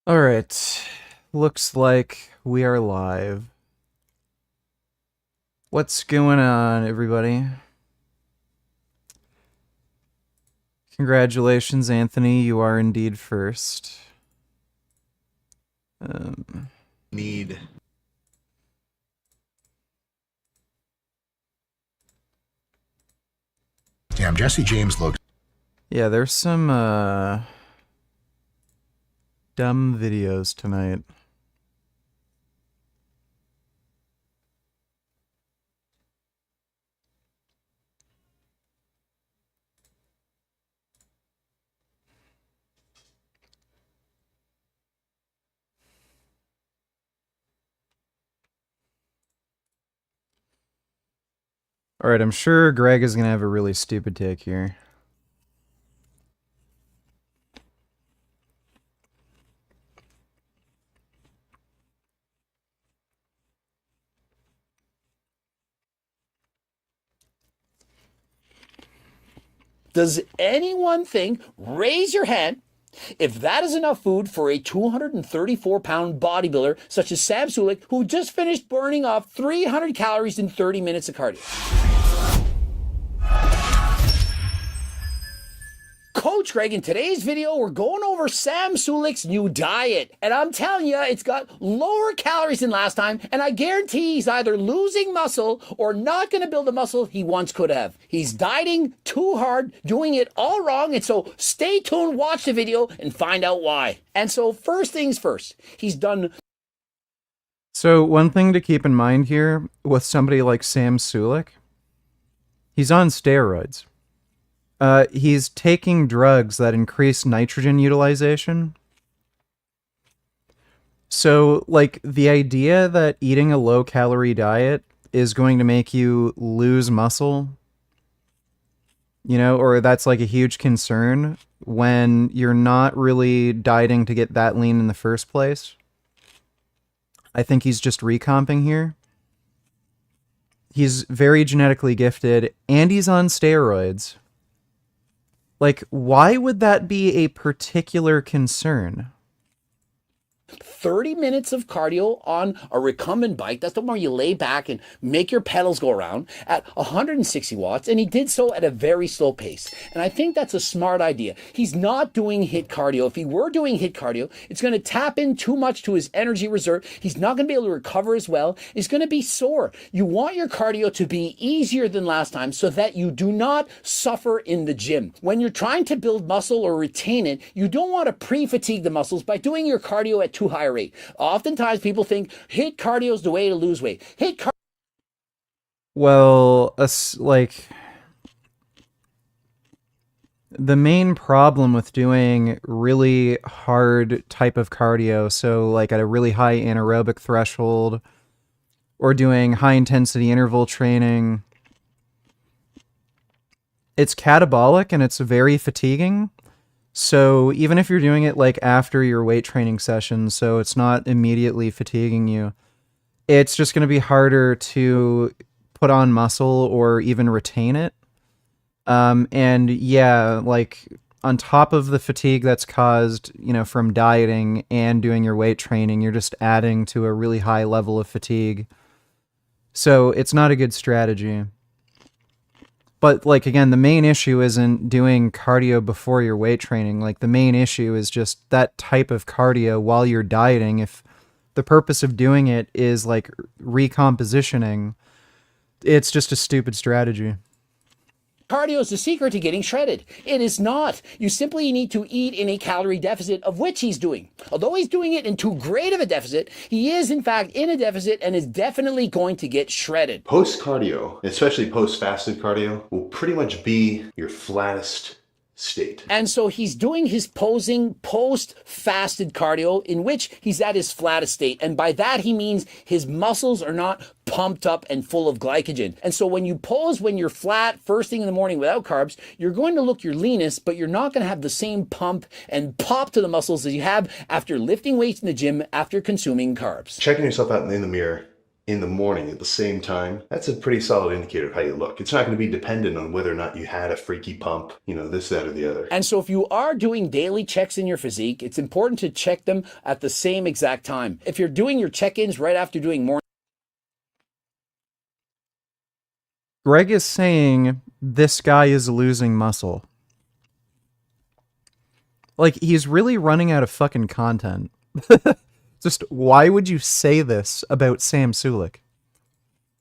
All right. Looks like we are live. What's going on, everybody? Congratulations, Anthony. You are indeed first. Need. Damn, Jesse James looked. Yeah, there's some dumb videos tonight. All right, I'm sure Greg is going to have a really stupid take here. Does anyone think, raise your hand, if that is enough food for a 234-pound bodybuilder such as Sam Sulek, who just finished burning off 300 calories in 30 minutes of cardio? Coach Greg, in today's video, we're going over Sam Sulek's new diet. And I'm telling you, it's got lower calories than last time, and I guarantee he's either losing muscle or not going to build the muscle he once could have. He's dieting too hard, doing it all wrong, and so stay tuned, watch the video, and find out why. And so first things first, he's done... So one thing to keep in mind here with somebody like Sam Sulek, he's on steroids. He's taking drugs that increase nitrogen utilization. So, like, the idea that eating a low-calorie diet is going to make you lose muscle, or that's like a huge concern when you're not really dieting to get that lean in the first place. I think he's just recomping here. He's very genetically gifted, and he's on steroids. Like, why would that be a particular concern? 30 minutes of cardio on a recumbent bike. That's the one where you lay back and make your pedals go around at 160 watts. And he did so at a very slow pace. And I think that's a smart idea. He's not doing HIIT cardio. If he were doing HIIT cardio, it's going to tap in too much to his energy reserve. He's not going to be able to recover as well. He's going to be sore. You want your cardio to be easier than last time so that you do not suffer in the gym. When you're trying to build muscle or retain it, you don't want to pre-fatigue the muscles by doing your cardio at too high a rate. Oftentimes people think HIIT cardio is the way to lose weight. Well, like, the main problem with doing really hard type of cardio, so like at a really high anaerobic threshold, or doing high intensity interval training, it's catabolic and it's very fatiguing. So even if you're doing it like after your weight training session, so it's not immediately fatiguing you, it's just going to be harder to put on muscle or even retain it. And yeah, like on top of the fatigue that's caused, from dieting and doing your weight training, you're just adding to a really high level of fatigue. So it's not a good strategy. But, like, again, the main issue isn't doing cardio before your weight training. Like, the main issue is just that type of cardio while you're dieting. If the purpose of doing it is, like, recompositioning, it's just a stupid strategy. Cardio is the secret to getting shredded. It is not. You simply need to eat in a calorie deficit, of which he's doing. Although he's doing it in too great of a deficit, he is in fact in a deficit and is definitely going to get shredded. Post-cardio, especially post-fasted cardio, will pretty much be your flattest state. And so he's doing his posing post-fasted cardio in which he's at his flattest state. And by that he means his muscles are not pumped up and full of glycogen. And so when you pose when you're flat first thing in the morning without carbs, you're going to look your leanest, but you're not going to have the same pump and pop to the muscles as you have after lifting weights in the gym after consuming carbs. Checking yourself out in the mirror in the morning at the same time, that's a pretty solid indicator of how you look. It's not going to be dependent on whether or not you had a freaky pump, you know, this, that, or the other. And so if you are doing daily checks in your physique, it's important to check them at the same exact time. If you're doing your check-ins right after doing morning, Greg is saying this guy is losing muscle. Like, he's really running out of fucking content. Just, why would you say this about Sam Sulek?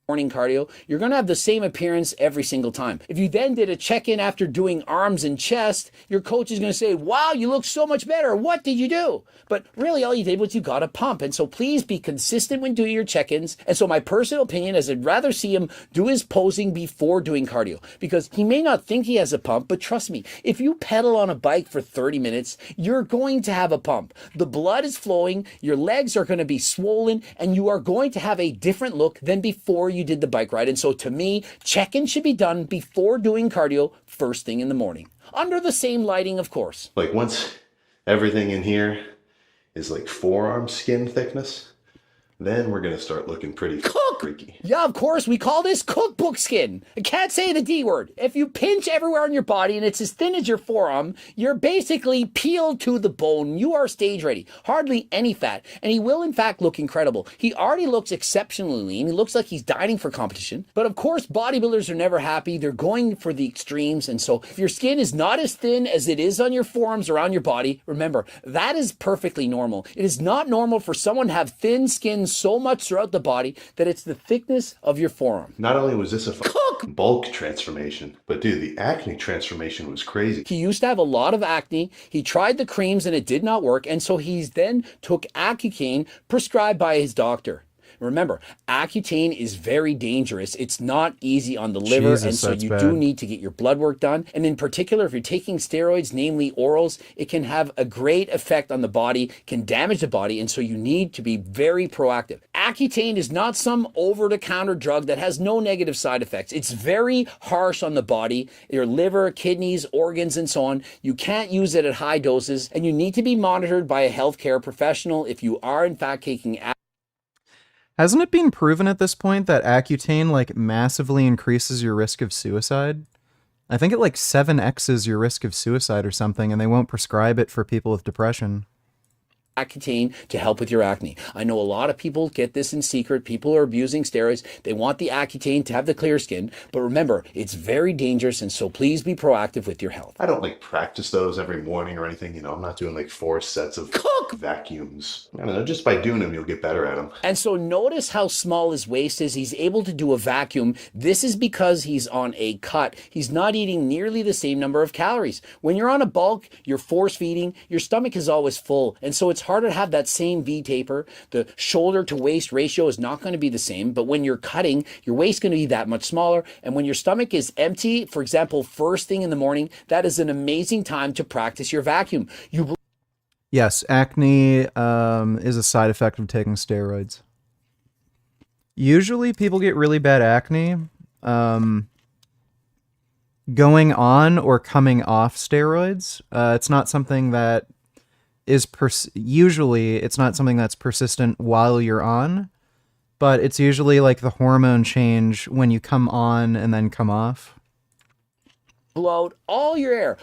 morning cardio, you're going to have the same appearance every single time. If you then did a check-in after doing arms and chest, your coach is going to say, wow, you look so much better. What did you do? But really all you did was you got a pump. And so please be consistent when doing your check-ins. And so my personal opinion is I'd rather see him do his posing before doing cardio, because he may not think he has a pump, but trust me, if you pedal on a bike for 30 minutes, you're going to have a pump. The blood is flowing, your legs are going to be swollen, and you are going to have a different look than before you did the bike ride. And so to me, check-in should be done before doing cardio first thing in the morning. Under the same lighting, of course. Like once everything in here is like forearm skin thickness, then we're going to start looking pretty freaky. Yeah, of course, we call this cookbook skin. I can't say the D word. If you pinch everywhere on your body and it's as thin as your forearm, you're basically peeled to the bone. You are stage ready. Hardly any fat. And he will, in fact, look incredible. He already looks exceptionally lean. He looks like he's dieting for competition. But of course, bodybuilders are never happy. They're going for the extremes. And so if your skin is not as thin as it is on your forearms or on your body, remember, that is perfectly normal. It is not normal for someone to have thin skin so much throughout the body that it's the thickness of your forearm. Not only was this a bulk transformation, but dude, the acne transformation was crazy. He used to have a lot of acne. He tried the creams and it did not work. And so he's then took Accutane prescribed by his doctor. Remember, Accutane is very dangerous. It's not easy on the liver, Jesus, and so you bad. do need to get your blood work done. And in particular, if you're taking steroids, namely orals, it can have a great effect on the body, can damage the body, and so you need to be very proactive. Accutane is not some over-the-counter drug that has no negative side effects. It's very harsh on the body, your liver, kidneys, organs, and so on. You can't use it at high doses, and you need to be monitored by a healthcare professional if you are in fact taking Hasn't it been proven at this point that Accutane like massively increases your risk of suicide? I think it like 7x's your risk of suicide or something, and they won't prescribe it for people with depression. Accutane to help with your acne. I know a lot of people get this in secret. People are abusing steroids. They want the Accutane to have the clear skin. But remember, it's very dangerous, and so please be proactive with your health. I don't like practice those every morning or anything. You know, I'm not doing like 4 sets of vacuums. I don't know, just by doing them, you'll get better at them. And so notice how small his waist is. He's able to do a vacuum. This is because he's on a cut. He's not eating nearly the same number of calories. When you're on a bulk, you're force feeding, your stomach is always full. And so it's harder to have that same V taper. The shoulder to waist ratio is not going to be the same, but when you're cutting, your waist is going to be that much smaller. And when your stomach is empty, for example, first thing in the morning, that is an amazing time to practice your vacuum. Yes, acne is a side effect of taking steroids. Usually people get really bad acne going on or coming off steroids. It's not something that is usually it's not something that's persistent while you're on, but it's usually like the hormone change when you come on and then come off. Blow out all your air.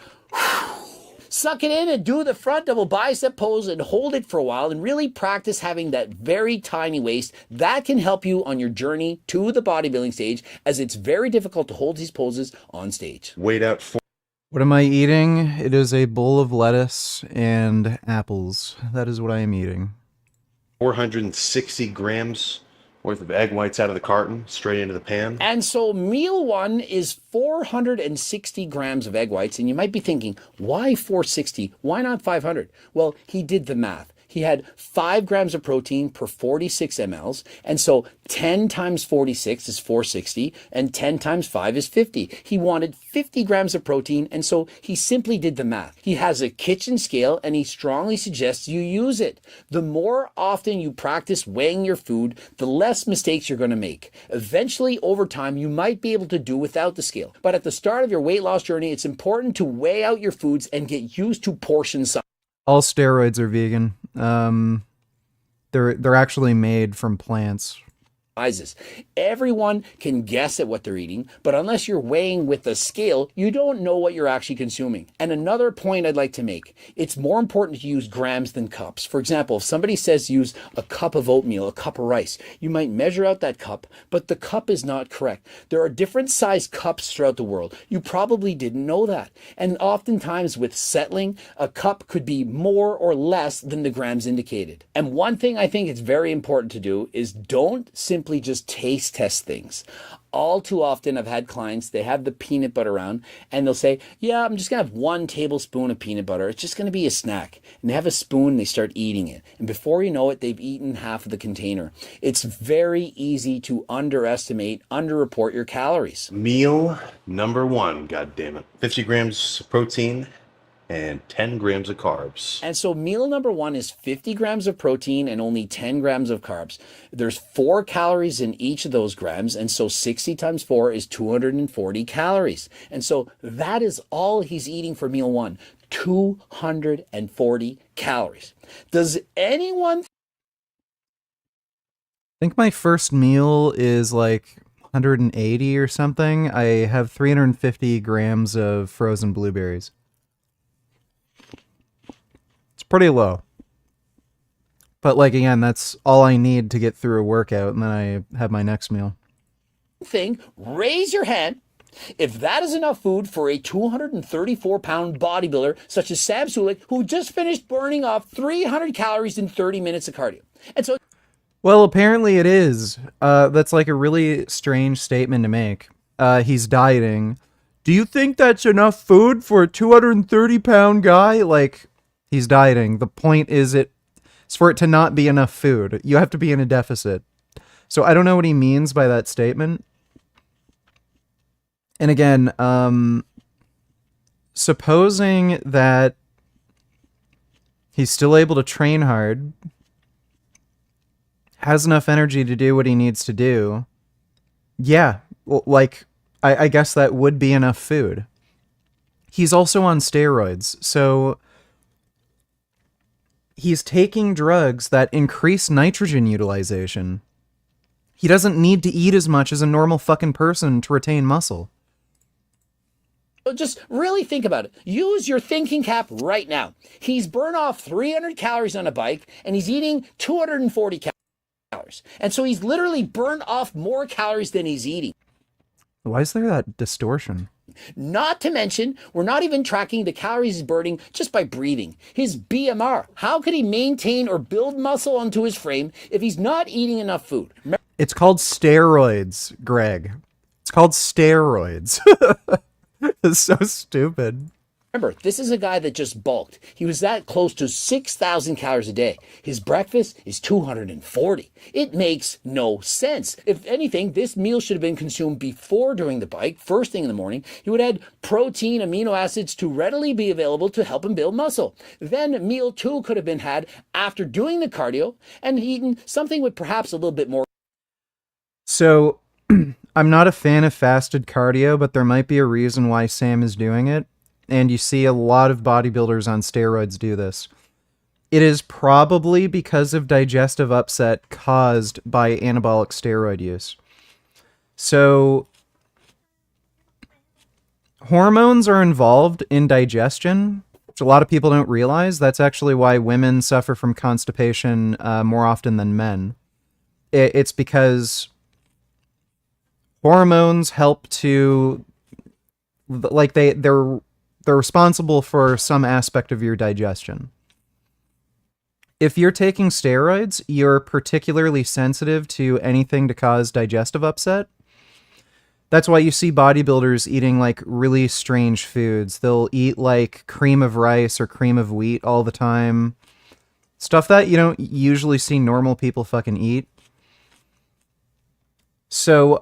Suck it in and do the front double bicep pose and hold it for a while and really practice having that very tiny waist. That can help you on your journey to the bodybuilding stage, as it's very difficult to hold these poses on stage. Wait out for. What am I eating? It is a bowl of lettuce and apples. That is what I am eating. 460 grams worth of egg whites out of the carton, straight into the pan. And so meal one is 460 grams of egg whites. And you might be thinking, why 460? Why not 500? Well, he did the math. He had 5 grams of protein per 46 mLs. And so 10 times 46 is 460, and 10 times 5 is 50. He wanted 50 grams of protein, and so he simply did the math. He has a kitchen scale, and he strongly suggests you use it. The more often you practice weighing your food, the less mistakes you're going to make. Eventually, over time, you might be able to do without the scale. But at the start of your weight loss journey, it's important to weigh out your foods and get used to portion size. All steroids are vegan. They're actually made from plants. sizes. Everyone can guess at what they're eating, but unless you're weighing with a scale, you don't know what you're actually consuming. And another point I'd like to make, it's more important to use grams than cups. For example, if somebody says use a cup of oatmeal, a cup of rice, you might measure out that cup, but the cup is not correct. There are different size cups throughout the world. You probably didn't know that. And oftentimes with settling, a cup could be more or less than the grams indicated. And one thing I think it's very important to do is don't simply just taste test things. All too often I've had clients, they have the peanut butter around and they'll say, yeah, I'm just gonna have 1 tablespoon of peanut butter. It's just gonna be a snack. And they have a spoon and they start eating it. And before you know it, they've eaten half of the container. It's very easy to underestimate, underreport your calories. Meal number 1, god damn it. 50 grams of protein and 10 grams of carbs. And so meal number 1 is 50 grams of protein and only 10 grams of carbs. There's 4 calories in each of those grams. And so 60 times 4 is 240 calories. And so that is all he's eating for meal 1, 240 calories. Does anyone I think my first meal is like 180 or something. I have 350 grams of frozen blueberries. It's pretty low. But like again, that's all I need to get through a workout, and then I have my next meal. thing, raise your hand if that is enough food for a 234-pound bodybuilder such as Sam Sulek, who just finished burning off 300 calories in 30 minutes of cardio. And so, Well, apparently it is. That's like a really strange statement to make. He's dieting. Do you think that's enough food for a 230-pound guy? Like, he's dieting. The point is it's for it to not be enough food. You have to be in a deficit. So I don't know what he means by that statement. And again, supposing that he's still able to train hard, has enough energy to do what he needs to do, yeah, well, like, I guess that would be enough food. He's also on steroids, so he's taking drugs that increase nitrogen utilization. He doesn't need to eat as much as a normal fucking person to retain muscle. just really think about it. Use your thinking cap right now. He's burned off 300 calories on a bike and he's eating 240 calories. And so he's literally burned off more calories than he's eating. Why is there that distortion? Not to mention, we're not even tracking the calories he's burning just by breathing. His BMR. How could he maintain or build muscle onto his frame if he's not eating enough food? It's called steroids, Greg. It's called steroids. It's so stupid. Remember, this is a guy that just bulked. He was that close to 6,000 calories a day. His breakfast is 240. It makes no sense. If anything, this meal should have been consumed before during the bike, first thing in the morning. He would add protein, amino acids to readily be available to help him build muscle. Then meal 2 could have been had after doing the cardio and eaten something with perhaps a little bit more. So, I'm not a fan of fasted cardio, but there might be a reason why Sam is doing it. And you see a lot of bodybuilders on steroids do this. It is probably because of digestive upset caused by anabolic steroid use. So, hormones are involved in digestion, which a lot of people don't realize. That's actually why women suffer from constipation more often than men. It's because hormones help to, like, they're responsible for some aspect of your digestion. If you're taking steroids, you're particularly sensitive to anything to cause digestive upset. That's why you see bodybuilders eating like really strange foods. They'll eat like cream of rice or cream of wheat all the time. Stuff that you don't usually see normal people fucking eat. So,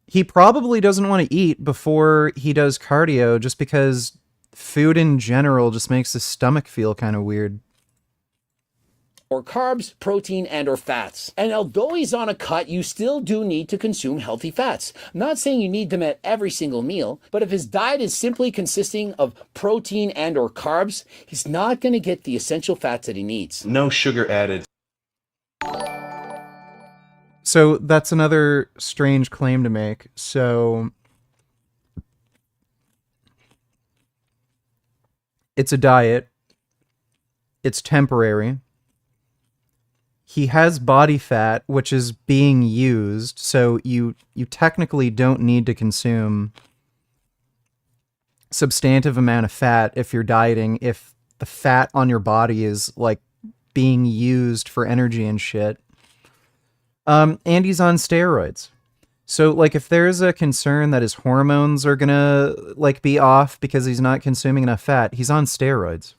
he probably doesn't want to eat before he does cardio just because food in general just makes his stomach feel kind of weird. Or carbs, protein, and or fats. And although he's on a cut, you still do need to consume healthy fats. I'm not saying you need them at every single meal, but if his diet is simply consisting of protein and or carbs, he's not going to get the essential fats that he needs. No sugar added. So that's another strange claim to make. So it's a diet. It's temporary. He has body fat, which is being used. So you technically don't need to consume substantive amount of fat if you're dieting, if the fat on your body is like being used for energy and shit. And he's on steroids. So like if there's a concern that his hormones are gonna like be off because he's not consuming enough fat, he's on steroids.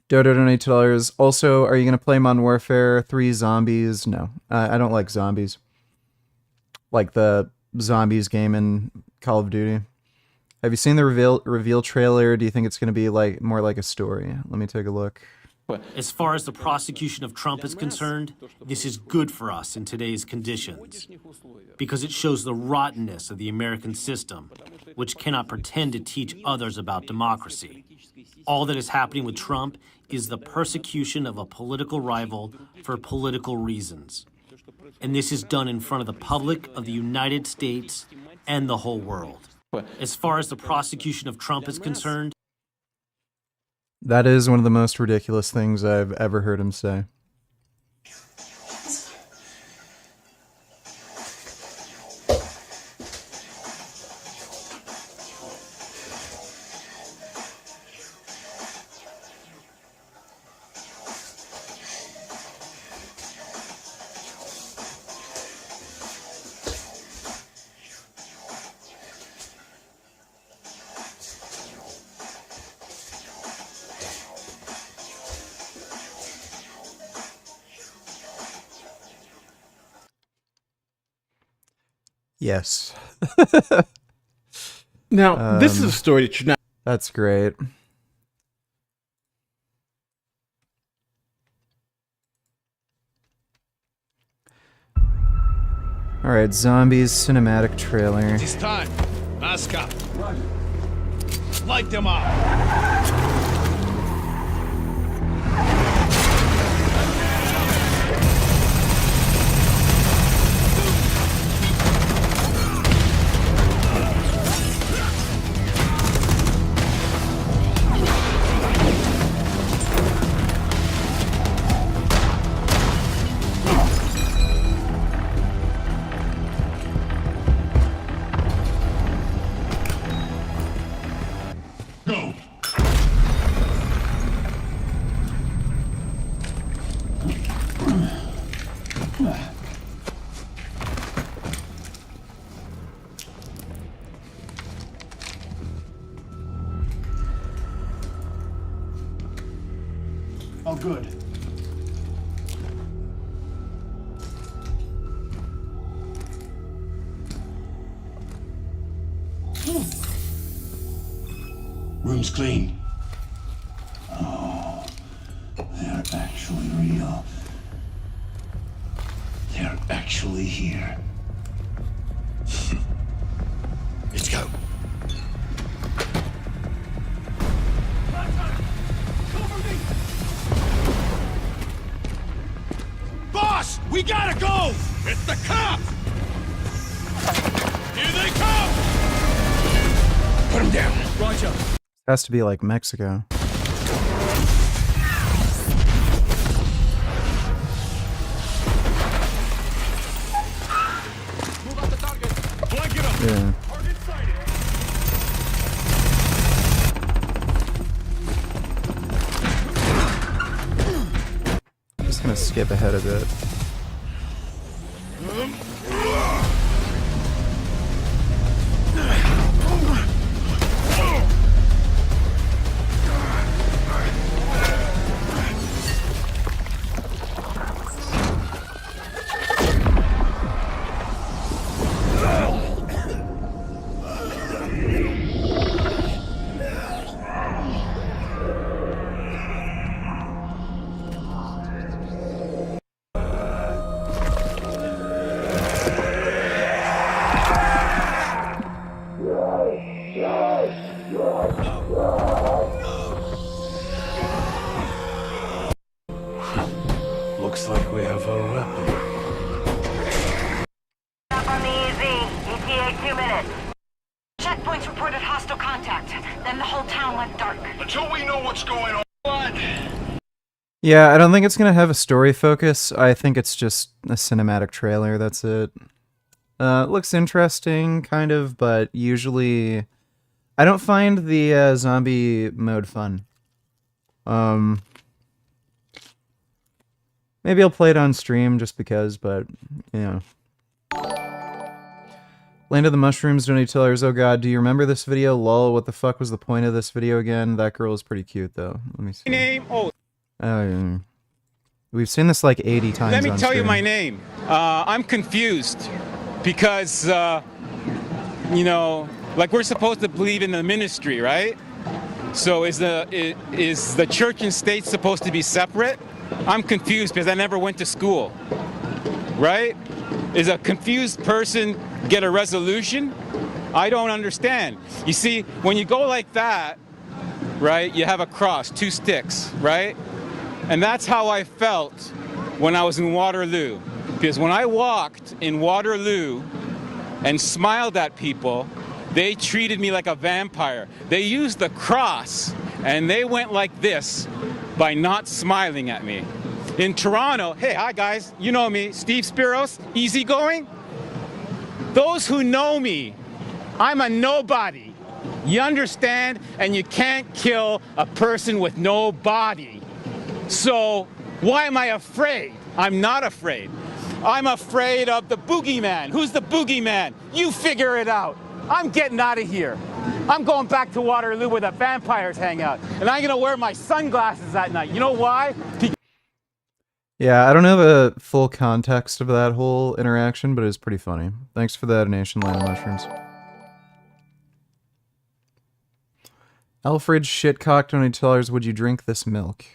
Dodo donate $2. Also, are you gonna play Modern Warfare 3 Zombies? No. I don't like zombies. Like the zombies game in Call of Duty. Have you seen the reveal trailer? Do you think it's gonna be like more like a story? Let me take a look. As far as the prosecution of Trump is concerned, this is good for us in today's conditions because it shows the rottenness of the American system, which cannot pretend to teach others about democracy. All that is happening with Trump is the persecution of a political rival for political reasons. And this is done in front of the public of the United States and the whole world. As far as the prosecution of Trump is concerned, That is one of the most ridiculous things I've ever heard him say. Yes. Now, this is a story that you're not. That's great. Alright, Zombies cinematic trailer. It's time. Mask up. Light them up. Go. Oh, good. Room's clean. Oh, they're actually real. They're actually here. Let's go. Boss, we gotta go! It's the cops! Here they come! Put them down. Roger. Has to be like Mexico. Move out the target. Blanket up. Yeah. Target sighted. I'm just gonna skip ahead a bit. few minutes. Checkpoints reported hostile contact. Then the whole town went dark. Until we know what's going on. What? Yeah, I don't think it's gonna have a story focus. I think it's just a cinematic trailer. That's it. It looks interesting, kind of, but usually I don't find the zombie mode fun. Maybe I'll play it on stream just because, but yeah. Land of the Mushrooms, $20. Oh god, do you remember this video? Lol, what the fuck was the point of this video again? That girl is pretty cute though. Let me see. Name? Oh, Yeah. We've seen this like 80 times. let me on tell you stream. my name. I'm confused because, you know, like we're supposed to believe in the ministry, right? So is the church and state supposed to be separate? I'm confused because I never went to school, right? Is a confused person get a resolution? I don't understand. You see, when you go like that, right, you have a cross, 2 sticks, right? And that's how I felt when I was in Waterloo. Because when I walked in Waterloo and smiled at people, they treated me like a vampire. They used the cross and they went like this by not smiling at me. In Toronto, hey, hi guys, you know me, Steve Spiros, easygoing. Those who know me, I'm a nobody. You understand? And you can't kill a person with no body. So why am I afraid? I'm not afraid. I'm afraid of the boogeyman. Who's the boogeyman? You figure it out. I'm getting out of here. I'm going back to Waterloo where the vampires hang out. And I'm gonna wear my sunglasses at night. You know why? Yeah, I don't know the full context of that whole interaction, but it was pretty funny. Thanks for that, Nation Land of Mushrooms. Alfred Shitcock, $20. Would you drink this milk?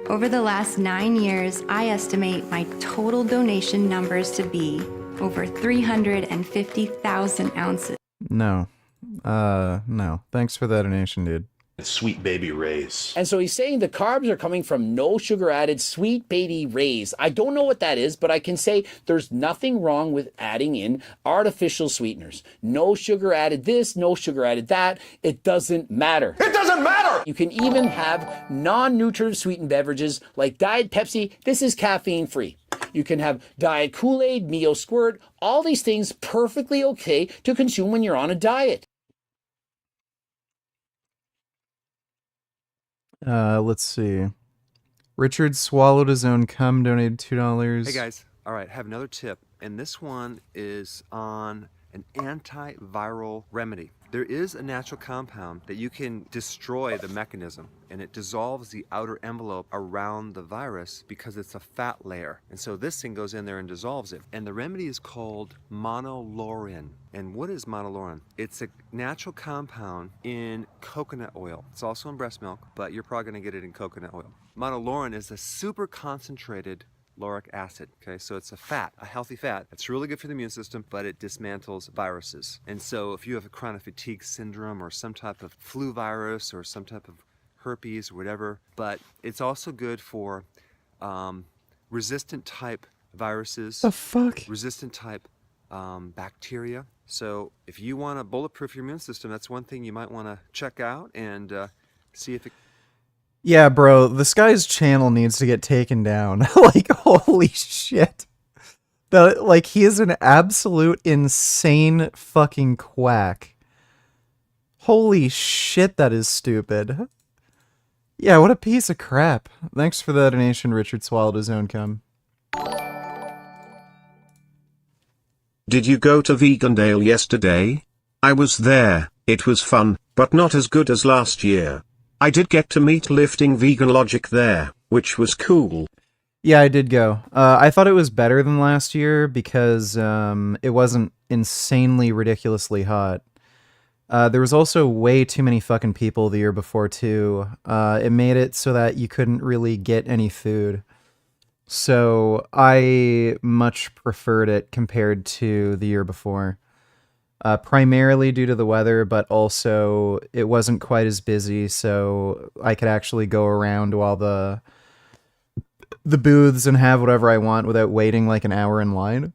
Over the last 9 years, I estimate my total donation numbers to be over 350,000 ounces. No. No. Thanks for that donation, dude. Sweet baby Ray's. And so he's saying the carbs are coming from no sugar added sweet baby Ray's. I don't know what that is, but I can say there's nothing wrong with adding in artificial sweeteners. No sugar added this, no sugar added that. It doesn't matter. It doesn't matter! You can even have non-nutritive sweetened beverages like Diet Pepsi. This is caffeine free. You can have Diet Kool-Aid, Mio Squirt, all these things perfectly okay to consume when you're on a diet. Let's see. Richard swallowed his own cum, donated $2. Hey guys, all right, have another tip, and this one is on an antiviral remedy. There is a natural compound that you can destroy the mechanism, and it dissolves the outer envelope around the virus because it's a fat layer. And so this thing goes in there and dissolves it. And the remedy is called monolaurin. And what is monolaurin? It's a natural compound in coconut oil. It's also in breast milk, but you're probably gonna get it in coconut oil. Monolaurin is a super concentrated lauric acid. Okay, so it's a fat, a healthy fat. It's really good for the immune system, but it dismantles viruses. And so if you have a chronic fatigue syndrome or some type of flu virus or some type of herpes or whatever, but it's also good for resistant type viruses. The fuck? Resistant type bacteria. So if you want to bulletproof your immune system, that's one thing you might want to check out and see if it. Yeah, bro, this guy's channel needs to get taken down. Like, holy shit. Like, he is an absolute insane fucking quack. Holy shit, that is stupid. Yeah, what a piece of crap. Thanks for the donation, Richard swallowed his own cum. Did you go to Vegandale yesterday? I was there. It was fun, but not as good as last year. I did get to meet Lifting Vegan Logic there, which was cool. Yeah, I did go. I thought it was better than last year because it wasn't insanely ridiculously hot. There was also way too many fucking people the year before, too. It made it so that you couldn't really get any food. So I much preferred it compared to the year before. Primarily due to the weather, but also it wasn't quite as busy, so I could actually go around while the booths and have whatever I want without waiting like an hour in line.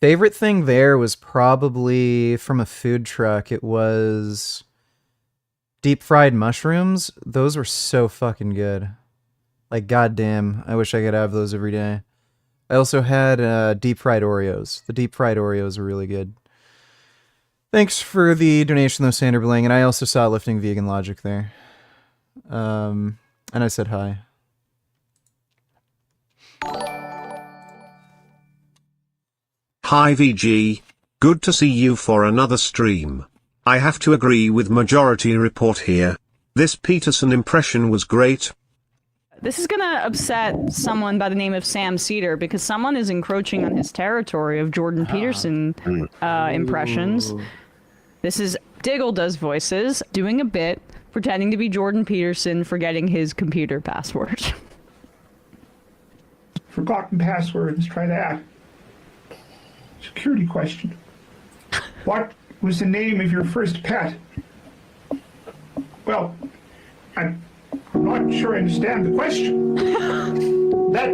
Favorite thing there was probably from a food truck. It was deep fried mushrooms. Those were so fucking good. Like, goddamn, I wish I could have those every day. I also had deep fried Oreos. The deep fried Oreos are really good. Thanks for the donation, though, Sander Bling. And I also saw Lifting Vegan Logic there. And I said hi. Hi VG, good to see you for another stream. I have to agree with Majority Report here. This Peterson impression was great. This is gonna upset someone by the name of Sam Cedar because someone is encroaching on his territory of Jordan Peterson impressions. This is Diggle does voices, doing a bit, pretending to be Jordan Peterson, forgetting his computer password. Forgotten passwords, try that. Security question. What was the name of your first pet? Well, I'm not sure I understand the question. That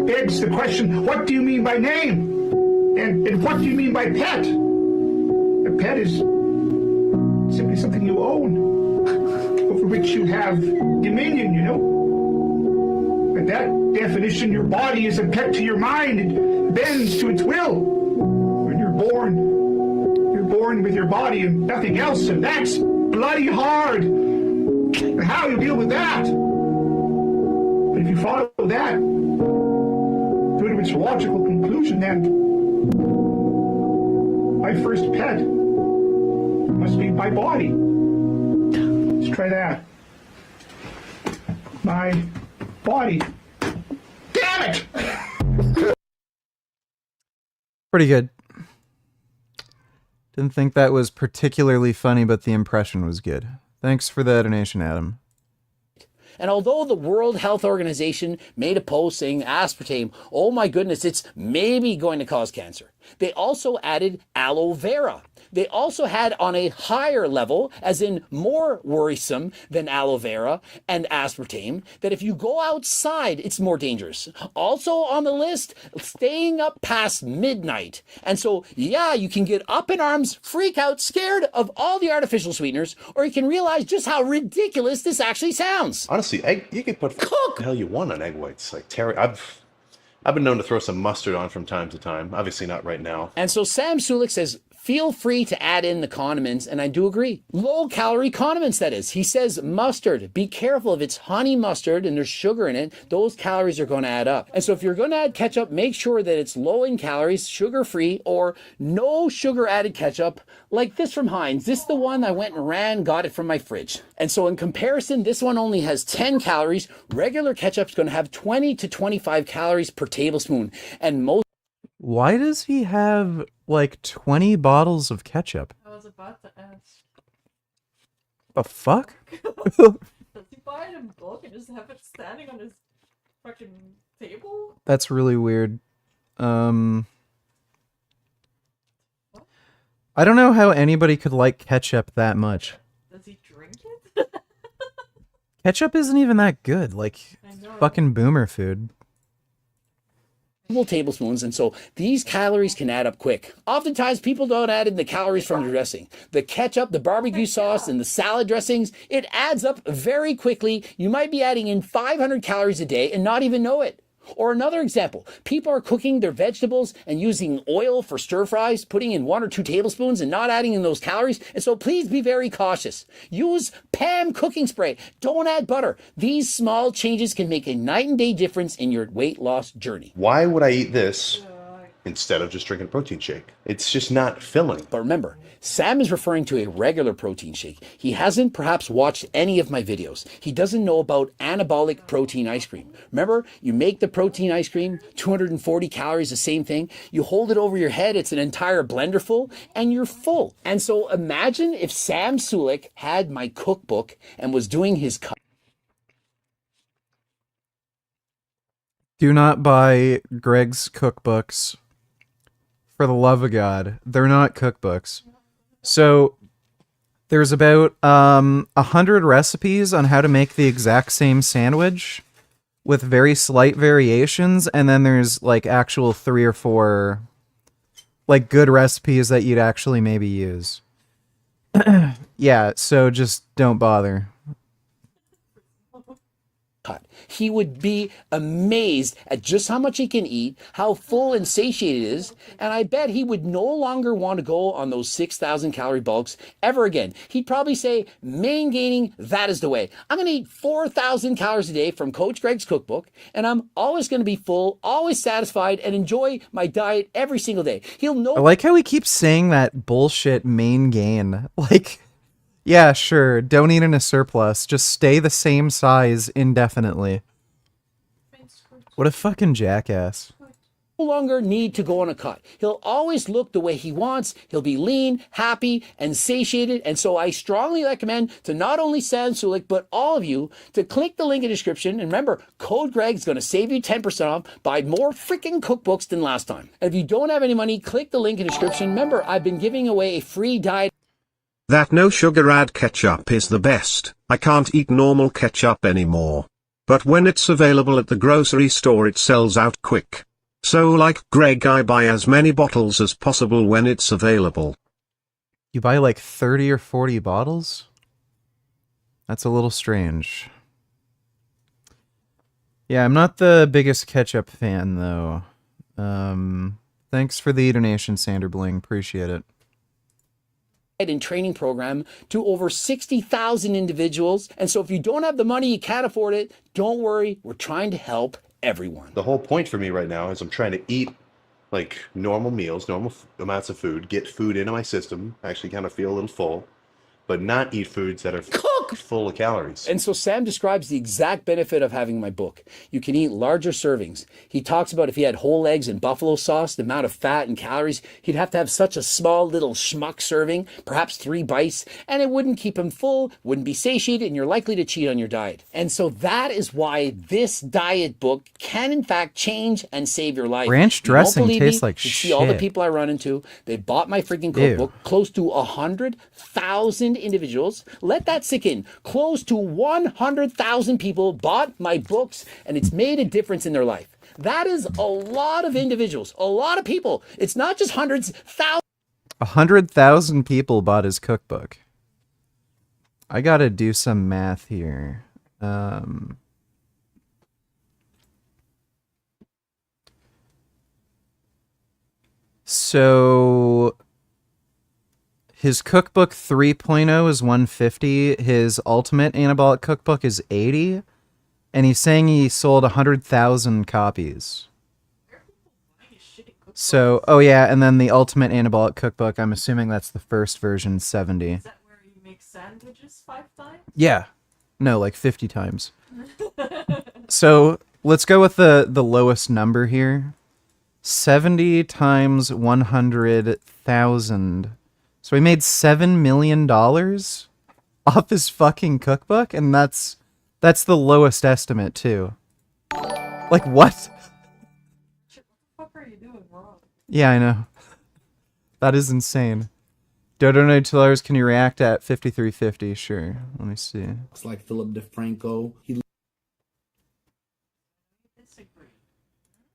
begs the question, what do you mean by name? And what do you mean by pet? A pet is simply something you own, over which you have dominion, you know? By that definition, your body is a pet to your mind. It bends to its will. When you're born with your body and nothing else, and that's bloody hard. And how you deal with that? But if you follow that to its logical conclusion, then my first pet must be my body. Let's try that. My body. Damn it! Pretty good. Didn't think that was particularly funny, but the impression was good. Thanks for the donation, Adam. And although the World Health Organization made a post saying aspartame, oh my goodness, it's maybe going to cause cancer, they also added aloe vera. They also had on a higher level, as in more worrisome than aloe vera and aspartame, that if you go outside, it's more dangerous. Also on the list, staying up past midnight. And so, yeah, you can get up in arms, freak out, scared of all the artificial sweeteners, or you can realize just how ridiculous this actually sounds. Honestly, egg, you could put what the hell you want on egg whites. Like Terry, I've been known to throw some mustard on from time to time. Obviously not right now. And so Sam Sulek says, feel free to add in the condiments, and I do agree. Low-calorie condiments, that is. He says mustard. Be careful if it's honey mustard and there's sugar in it, those calories are going to add up. And so if you're going to add ketchup, make sure that it's low in calories, sugar-free, or no sugar-added ketchup, like this from Heinz. This is the one I went and got it from my fridge. And so in comparison, this one only has 10 calories. Regular ketchup's going to have 20 to 25 calories per tablespoon. And most... Why does he have, like, 20 bottles of ketchup? I was about to ask. The fuck? Does he buy it in bulk and just have it standing on his fucking table? That's really weird. I don't know how anybody could like ketchup that much. Does he drink it? Ketchup isn't even that good. Like, fucking boomer food. Tablespoons, and so these calories can add up quick. Oftentimes people don't add in the calories from the dressing. The ketchup, the barbecue sauce, and the salad dressings, it adds up very quickly. You might be adding in 500 calories a day and not even know it. Or another example, people are cooking their vegetables and using oil for stir fries, putting in 1 or 2 tablespoons and not adding in those calories. And so please be very cautious. Use Pam cooking spray. Don't add butter. These small changes can make a night and day difference in your weight loss journey. Why would I eat this instead of just drinking a protein shake? It's just not filling. But remember, Sam is referring to a regular protein shake. He hasn't perhaps watched any of my videos. He doesn't know about anabolic protein ice cream. Remember, you make the protein ice cream, 240 calories, the same thing. You hold it over your head, it's an entire blender full, and you're full. And so imagine if Sam Sulek had my cookbook and was doing his cut. Do not buy Greg's cookbooks. For the love of God. They're not cookbooks. So there's about 100 recipes on how to make the exact same sandwich with very slight variations, and then there's like actual 3 or 4 like good recipes that you'd actually maybe use. Yeah, so just don't bother. He would be amazed at just how much he can eat, how full and satiated it is, and I bet he would no longer want to go on those 6,000 calorie bulks ever again. He'd probably say, main gaining, that is the way. I'm going to eat 4,000 calories a day from Coach Greg's cookbook, and I'm always going to be full, always satisfied, and enjoy my diet every single day. He'll know. I like how he keeps saying that bullshit main gain. Like, yeah, sure, don't eat in a surplus. Just stay the same size indefinitely. What a fucking jackass. No longer need to go on a cut. He'll always look the way he wants. He'll be lean, happy, and satiated. And so I strongly recommend to not only Sam Sulek, but all of you to click the link in the description. And remember, Code Greg's going to save you 10% off. Buy more freaking cookbooks than last time. And if you don't have any money, click the link in the description. Remember, I've been giving away a free diet. That no sugar add ketchup is the best. I can't eat normal ketchup anymore. But when it's available at the grocery store it sells out quick. So like Greg, I buy as many bottles as possible when it's available. You buy like 30 or 40 bottles? That's a little strange. Yeah, I'm not the biggest ketchup fan though. Thanks for the donation, Sander Bling. Appreciate it. And training program to over 60,000 individuals. And so if you don't have the money, you can't afford it, don't worry. We're trying to help everyone. The whole point for me right now is I'm trying to eat like normal meals, normal amounts of food, get food into my system, actually kind of feel a little full, but not eat foods that are full of calories. And so Sam describes the exact benefit of having my book. You can eat larger servings. He talks about if he had whole eggs and buffalo sauce, the amount of fat and calories, he'd have to have such a small little schmuck serving, perhaps 3 bites, and it wouldn't keep him full, wouldn't be satiated, and you're likely to cheat on your diet. And so that is why this diet book can in fact change and save your life. Ranch dressing tastes like you shit. see all the people I run into, they bought my freaking cookbook. Close to 100,000 individuals. Let that sink in. Close to 100,000 people bought my books, and it's made a difference in their life. That is a lot of individuals, a lot of people. It's not just hundreds, thousands. 100,000 people bought his cookbook. I gotta do some math here. So his cookbook 3.0 is 150. His ultimate anabolic cookbook is 80. And he's saying he sold 100,000 copies. So, oh yeah, and then the ultimate anabolic cookbook, I'm assuming that's the first version, 70. Is that where you make sandwiches 5 times? Yeah. No, like 50 times. So, let's go with the lowest number here. 70 times 100,000. So he made $7 million off his fucking cookbook, and that's the lowest estimate too. Like what? What the fuck are you doing wrong? Yeah, I know. That is insane. Dodo $2, can you react at 5350? Sure. Let me see. It's like Philip DeFranco.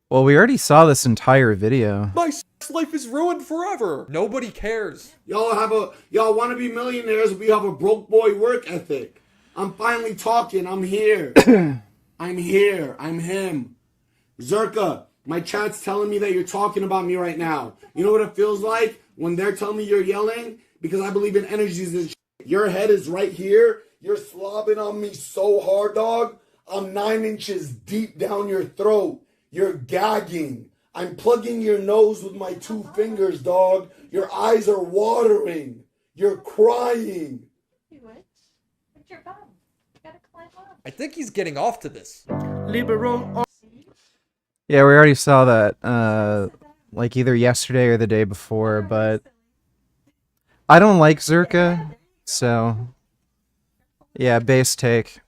Well, we already saw this entire video. My life is ruined forever. Nobody cares. Y'all want to be millionaires. We have a broke boy work ethic. I'm finally talking. I'm here. I'm here. I'm him. Zerka, my chat's telling me that you're talking about me right now. You know what it feels like when they're telling me you're yelling? Because I believe in energies and shit. Your head is right here. You're slobbing on me so hard, dog. I'm 9 inches deep down your throat. You're gagging. I'm plugging your nose with my 2 fingers, dog. Your eyes are watering. You're crying. I think he's getting off to this. Liberal. Yeah, we already saw that, like either yesterday or the day before, but I don't like Zerka, so yeah, base take.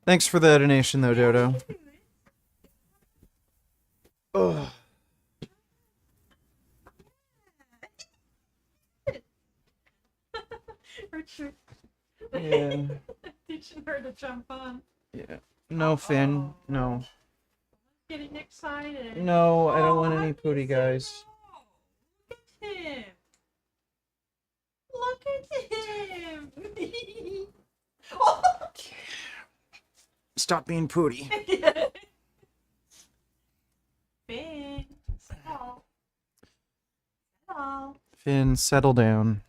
Thanks for the donation, though, Dodo. Ugh. Richard. Yeah. Teaching her to jump on. Yeah. No, Finn. No. Getting excited. No, I don't want any pooty guys. Look at him. Look at him. Oh. Stop being pooty. Finn, settle. Settle. Finn, settle down.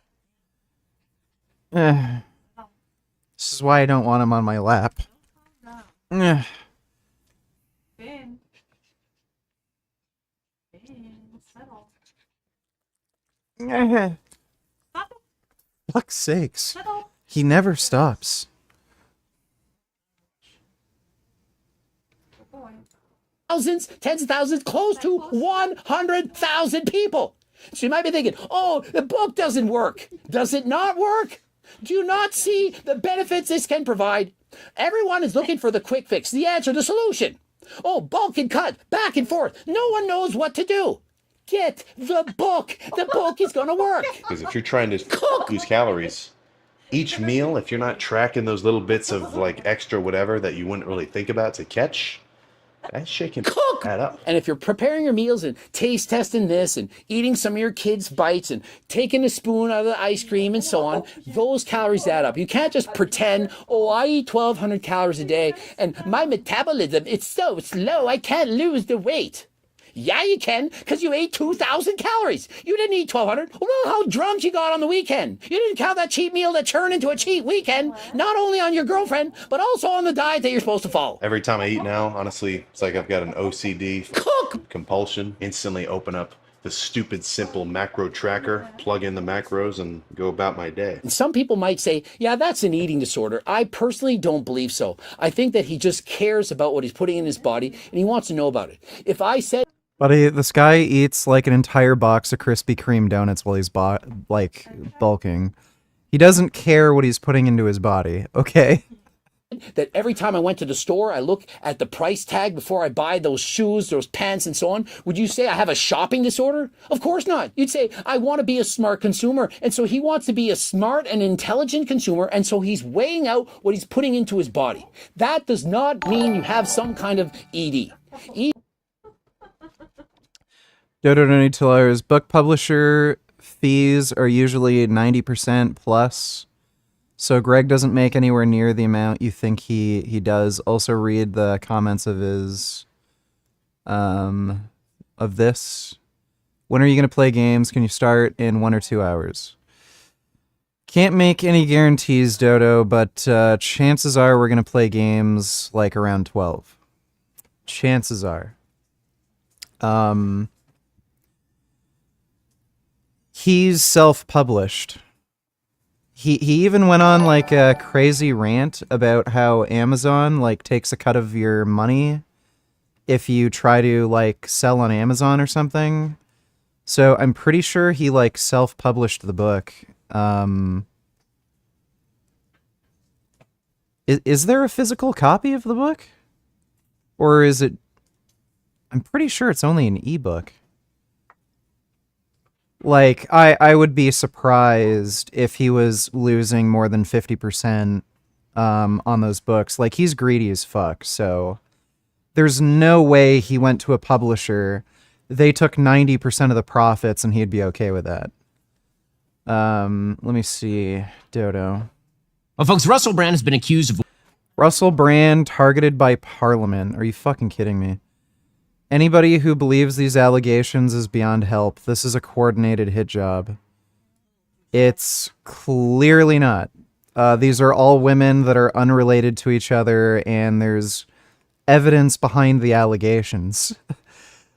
This is why I don't want him on my lap. Finn. Finn, settle. Fuck's sakes. He never stops. Thousands, tens of thousands, close to 100,000 people. So you might be thinking, oh, the book doesn't work. Does it not work? Do you not see the benefits this can provide? Everyone is looking for the quick fix, the answer, the solution. Oh, bulk and cut, back and forth. No one knows what to do. Get the book. The book is going to work. Because if you're trying to lose calories, each meal, if you're not tracking those little bits of like extra whatever that you wouldn't really think about to catch, that shit can add up. And if you're preparing your meals and taste testing this and eating some of your kids' bites and taking a spoon out of the ice cream and so on, those calories add up. You can't just pretend, oh, I eat 1,200 calories a day and my metabolism, it's so slow, I can't lose the weight. Yeah, you can, because you ate 2,000 calories. You didn't eat 1,200. Well, how drunk you got on the weekend. You didn't count that cheat meal that turned into a cheat weekend, not only on your girlfriend, but also on the diet that you're supposed to follow. Every time I eat now, honestly, it's like I've got an OCD compulsion. Instantly open up the stupid, simple macro tracker, plug in the macros, and go about my day. And some people might say, yeah, that's an eating disorder. I personally don't believe so. I think that he just cares about what he's putting in his body, and he wants to know about it. If I said... Buddy, this guy eats like an entire box of Krispy Kreme donuts while he's bulking. He doesn't care what he's putting into his body, okay? That every time I went to the store, I look at the price tag before I buy those shoes, those pants, and so on. Would you say I have a shopping disorder? Of course not. You'd say, I want to be a smart consumer. And so he wants to be a smart and intelligent consumer. And so he's weighing out what he's putting into his body. That does not mean you have some kind of ED. Dodo $92. Book publisher fees are usually 90% plus. So Greg doesn't make anywhere near the amount you think he does. Also read the comments of his of this. When are you going to play games? Can you start in 1 or 2 hours? Can't make any guarantees, Dodo, but chances are we're going to play games like around 12. Chances are. He's self-published. He even went on like a crazy rant about how Amazon like takes a cut of your money if you try to like sell on Amazon or something. So I'm pretty sure he like self-published the book. Is there a physical copy of the book? Or is it... I'm pretty sure it's only an ebook. Like, I would be surprised if he was losing more than 50% on those books. Like, he's greedy as fuck, so there's no way he went to a publisher, they took 90% of the profits, and he'd be okay with that. Let me see. Dodo. Well, folks, Russell Brand has been accused of... Russell Brand targeted by Parliament. Are you fucking kidding me? Anybody who believes these allegations is beyond help. This is a coordinated hit job. It's clearly not. These are all women that are unrelated to each other, and there's evidence behind the allegations.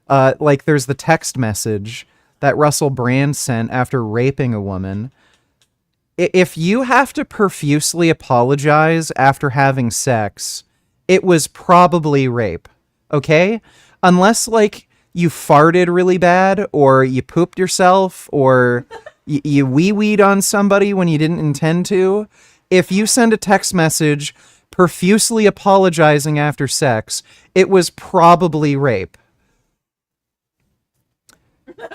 Like, there's the text message that Russell Brand sent after raping a woman. If you have to profusely apologize after having sex, it was probably rape, okay? Unless, like, you farted really bad, or you pooped yourself, or you wee-weed on somebody when you didn't intend to. If you send a text message profusely apologizing after sex, it was probably rape.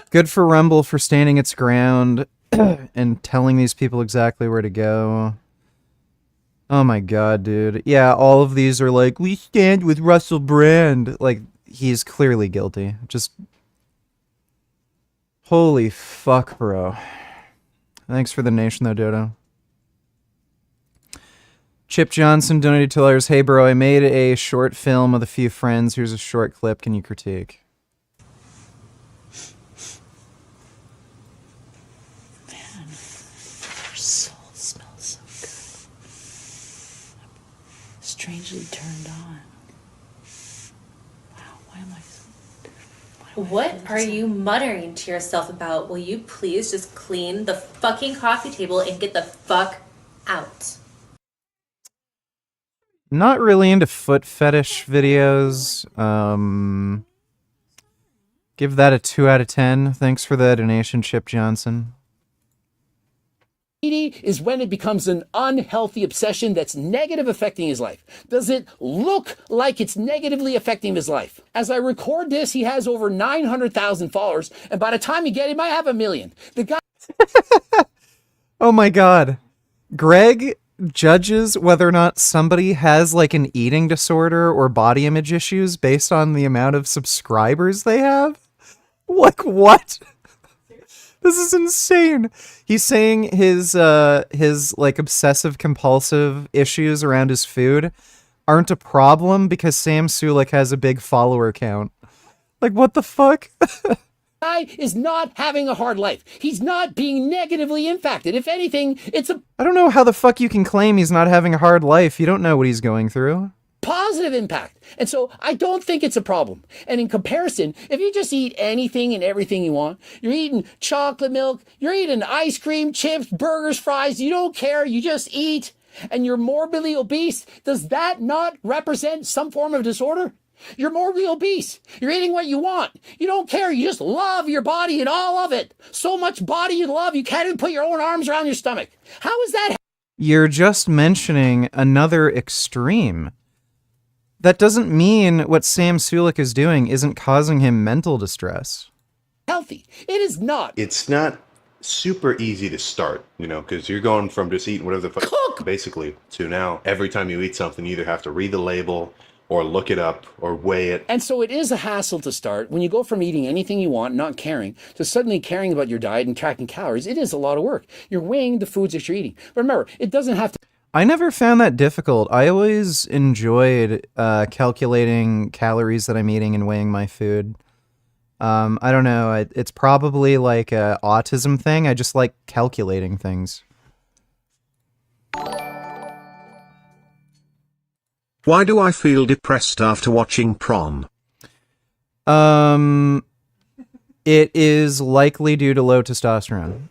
Good for Rumble for standing its ground and telling these people exactly where to go. Oh my god, dude. Yeah, all of these are like, we stand with Russell Brand. Like, he's clearly guilty. Just holy fuck, bro. Thanks for the nation, though, Dodo. Chip Johnson donated $2. Hey, bro, I made a short film with a few friends. Here's a short clip. Can you critique? Man, your soul smells so good. I'm strangely turned on. Wow, why am I so... What are you muttering to yourself about? Will you please just clean the fucking coffee table and get the fuck out? Not really into foot fetish videos. Give that a 2 out of 10. Thanks for the donation, Chip Johnson. Eating is when it becomes an unhealthy obsession that's negative affecting his life. Does it look like it's negatively affecting his life? As I record this, he has over 900,000 followers, and by the time you get him, I have 1 million. The guy... Oh my god. Greg judges whether or not somebody has like an eating disorder or body image issues based on the amount of subscribers they have? Like, what? This is insane. He's saying his like obsessive compulsive issues around his food aren't a problem because Sam Sulek has a big follower count. Like, what the fuck? Guy is not having a hard life. He's not being negatively impacted. If anything, it's a I don't know how the fuck you can claim he's not having a hard life. You don't know what he's going through. positive impact. And so I don't think it's a problem. And in comparison, if you just eat anything and everything you want, you're eating chocolate milk, you're eating ice cream, chips, burgers, fries, you don't care, you just eat, and you're morbidly obese, does that not represent some form of disorder? You're morbidly obese. You're eating what you want. You don't care. You just love your body and all of it. So much body you love, you can't even put your own arms around your stomach. How is that? You're just mentioning another extreme. That doesn't mean what Sam Sulek is doing isn't causing him mental distress. Healthy. It is not. It's not super easy to start, you know, because you're going from just eating whatever the fuck, basically, to now every time you eat something, you either have to read the label or look it up or weigh it. And so it is a hassle to start. When you go from eating anything you want, not caring, to suddenly caring about your diet and tracking calories, it is a lot of work. You're weighing the foods that you're eating. But remember, it doesn't have to... I never found that difficult. I always enjoyed calculating calories that I'm eating and weighing my food. I don't know. It's probably like an autism thing. I just like calculating things. Why do I feel depressed after watching prom? It is likely due to low testosterone.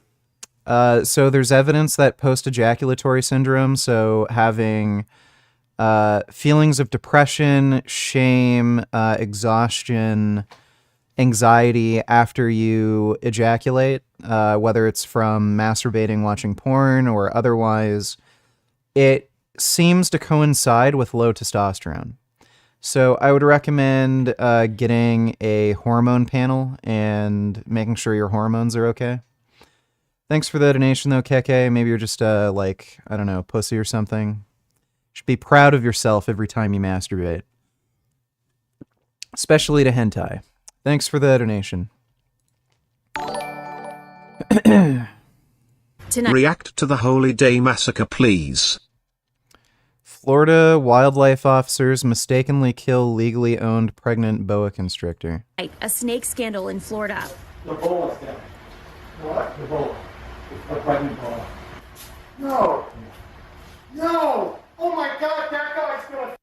So there's evidence that post-ejaculatory syndrome, so having feelings of depression, shame, exhaustion, anxiety after you ejaculate, whether it's from masturbating, watching porn, or otherwise, it seems to coincide with low testosterone. So I would recommend getting a hormone panel and making sure your hormones are okay. Thanks for the donation, though, Keke. Maybe you're just, like, I don't know, pussy or something. You should be proud of yourself every time you masturbate. Especially to hentai. Thanks for the donation. React to the Holy Day Massacre, please. Florida wildlife officers mistakenly kill legally owned pregnant boa constrictor. A snake scandal in Florida. The boa scandal. What? The boa. The pregnant boa. No. No. Oh my God, that guy's gonna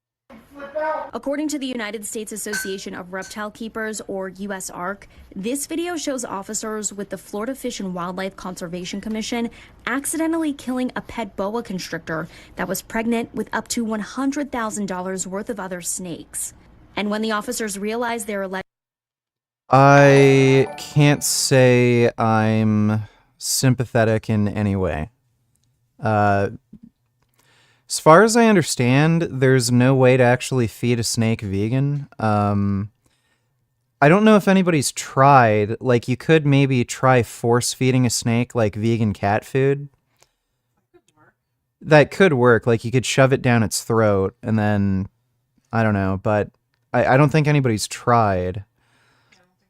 flip out. According to the United States Association of Reptile Keepers, or USARK, this video shows officers with the Florida Fish and Wildlife Conservation Commission accidentally killing a pet boa constrictor that was pregnant with up to $100,000 worth of other snakes. And when the officers realized they were I can't say I'm sympathetic in any way. As far as I understand, there's no way to actually feed a snake vegan. I don't know if anybody's tried. Like, you could maybe try force feeding a snake, like, vegan cat food. That could work. Like, you could shove it down its throat, and then, I don't know. But I don't think anybody's tried.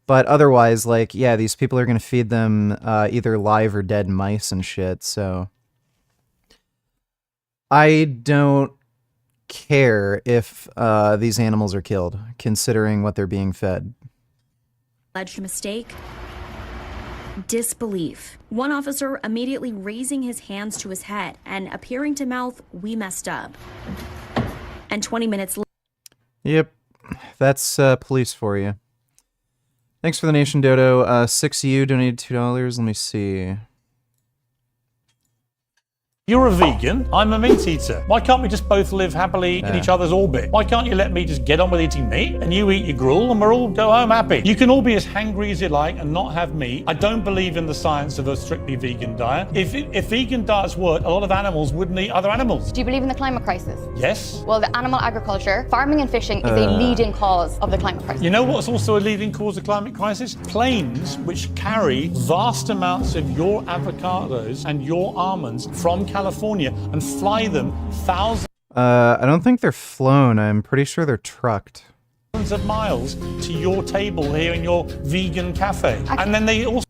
But otherwise, like, yeah, these people are going to feed them either live or dead mice and shit, so... I don't care if these animals are killed, considering what they're being fed. Alleged mistake. Disbelief. One officer immediately raising his hands to his head and appearing to mouth, "We messed up." And 20 minutes later... Yep, that's police for you. Thanks for the nation, Dodo. 6U donated $2. Let me see. You're a vegan, I'm a meat eater. Why can't we just both live happily in each other's orbit? Why can't you let me just get on with eating meat and you eat your gruel and we'll all go home happy? You can all be as hangry as you like and not have meat. I don't believe in the science of a strictly vegan diet. If vegan diets worked, a lot of animals wouldn't eat other animals. Do you believe in the climate crisis? Yes. Well, the animal agriculture, farming and fishing is a leading cause of the climate crisis. You know what's also a leading cause of climate crisis? Planes which carry vast amounts of your avocados and your almonds from California and fly them thousands I don't think they're flown. I'm pretty sure they're trucked. of miles to your table here in your vegan cafe. And then they also...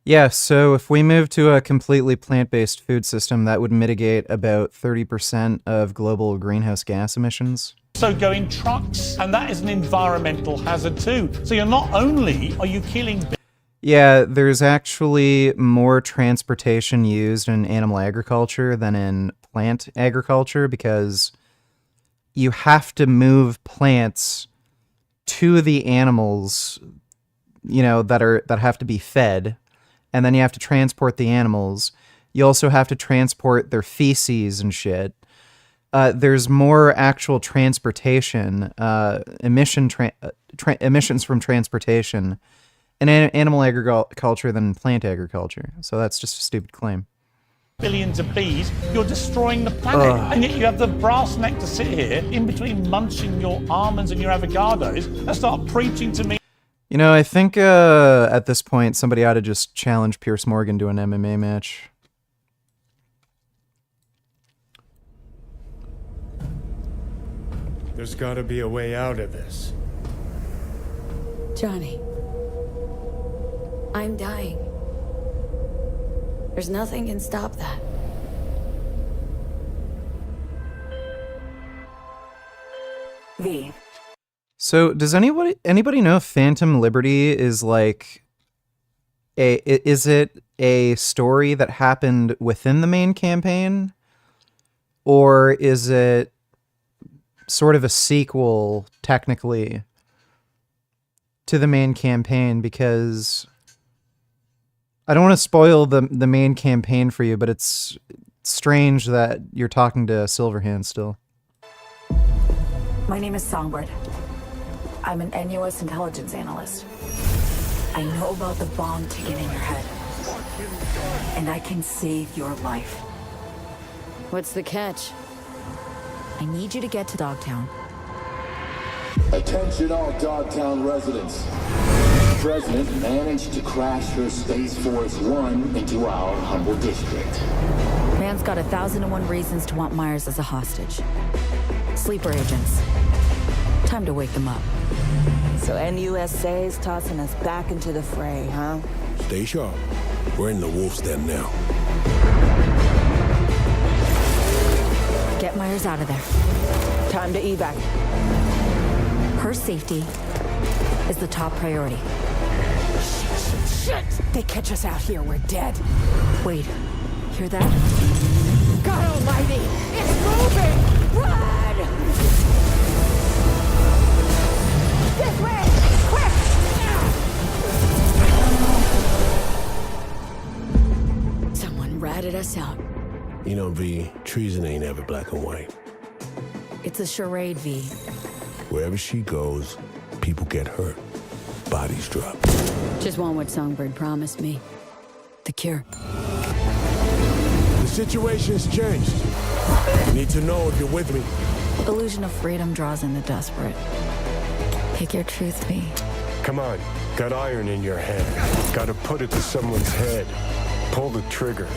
Yeah, so if we move to a completely plant-based food system, that would mitigate about 30% of global greenhouse gas emissions. So go in trucks, and that is an environmental hazard too. So you're not only are you killing... Yeah, there's actually more transportation used in animal agriculture than in plant agriculture because you have to move plants to the animals, you know, that have to be fed, and then you have to transport the animals. You also have to transport their feces and shit. There's more actual transportation, emissions from transportation in animal agriculture than in plant agriculture. So that's just a stupid claim. Billions of bees, you're destroying the planet. And yet you have the brass neck to sit here in between munching your almonds and your avocados and start preaching to me. You know, I think at this point somebody ought to just challenge Pierce Morgan to an MMA match. There's gotta be a way out of this. Johnny, I'm dying. There's nothing can stop that. V. So, does anybody know if Phantom Liberty is like is it a story that happened within the main campaign, or is it sort of a sequel technically to the main campaign? Because I don't want to spoil the main campaign for you, but it's strange that you're talking to Silverhand still. My name is Songbird. I'm an NUS intelligence analyst. I know about the bomb ticking in your head. And I can save your life. What's the catch? I need you to get to Dogtown. Attention all Dogtown residents. The President managed to crash her Space Force One into our humble district. Man's got 1,001 reasons to want Myers as a hostage. Sleeper agents. Time to wake them up. So NUSA's tossing us back into the fray, huh? Stay sharp. We're in the wolf's den now. Get Myers out of there. Time to evac. Her safety is the top priority. Shit! They catch us out here, we're dead. Wait, hear that? God almighty! It's moving! Run! This way! Quick! Someone ratted us out. You know, V, treason ain't ever black and white. It's a charade, V. Wherever she goes, people get hurt. Bodies drop. Just want what Songbird promised me. The cure. The situation's changed. I need to know if you're with me. Illusion of freedom draws in the desperate. Pick your truth, V. Come on. Got iron in your head. Gotta put it to someone's head. Pull the trigger.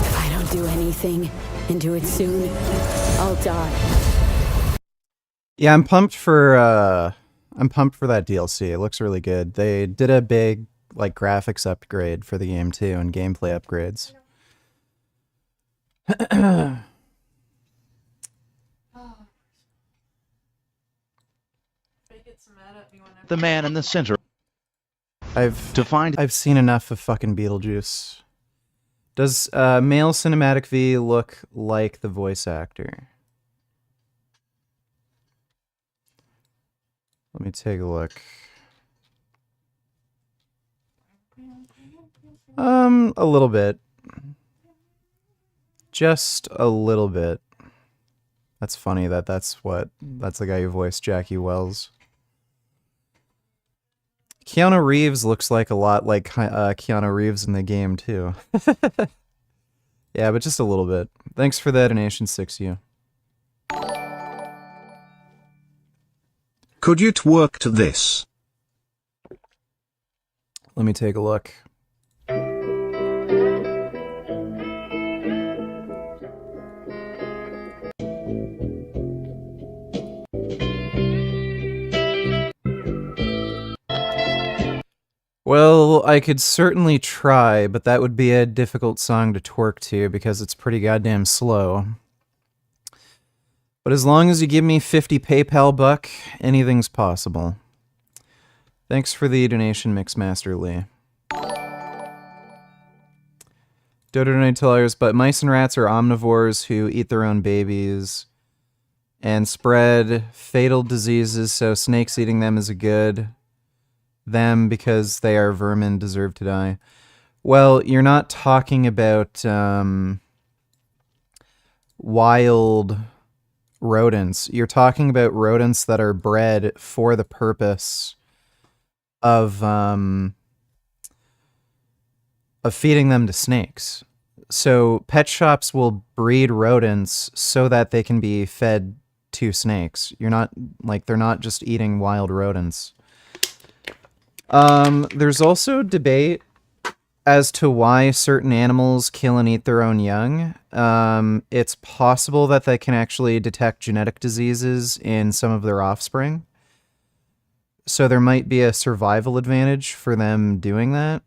If I don't do anything, and do it soon, I'll die. Yeah, I'm pumped for that DLC. It looks really good. They did a big like graphics upgrade for the game too, and gameplay upgrades. The man in the center. I've seen enough of fucking Beetlejuice. Does male cinematic V look like the voice actor? Let me take a look. A little bit. Just a little bit. That's funny that's the guy who voiced Jackie Wells. Keanu Reeves looks like a lot like Keanu Reeves in the game too. Yeah, but just a little bit. Thanks for that donation, 6U. Could you twerk to this? Let me take a look. Well, I could certainly try, but that would be a difficult song to twerk to because it's pretty goddamn slow. But as long as you give me 50 PayPal buck, anything's possible. Thanks for the donation, Mixmaster Lee. Dodo donate tellers, but mice and rats are omnivores who eat their own babies and spread fatal diseases, so snakes eating them is a good. Them, because they are vermin, deserve to die. Well, you're not talking about wild rodents. You're talking about rodents that are bred for the purpose of feeding them to snakes. So pet shops will breed rodents so that they can be fed to snakes. You're not like they're not just eating wild rodents. There's also debate as to why certain animals kill and eat their own young. It's possible that they can actually detect genetic diseases in some of their offspring. So there might be a survival advantage for them doing that.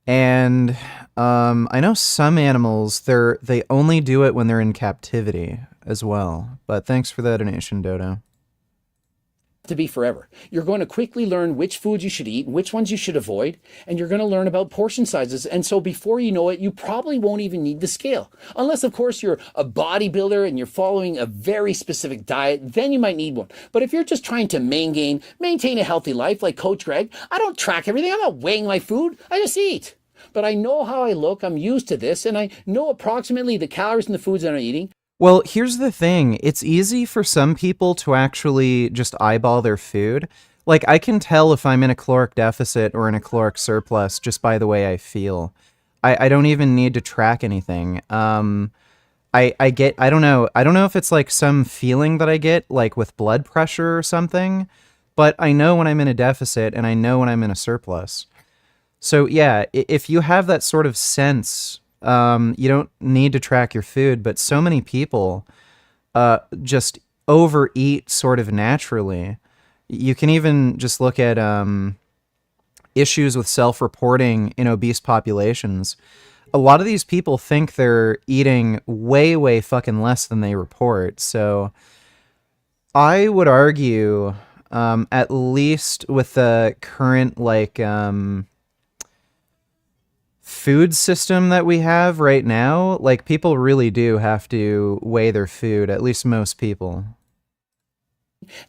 And I know some animals, they only do it when they're in captivity as well. But thanks for the donation, Dodo. To be forever. You're going to quickly learn which foods you should eat and which ones you should avoid, and you're going to learn about portion sizes, and so before you know it, you probably won't even need the scale. Unless, of course, you're a bodybuilder and you're following a very specific diet, then you might need one. But if you're just trying to maintain a healthy life like Coach Greg, I don't track everything. I'm not weighing my food. I just eat. But I know how I look, I'm used to this, and I know approximately the calories in the foods that I'm eating. Well, here's the thing. It's easy for some people to actually just eyeball their food. Like, I can tell if I'm in a caloric deficit or in a caloric surplus just by the way I feel. I don't even need to track anything. I don't know if it's like some feeling that I get, like with blood pressure or something, but I know when I'm in a deficit and I know when I'm in a surplus. So yeah, if you have that sort of sense, you don't need to track your food, but so many people just overeat sort of naturally. You can even just look at issues with self-reporting in obese populations. A lot of these people think they're eating way, way fucking less than they report. So I would argue, at least with the current like food system that we have right now, like people really do have to weigh their food, at least most people.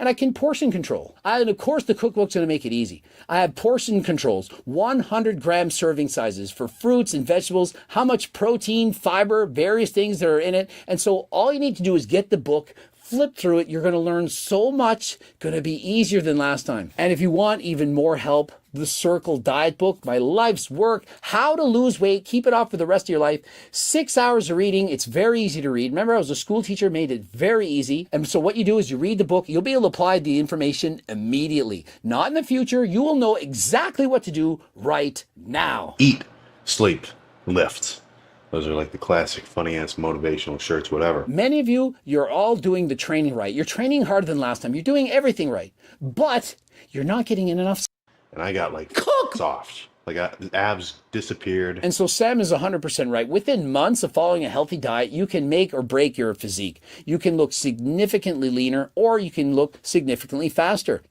And I can portion control. And of course, the cookbook's going to make it easy. I have portion controls, 100-gram serving sizes for fruits and vegetables, how much protein, fiber, various things that are in it. And so all you need to do is get the book, flip through it. You're going to learn so much, going to be easier than last time. And if you want even more help, the Circle Diet Book, My Life's Work, How to Lose Weight, Keep It Off for the Rest of Your Life, 6 hours of reading. It's very easy to read. Remember, I was a school teacher, made it very easy. And so what you do is you read the book, you'll be able to apply the information immediately. Not in the future. You will know exactly what to do right now. Eat, sleep, lift. Those are like the classic funny-ass motivational shirts, whatever. Many of you, you're all doing the training right. You're training harder than last time. You're doing everything right. But you're not getting in enough. And I got like soft. Like the abs disappeared. And so Sam is 100% right. Within months of following a healthy diet, you can make or break your physique. You can look significantly leaner or you can look significantly faster.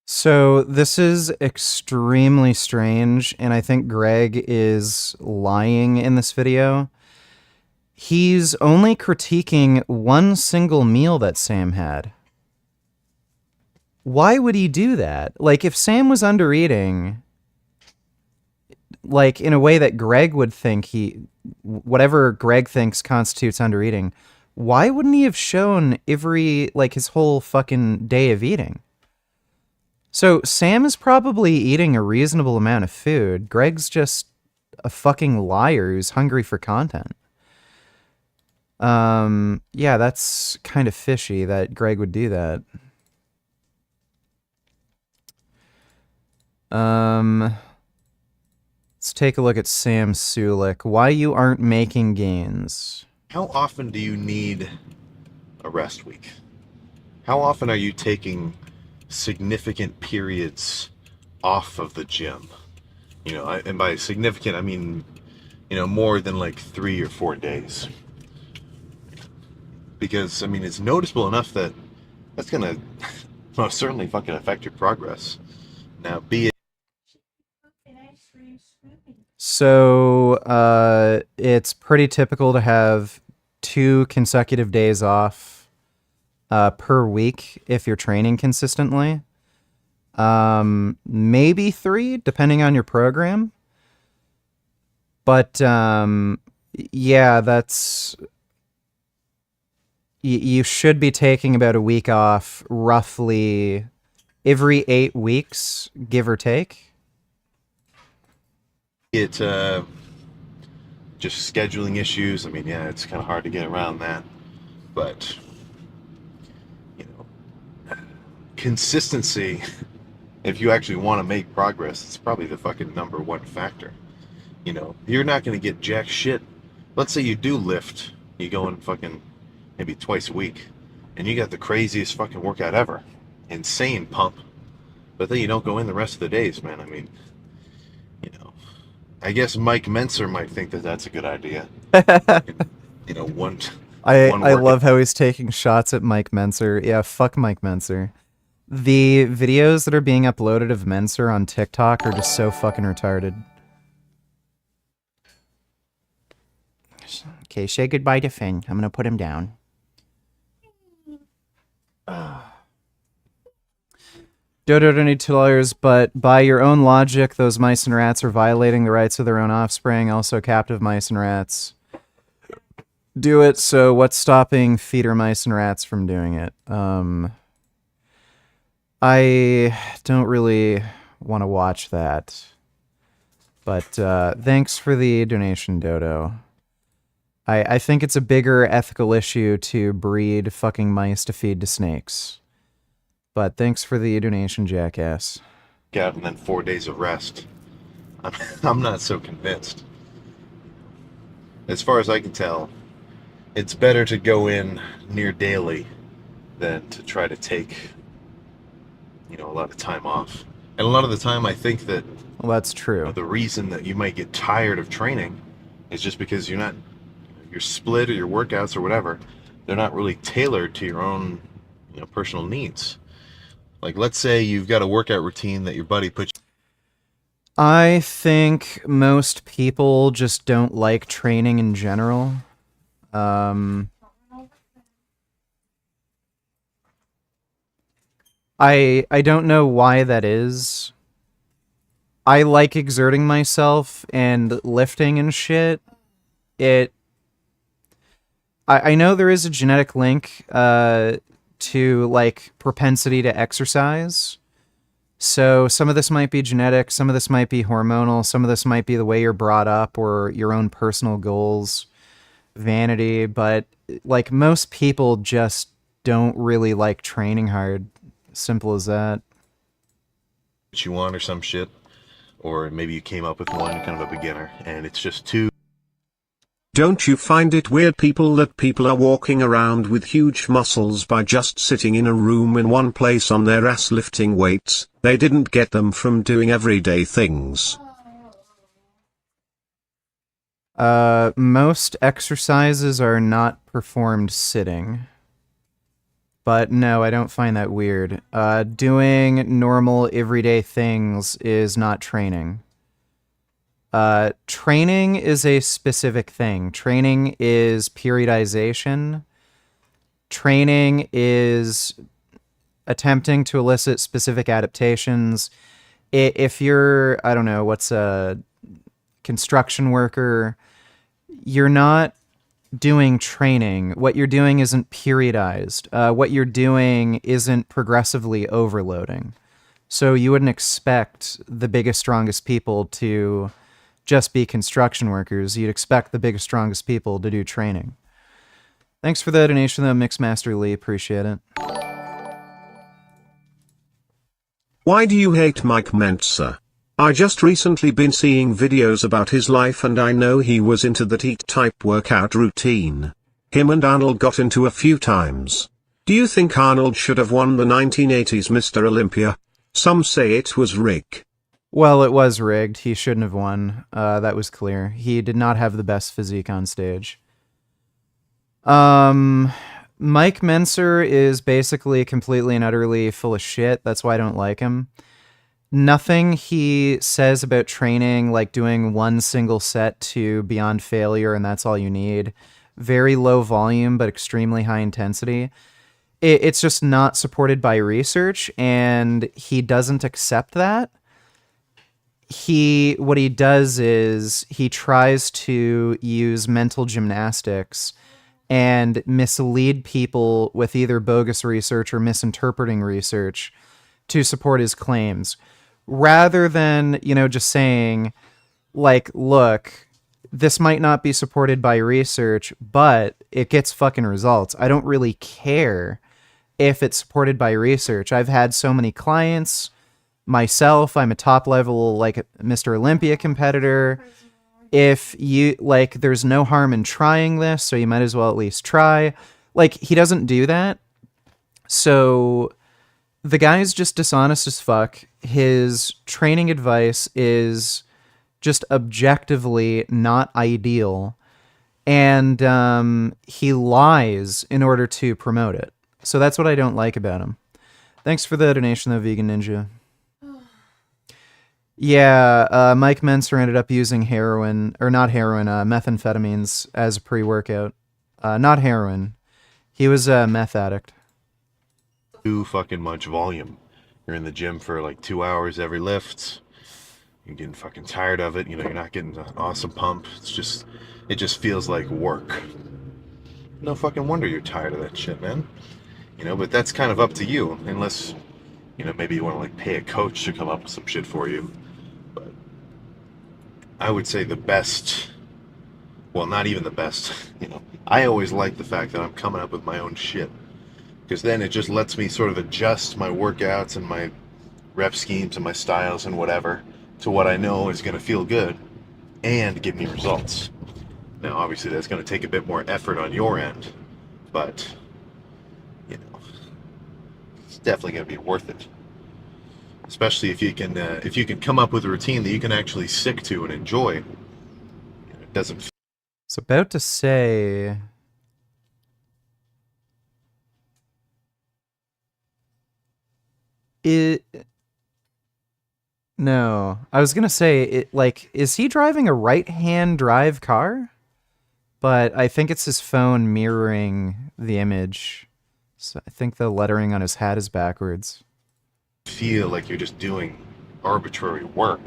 So this is extremely strange, and I think Greg is lying in this video. He's only critiquing one single meal that Sam had. Why would he do that? Like, if Sam was under-eating, like, in a way that Greg would think whatever Greg thinks constitutes under-eating, why wouldn't he have shown his whole fucking day of eating? So Sam is probably eating a reasonable amount of food. Greg's just a fucking liar who's hungry for content. Yeah, that's kind of fishy that Greg would do that. Let's take a look at Sam Sulek. Why you aren't making gains? How often do you need a rest week? How often are you taking significant periods off of the gym? You know, and by significant, I mean, you know, more than like 3 or 4 days. Because, I mean, it's noticeable enough that that's going to most certainly fucking affect your progress. Now, be it... So, it's pretty typical to have 2 consecutive days off per week if you're training consistently. Maybe 3, depending on your program. But, yeah, that's... You should be taking about a week off roughly every 8 weeks, give or take. It's just scheduling issues. I mean, yeah, it's kind of hard to get around that. But, you know, consistency, if you actually want to make progress, it's probably the fucking #1 factor. You know, you're not going to get jack shit. Let's say you do lift. You go in fucking maybe twice a week, and you got the craziest fucking workout ever. Insane pump. But then you don't go in the rest of the days, man. I mean, you know, I guess Mike Menser might think that that's a good idea. You know, I love how he's taking shots at Mike Menser. Yeah, fuck Mike Menser. The videos that are being uploaded of Menser on TikTok are just so fucking retarded. Okay, say goodbye to Finn. I'm gonna put him down. Dodo don't need $2, but by your own logic, those mice and rats are violating the rights of their own offspring, also captive mice and rats. Do it, so what's stopping feeder mice and rats from doing it? I don't really want to watch that. But thanks for the donation, Dodo. I think it's a bigger ethical issue to breed fucking mice to feed to snakes. But thanks for the donation, jackass. Out and then 4 days of rest. I'm not so convinced. As far as I can tell, it's better to go in near daily than to try to take, you know, a lot of time off. And a lot of the time I think that... Well, that's true. You know, the reason that you might get tired of training is just because you're not... Your split or your workouts or whatever, they're not really tailored to your own, you know, personal needs. Like, let's say you've got a workout routine that your buddy puts... I think most people just don't like training in general. I don't know why that is. I like exerting myself and lifting and shit. I know there is a genetic link to, like, propensity to exercise. So some of this might be genetic, some of this might be hormonal, some of this might be the way you're brought up or your own personal goals, vanity, but, like, most people just don't really like training hard. Simple as that. You want or some shit, or maybe you came up with one, kind of a beginner, and it's just too... Don't you find it weird that people are walking around with huge muscles by just sitting in a room in one place on their ass lifting weights? They didn't get them from doing everyday things. Most exercises are not performed sitting. But no, I don't find that weird. Doing normal everyday things is not training. Training is a specific thing. Training is periodization. Training is attempting to elicit specific adaptations. If you're, I don't know, what's a construction worker, you're not doing training. What you're doing isn't periodized. What you're doing isn't progressively overloading. So you wouldn't expect the biggest, strongest people to just be construction workers. You'd expect the biggest, strongest people to do training. Thanks for the donation, though, Mixmaster Lee. Appreciate it. Why do you hate Mike Mensa? I just recently been seeing videos about his life and I know he was into that EAT-type workout routine. Him and Arnold got into a few times. Do you think Arnold should have won the 1980s Mr. Olympia? Some say it was rigged. Well, it was rigged. He shouldn't have won. That was clear. He did not have the best physique on stage. Mike Menser is basically completely and utterly full of shit. That's why I don't like him. Nothing he says about training, like doing one single set to beyond failure and that's all you need. Very low volume, but extremely high intensity. It's just not supported by research, and he doesn't accept that. What he does is he tries to use mental gymnastics and mislead people with either bogus research or misinterpreting research to support his claims, rather than, just saying, like, look, this might not be supported by research, but it gets fucking results. I don't really care if it's supported by research. I've had so many clients myself. I'm a top level, like, Mr. Olympia competitor. If you, like, there's no harm in trying this, so you might as well at least try. Like, he doesn't do that. So the guy's just dishonest as fuck. His training advice is just objectively not ideal. And he lies in order to promote it. So that's what I don't like about him. Thanks for the donation, though, Vegan Ninja. Yeah, Mike Menser ended up using methamphetamines as a pre-workout. Not heroin. He was a meth addict. Too fucking much volume. You're in the gym for like 2 hours every lift. You're getting fucking tired of it. You're not getting an awesome pump. It just feels like work. No fucking wonder you're tired of that shit, man. But that's kind of up to you, unless, maybe you want to like pay a coach to come up with some shit for you. But I would say the best, well, not even the best, I always like the fact that I'm coming up with my own shit, because then it just lets me sort of adjust my workouts and my rep schemes and my styles and whatever to what I know is going to feel good and give me results. Now, obviously, that's going to take a bit more effort on your end, but it's definitely going to be worth it. Especially if you can come up with a routine that you can actually stick to and enjoy. It doesn't. It's about to say. No, I was gonna say is he driving a right-hand drive car? But I think it's his phone mirroring the image. So I think the lettering on his hat is backwards. Feel like you're just doing arbitrary work,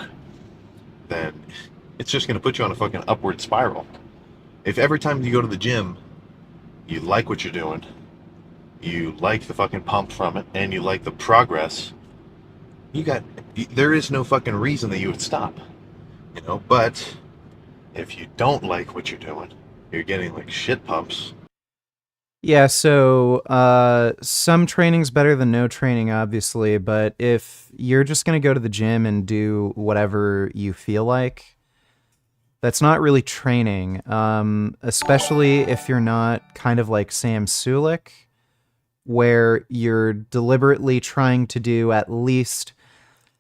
then it's just going to put you on a fucking upward spiral. If every time you go to the gym, you like what you're doing, you like the fucking pump from it, and you like the progress, there is no fucking reason that you would stop. But if you don't like what you're doing, you're getting like shit pumps. Yeah, so some training's better than no training, obviously, but if you're just going to go to the gym and do whatever you feel like, That's not really training, especially if you're not kind of like Sam Sulek, where you're deliberately trying to do at least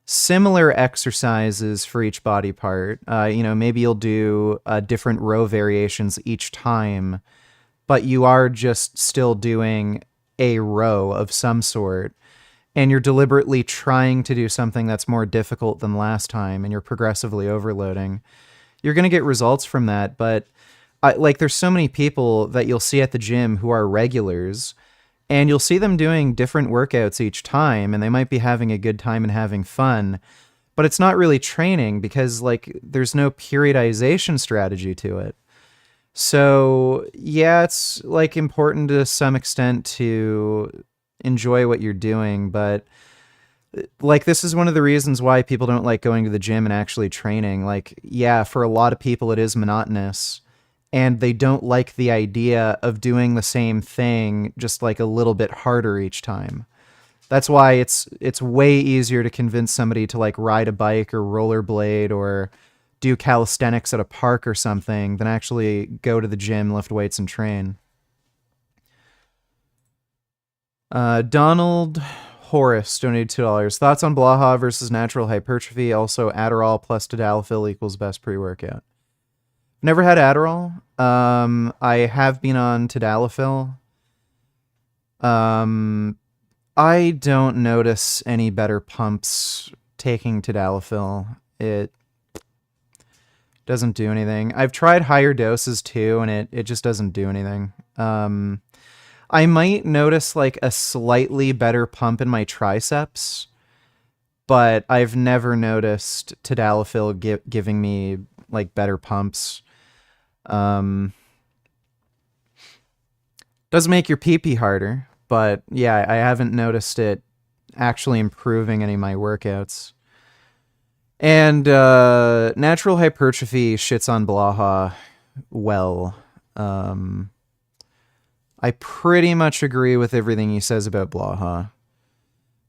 similar exercises for each body part. Maybe you'll do different row variations each time, but you are just still doing a row of some sort, and you're deliberately trying to do something that's more difficult than last time, and you're progressively overloading. You're going to get results from that, but there's so many people that you'll see at the gym who are regulars, and you'll see them doing different workouts each time, and they might be having a good time and having fun, but it's not really training because there's no periodization strategy to it. So yeah, it's important to some extent to enjoy what you're doing, but this is one of the reasons why people don't like going to the gym and actually training. Yeah, for a lot of people it is monotonous, and they don't like the idea of doing the same thing just a little bit harder each time. That's why it's way easier to convince somebody to ride a bike or rollerblade or do calisthenics at a park or something than actually go to the gym, lift weights, and train. Donald Horace donated $2. Thoughts on Blaha versus natural hypertrophy? Also, Adderall plus tadalafil equals best pre-workout. Never had Adderall. I have been on tadalafil. I don't notice any better pumps taking tadalafil. It doesn't do anything. I've tried higher doses too, and it just doesn't do anything. I might notice a slightly better pump in my triceps, but I've never noticed tadalafil giving me better pumps. Does make your pee-pee harder, but yeah, I haven't noticed it actually improving any of my workouts. And natural hypertrophy shits on Blaha well. I pretty much agree with everything he says about Blaha.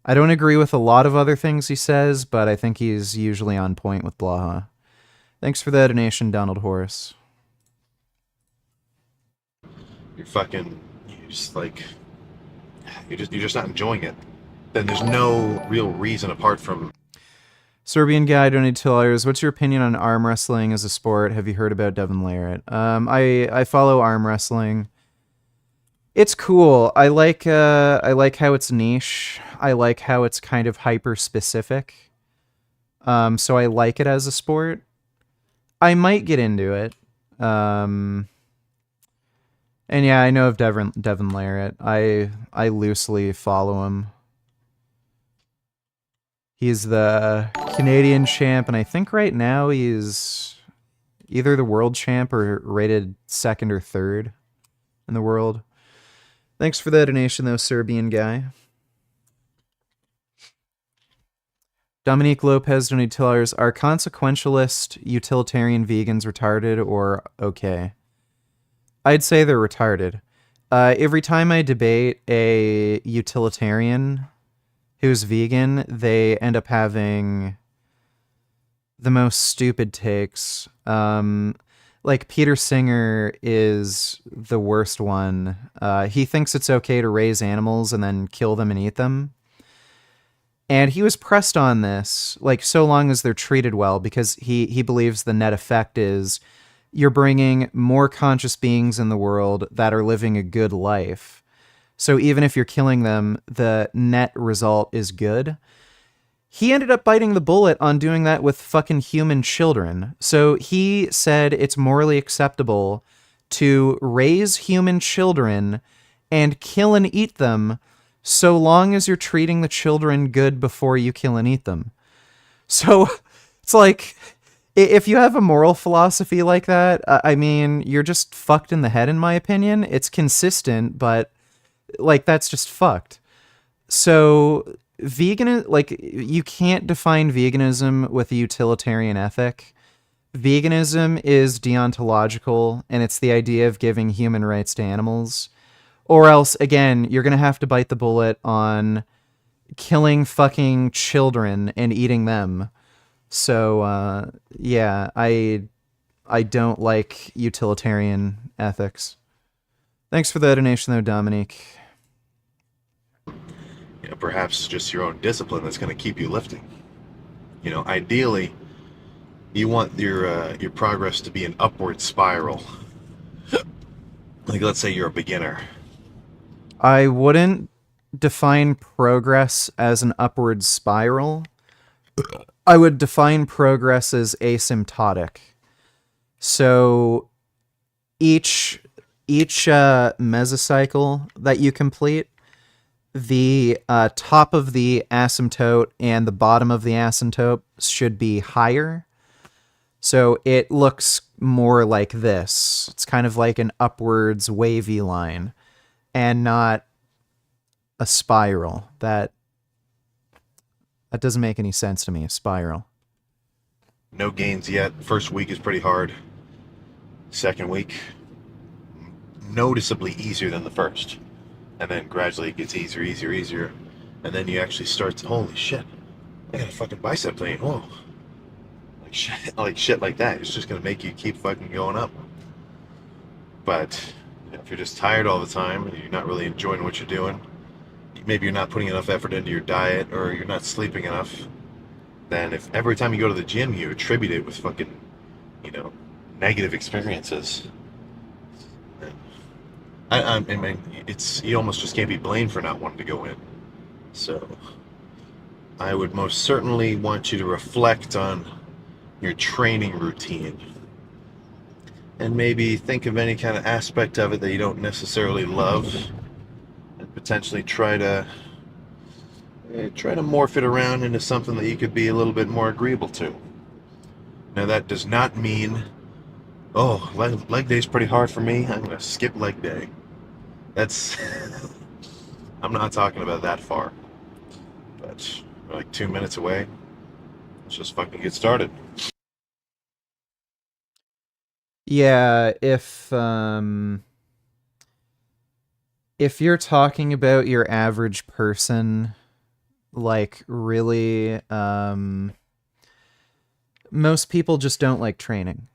I don't agree with a lot of other things he says, but I think he's usually on point with Blaha. Thanks for the donation, Donald Horace. You're just not enjoying it. Then there's no real reason apart from... Serbian guy donated $2. What's your opinion on arm wrestling as a sport? Have you heard about Devin Larratt? I follow arm wrestling. It's cool. I like how it's niche. I like how it's kind of hyper specific. So I like it as a sport. I might get into it. And yeah, I know of Devin Larratt. I loosely follow him. He's the Canadian champ, and I think right now he's either the world champ or rated 2nd or 3rd in the world. Thanks for the donation, though, Serbian guy. Dominique Lopez donated $2. Are consequentialist utilitarian vegans retarded or okay? I'd say they're retarded. Every time I debate a utilitarian who's vegan, they end up having the most stupid takes. Peter Singer is the worst one. He thinks it's okay to raise animals and then kill them and eat them. And he was pressed on this, so long as they're treated well, because he believes the net effect is you're bringing more conscious beings in the world that are living a good life. So even if you're killing them, the net result is good. He ended up biting the bullet on doing that with fucking human children. So he said it's morally acceptable to raise human children and kill and eat them so long as you're treating the children good before you kill and eat them. So it's if you have a moral philosophy like that, I mean, you're just fucked in the head, in my opinion. It's consistent, but that's just fucked. So you can't define veganism with a utilitarian ethic. Veganism is deontological, and it's the idea of giving human rights to animals. Or else, again, you're going to have to bite the bullet on killing fucking children and eating them. So, yeah, I I don't like utilitarian ethics. Thanks for the donation, though, Dominique. You know, perhaps just your own discipline that's going to keep you lifting. You know, ideally, you want your progress to be an upward spiral. Like, let's say you're a beginner. I wouldn't define progress as an upward spiral. I would define progress as asymptotic. So each mesocycle that you complete, the top of the asymptote and the bottom of the asymptote should be higher. So it looks more like this. It's kind of like an upwards wavy line and not a spiral. That doesn't make any sense to me, a spiral. No gains yet. First week is pretty hard. Second week, noticeably easier than the first. And then gradually it gets easier. And then you actually start to, holy shit, I got a fucking bicep pain. Whoa. Like shit like that. It's just going to make you keep fucking going up. But if you're just tired all the time, and you're not really enjoying what you're doing, maybe you're not putting enough effort into your diet, or you're not sleeping enough, then if every time you go to the gym you attribute it with fucking, negative experiences, I mean, you almost just can't be blamed for not wanting to go in. So I would most certainly want you to reflect on your training routine and maybe think of any kind of aspect of it that you don't necessarily love, and potentially try to morph it around into something that you could be a little bit more agreeable to. Now that does not mean, oh, leg day's pretty hard for me, I'm gonna skip leg day. That's I'm not talking about that far, but we're like 2 minutes away. Let's just fucking get started. Yeah, if you're talking about your average person, like really, most people just don't like training.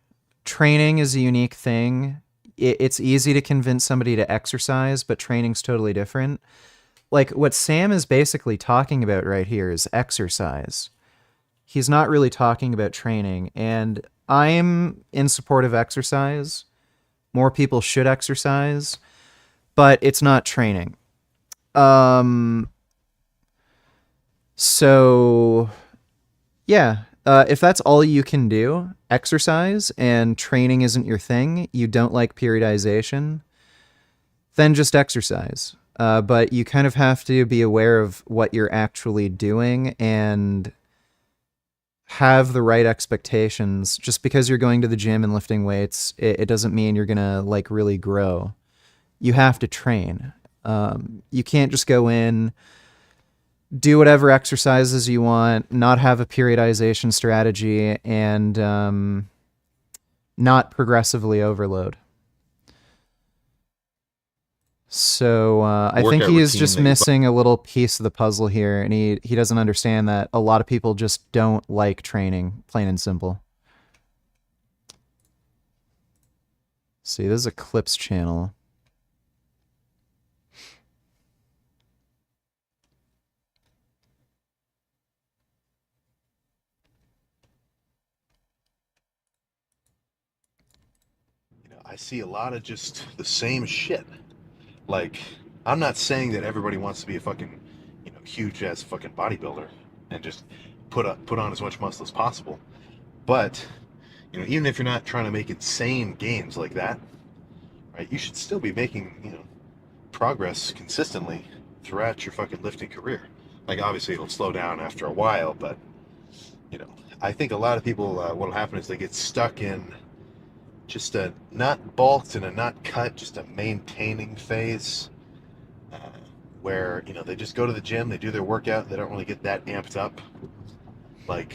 Training is a unique thing. It's easy to convince somebody to exercise, but training's totally different. Like what Sam is basically talking about right here is exercise. He's not really talking about training, and I'm in support of exercise. More people should exercise, but it's not training. So yeah, if that's all you can do, exercise, and training isn't your thing, you don't like periodization, then just exercise. But you kind of have to be aware of what you're actually doing and have the right expectations. Just because you're going to the gym and lifting weights, it doesn't mean you're gonna like really grow. You have to train. You can't just go in, do whatever exercises you want, not have a periodization strategy, and not progressively overload. So I think he is just missing a little piece of the puzzle here, and he doesn't understand that a lot of people just don't like training, plain and simple. See, this is a clips channel. I see a lot of just the same shit. Like, I'm not saying that everybody wants to be a fucking, huge ass fucking bodybuilder and just put on as much muscle as possible. But, even if you're not trying to make insane gains like that, right, you should still be making, progress consistently throughout your fucking lifting career. Like, obviously it'll slow down after a while, but, I think a lot of people, what'll happen is they get stuck in just a not bulked and a not cut, just a maintaining phase, where they just go to the gym, they do their workout, they don't really get that amped up. Like,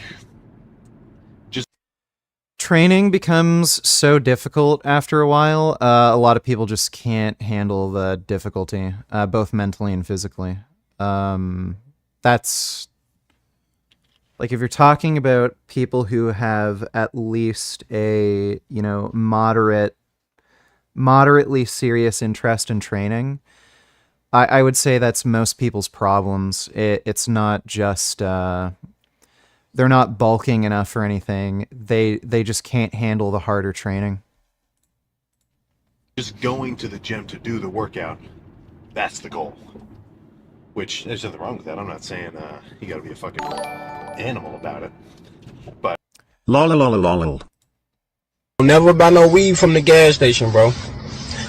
just training becomes so difficult after a while. A lot of people just can't handle the difficulty, both mentally and physically. That's Like if you're talking about people who have at least a, you know, moderately serious interest in training, I would say that's most people's problems. It's not just they're not bulking enough or anything. They just can't handle the harder training. Just going to the gym to do the workout, that's the goal. Which, there's nothing wrong with that. I'm not saying you gotta be a fucking animal about it. But Lol. Never buy no weed from the gas station, bro.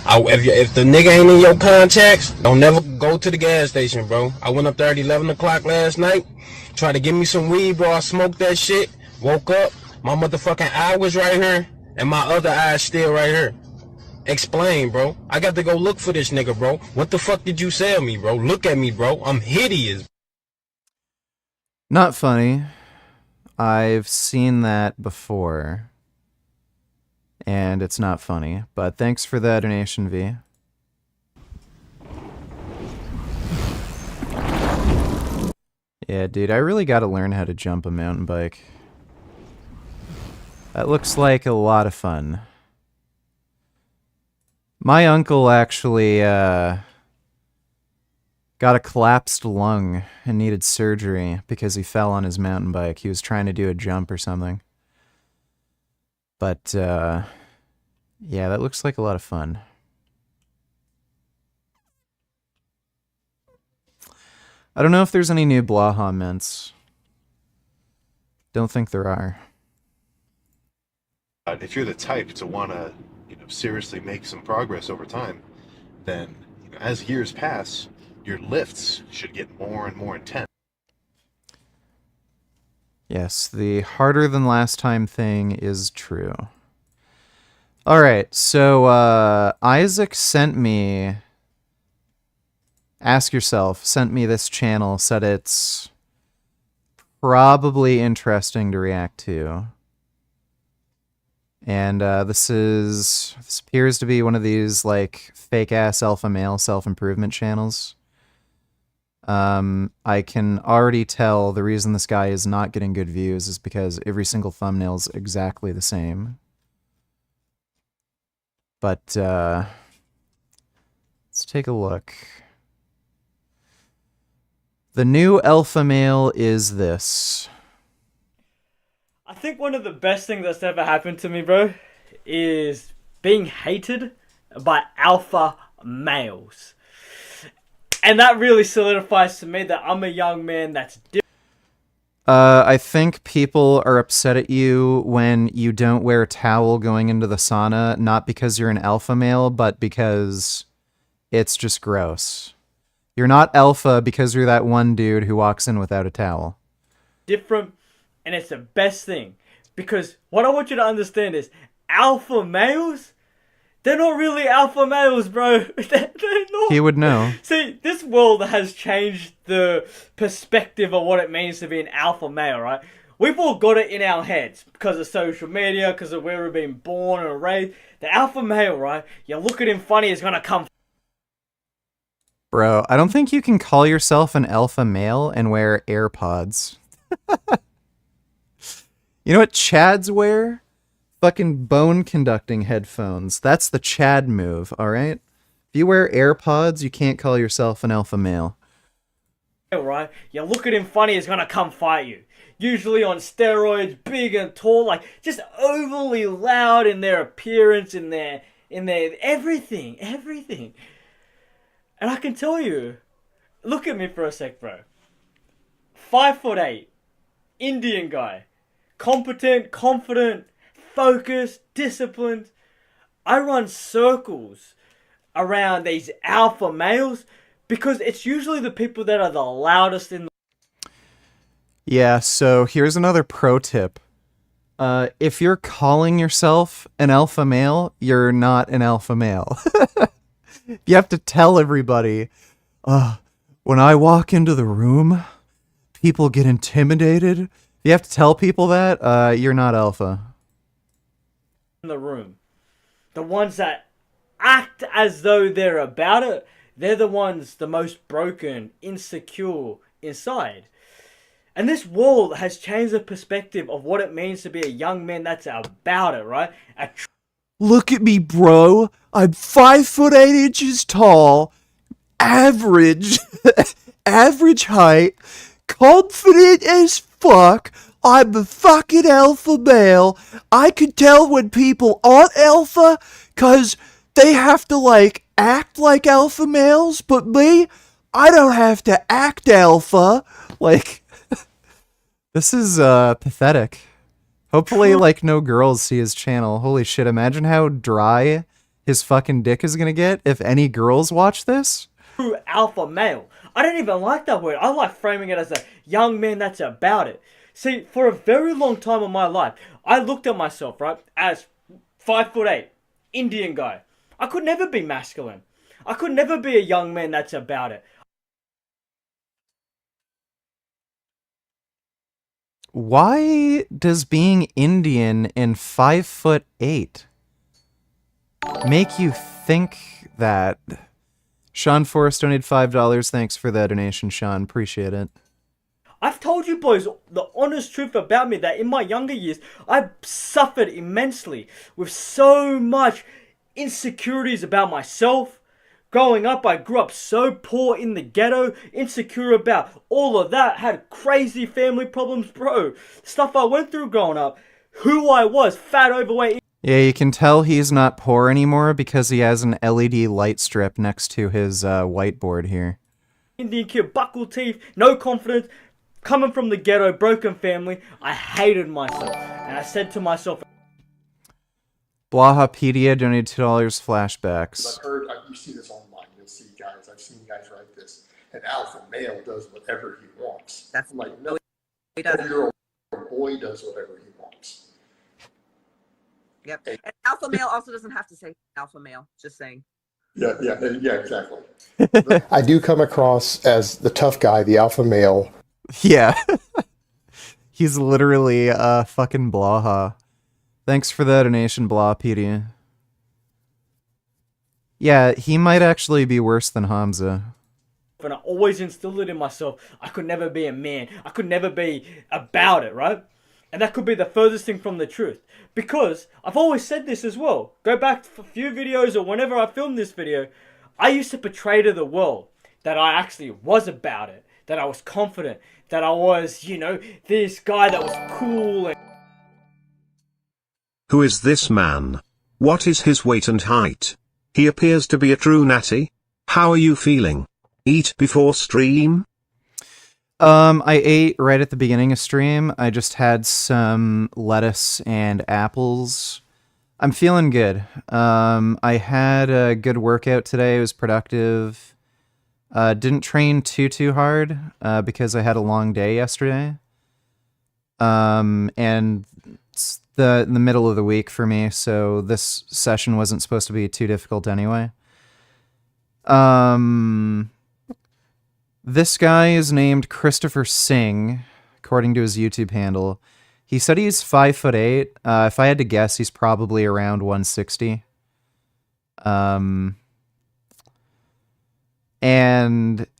If the nigga ain't in your contacts, don't never go to the gas station, bro. I went up there at 11 o'clock last night, tried to give me some weed, bro. I smoked that shit, woke up, my motherfucking eye was right here, and my other eye still right here. Explain, bro. I got to go look for this nigga, bro. What the fuck did you sell me, bro? Look at me, bro. I'm hideous. Not funny. I've seen that before. And it's not funny. But thanks for the donation, V. Yeah, dude, I really gotta learn how to jump a mountain bike. That looks like a lot of fun. My uncle actually got a collapsed lung and needed surgery because he fell on his mountain bike. He was trying to do a jump or something. But, yeah, that looks like a lot of fun. I don't know if there's any new Blaha mints. Don't think there are. if you're the type to want to, seriously make some progress over time, then as years pass, your lifts should get more and more intense. Yes, the harder than last time thing is true. All right, so Isaac sent me, Ask Yourself, sent me this channel, said it's probably interesting to react to. And this appears to be one of these like fake ass alpha male self-improvement channels. I can already tell the reason this guy is not getting good views is because every single thumbnail is exactly the same. But let's take a look. The new alpha male is this. I think one of the best things that's ever happened to me, bro, is being hated by alpha males. And that really solidifies to me that I'm a young man that's different. I think people are upset at you when you don't wear a towel going into the sauna, not because you're an alpha male, but because it's just gross. You're not alpha because you're that one dude who walks in without a towel. Different. And it's the best thing. Because what I want you to understand is alpha males, they're not really alpha males, bro. They're not. He would know. See, this world has changed the perspective of what it means to be an alpha male, right? We've all got it in our heads because of social media, because of where we've been born and raised. The alpha male, right? You look at him funny, he's gonna come. Bro, I don't think you can call yourself an alpha male and wear AirPods. You know what Chads wear? Fucking bone conducting headphones. That's the Chad move, alright? If you wear AirPods, you can't call yourself an alpha male. Right? You look at him funny, he's gonna come fight you. Usually on steroids, big and tall, like just overly loud in their appearance, in their everything. And I can tell you, look at me for a sec, bro. 5'8", Indian guy. Competent, confident, focused, disciplined. I run circles around these alpha males because it's usually the people that are the loudest in the... Yeah, so here's another pro tip. If you're calling yourself an alpha male, you're not an alpha male. You have to tell everybody, when I walk into the room, people get intimidated. You have to tell people that, you're not alpha. In the room. The ones that act as though they're about it, they're the ones the most broken, insecure inside. And this world has changed the perspective of what it means to be a young man that's about it, right? Look at me, bro. I'm 5'8" tall, average, average height, confident as fuck. I'm the fucking alpha male. I can tell when people aren't alpha, cause they have to like act like alpha males, but me, I don't have to act alpha. Like, this is pathetic. Hopefully, like, no girls see his channel. Holy shit, imagine how dry his fucking dick is gonna get if any girls watch this. True alpha male. I don't even like that word. I like framing it as a young man that's about it. See, for a very long time in my life, I looked at myself, right, as 5'8", Indian guy. I could never be masculine. I could never be a young man that's about it. Why does being Indian and 5'8" make you think that? Sean Forrest donated $5. Thanks for the donation, Sean. Appreciate it. I've told you boys the honest truth about me that in my younger years, I suffered immensely with so much insecurities about myself. Growing up, I grew up so poor in the ghetto, insecure about all of that, had crazy family problems, bro. Stuff I went through growing up, who I was, fat, overweight. Yeah, you can tell he's not poor anymore because he has an LED light strip next to his whiteboard here. Indian kid, buckled teeth, no confidence, coming from the ghetto, broken family. I hated myself, and I said to myself, Blahapedia donated $2 flashbacks. I've heard, you see this online, you'll see guys, I've seen guys write this, an alpha male does whatever he wants. That's like, no, he doesn't. Your boy does whatever he wants. Yep. And alpha male also doesn't have to say alpha male, just saying. Yeah, exactly. I do come across as the tough guy, the alpha male. Yeah. He's literally fucking Blaha. Thanks for the donation, Blahapedia. Yeah, he might actually be worse than Hamza. and I always instilled it in myself, I could never be a man. I could never be about it, right? And that could be the furthest thing from the truth. Because I've always said this as well. Go back a few videos or whenever I filmed this video, I used to portray to the world that I actually was about it. That I was confident. That I was, you know, this guy that was cool. And Who is this man? What is his weight and height? He appears to be a true natty. How are you feeling? Eat before stream? I ate right at the beginning of stream. I just had some lettuce and apples. I'm feeling good. I had a good workout today. It was productive. Didn't train too hard because I had a long day yesterday. And it's the middle of the week for me, so this session wasn't supposed to be too difficult anyway. This guy is named Christopher Singh, according to his YouTube handle. He said he's 5'8". If I had to guess, he's probably around 160. And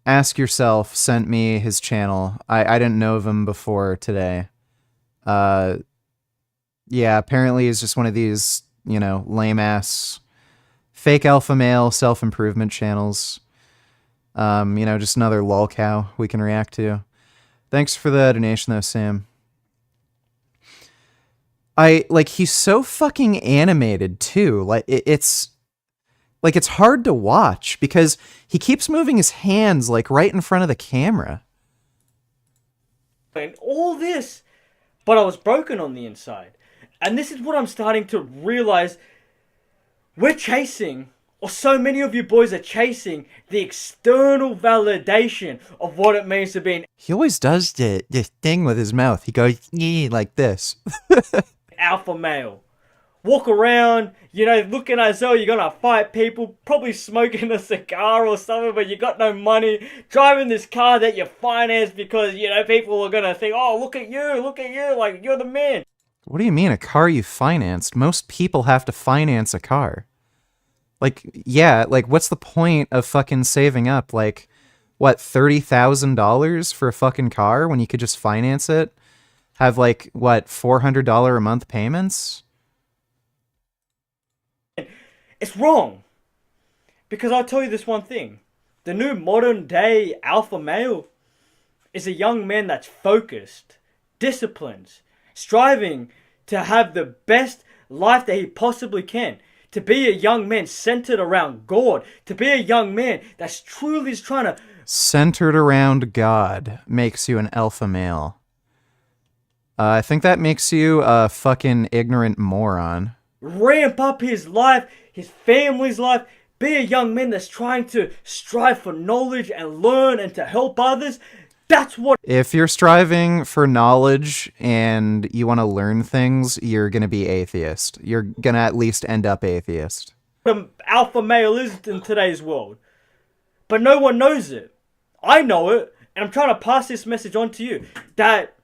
Ask Yourself sent me his channel. I didn't know of him before today. Yeah, apparently he's just one of these, you know, lame-ass fake alpha male self-improvement channels. You know, just another lol cow we can react to. Thanks for the donation though, Sam. He's so fucking animated too. It's hard to watch because he keeps moving his hands like right in front of the camera. and all this, but I was broken on the inside. And this is what I'm starting to realize. We're chasing, or so many of you boys are chasing, the external validation of what it means to be an He always does this thing with his mouth. He goes like this. alpha male. Walk around, you know, looking as though you're gonna fight people, probably smoking a cigar or something, but you got no money, driving this car that you financed because, you know, people are gonna think, oh, look at you, like, you're the man. What do you mean, a car you financed? Most people have to finance a car. Like, yeah, like, what's the point of fucking saving up, like, what, $30,000 for a fucking car when you could just finance it? Have like, what, $400 a month payments? It's wrong. Because I'll tell you this one thing. The new modern day alpha male is a young man that's focused, disciplined, striving to have the best life that he possibly can. To be a young man centered around God. To be a young man that's truly is trying to... Centered around God makes you an alpha male. I think that makes you a fucking ignorant moron. Ramp up his life, his family's life. Be a young man that's trying to strive for knowledge and learn and to help others. That's what... If you're striving for knowledge and you want to learn things, you're going to be atheist. You're going to at least end up atheist. An alpha male is in today's world. But no one knows it. I know it, and I'm trying to pass this message on to you. That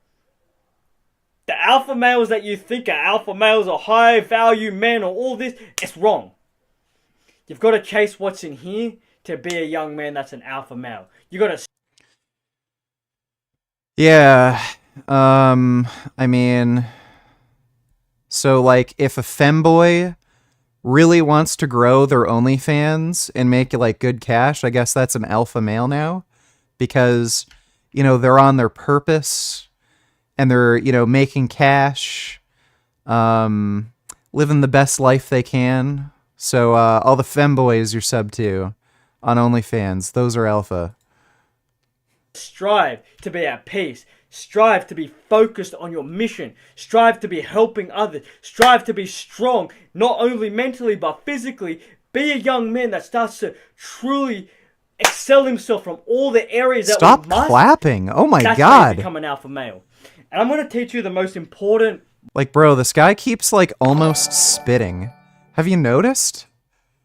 the alpha males that you think are alpha males or high value men or all this, it's wrong. You've got to chase what's in here to be a young man that's an alpha male. You got to... Yeah, I mean, so like if a femboy really wants to grow their OnlyFans and make like good cash, I guess that's an alpha male now, because, you know, they're on their purpose and they're, you know, making cash, living the best life they can. So all the femboys you're sub to on OnlyFans, those are alpha. Strive to be at peace. Strive to be focused on your mission. Strive to be helping others. Strive to be strong, not only mentally but physically. Be a young man that starts to truly excel himself from all the areas that Stop we must. clapping. Oh my That's God. how you become an alpha male. And I'm going to teach you the most important... Like, bro, this guy keeps like almost spitting. Have you noticed?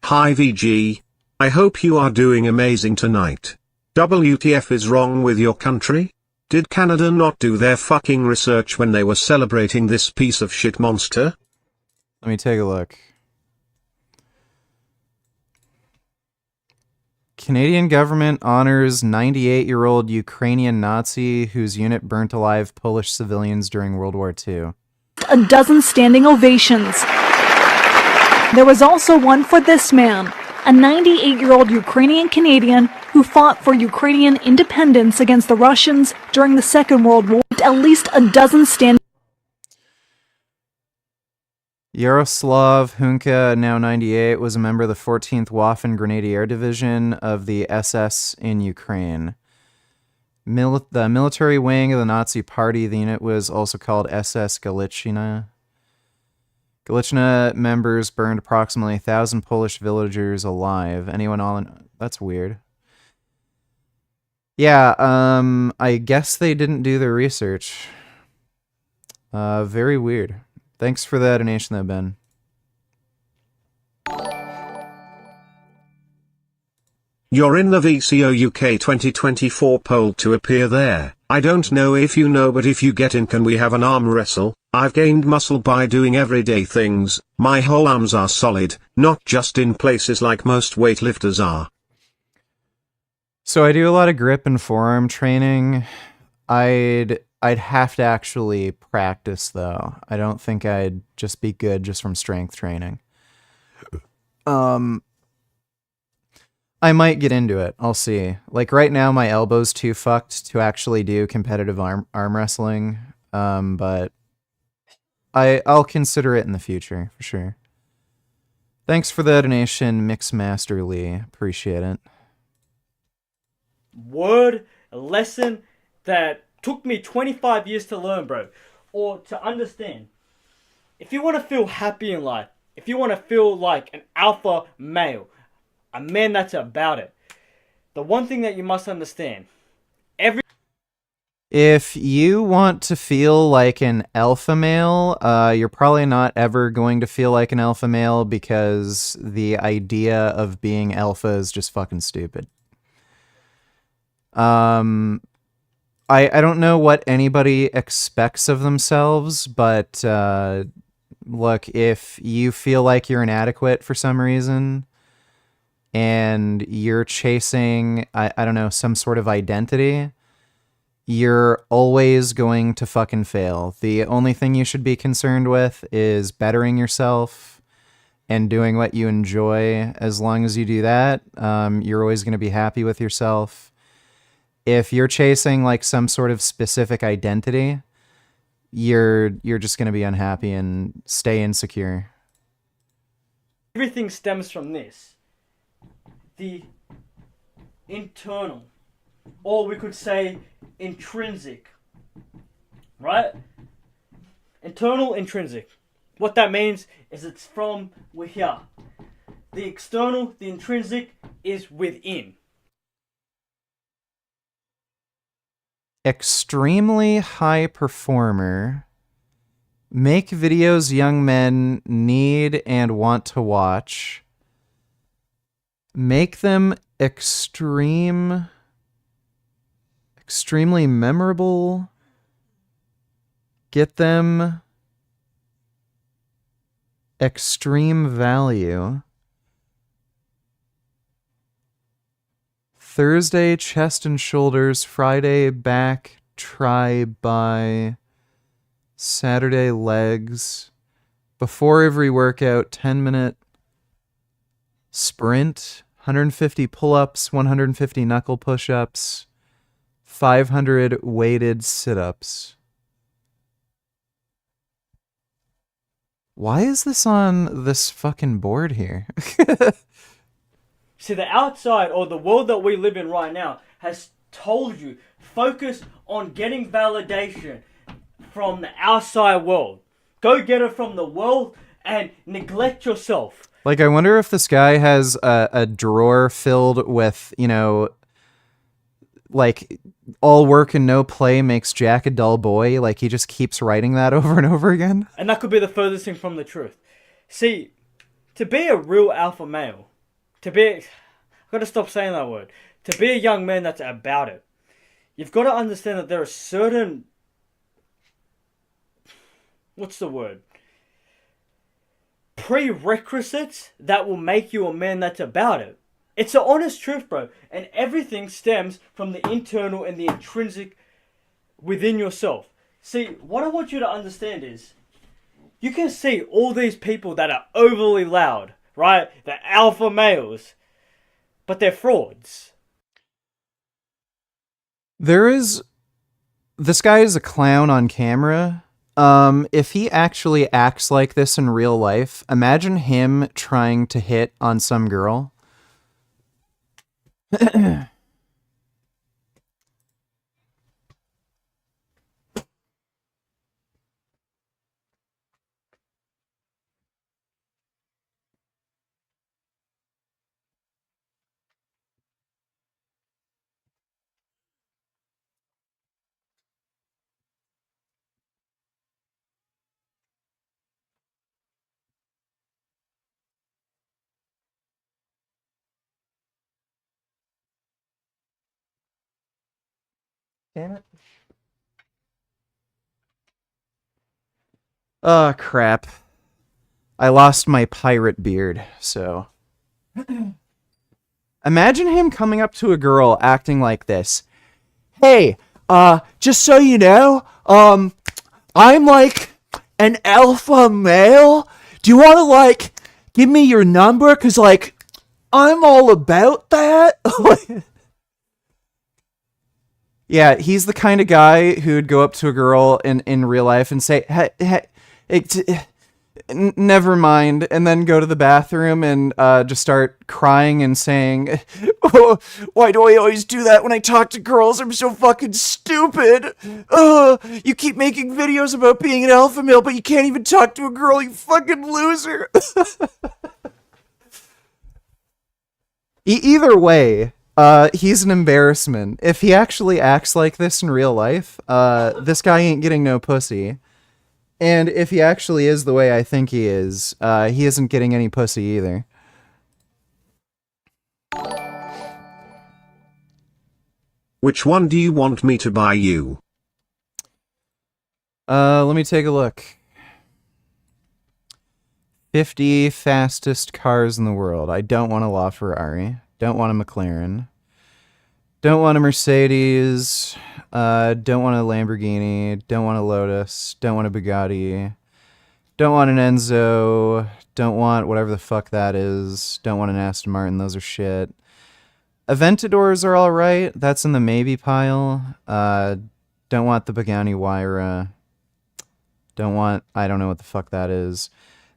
Hi VG. I hope you are doing amazing tonight. WTF is wrong with your country? Did Canada not do their fucking research when they were celebrating this piece of shit monster? Let me take a look. Canadian government honors 98-year-old Ukrainian Nazi whose unit burnt alive Polish civilians during World War II. A dozen standing ovations. There was also one for this man, a 98-year-old Ukrainian Canadian who fought for Ukrainian independence against the Russians during the Second World War. At least a dozen standing... Yaroslav Hunka, now 98, was a member of the 14th Waffen Grenadier Division of the SS in Ukraine. The military wing of the Nazi Party, the unit was also called SS Galiciana. Galiciana members burned approximately 1,000 Polish villagers alive. Anyone on... That's weird. Yeah, I guess they didn't do their research. Very weird. Thanks for that donation though, Ben. You're in the VCO UK 2024 poll to appear there. I don't know if you know, but if you get in, can we have an arm wrestle? I've gained muscle by doing everyday things. My whole arms are solid, not just in places like most weightlifters are. So I do a lot of grip and forearm training. I'd have to actually practice though. I don't think I'd just be good just from strength training. I might get into it. I'll see. Like right now my elbow's too fucked to actually do competitive arm wrestling. But I'll consider it in the future for sure. Thanks for the donation, Mixmaster Lee. Appreciate it. Word, a lesson that took me 25 years to learn, bro, or to understand. If you want to feel happy in life, if you want to feel like an alpha male, a man that's about it, the one thing that you must understand, if you want to feel like an alpha male, you're probably not ever going to feel like an alpha male because the idea of being alpha is just fucking stupid. I don't know what anybody expects of themselves, but look, if you feel like you're inadequate for some reason, and you're chasing, I don't know, some sort of identity, you're always going to fucking fail. The only thing you should be concerned with is bettering yourself and doing what you enjoy. As long as you do that, you're always going to be happy with yourself. If you're chasing like some sort of specific identity, you're just going to be unhappy and stay insecure. Everything stems from this. The internal, or we could say intrinsic, right? Internal, intrinsic. What that means is it's from within. The external, the intrinsic, is within. Extremely high performer. Make videos young men need and want to watch. Make them extremely memorable. Get them extreme value. Thursday, chest and shoulders. Friday, back, try, by. Saturday, legs. Before every workout, 10-minute sprint, 150 pull-ups, 150 knuckle push-ups, 500 weighted sit-ups. Why is this on this fucking board here? See, the outside, or the world that we live in right now, has told you, focus on getting validation from the outside world. Go get it from the world and neglect yourself. Like, I wonder if this guy has a drawer filled with, you know, like, all work and no play makes Jack a dull boy. Like, he just keeps writing that over and over again. And that could be the furthest thing from the truth. See, to be a real alpha male, I've got to stop saying that word. To be a young man that's about it, you've got to understand that there are certain... What's the word? Prerequisites that will make you a man that's about it. It's the honest truth, bro. And everything stems from the internal and the intrinsic within yourself. See, what I want you to understand is, you can see all these people that are overly loud, right? They're alpha males, but they're frauds. This guy is a clown on camera. If he actually acts like this in real life, imagine him trying to hit on some girl. Damn it. Oh, crap. I lost my pirate beard, so... Imagine him coming up to a girl acting like this. Hey, just so you know, I'm like an alpha male. Do you want to, like, give me your number? 'Cause, like, I'm all about that. Yeah, he's the kind of guy who'd go up to a girl in real life and say, hey, never mind, and then go to the bathroom and just start crying and saying, oh, why do I always do that when I talk to girls? I'm so fucking stupid. You keep making videos about being an alpha male, but you can't even talk to a girl, you fucking loser. Either way, he's an embarrassment. If he actually acts like this in real life, this guy ain't getting no pussy. And if he actually is the way I think he isn't getting any pussy either. Which one do you want me to buy you? Let me take a look. 50 fastest cars in the world. I don't want a LaFerrari. Don't want a McLaren. Don't want a Mercedes. Don't want a Lamborghini. Don't want a Lotus. Don't want a Bugatti. Don't want an Enzo. Don't want whatever the fuck that is. Don't want an Aston Martin. Those are shit. Aventadors are alright. That's in the maybe pile. Don't want the Pagani Huayra. Don't want... I don't know what the fuck that is.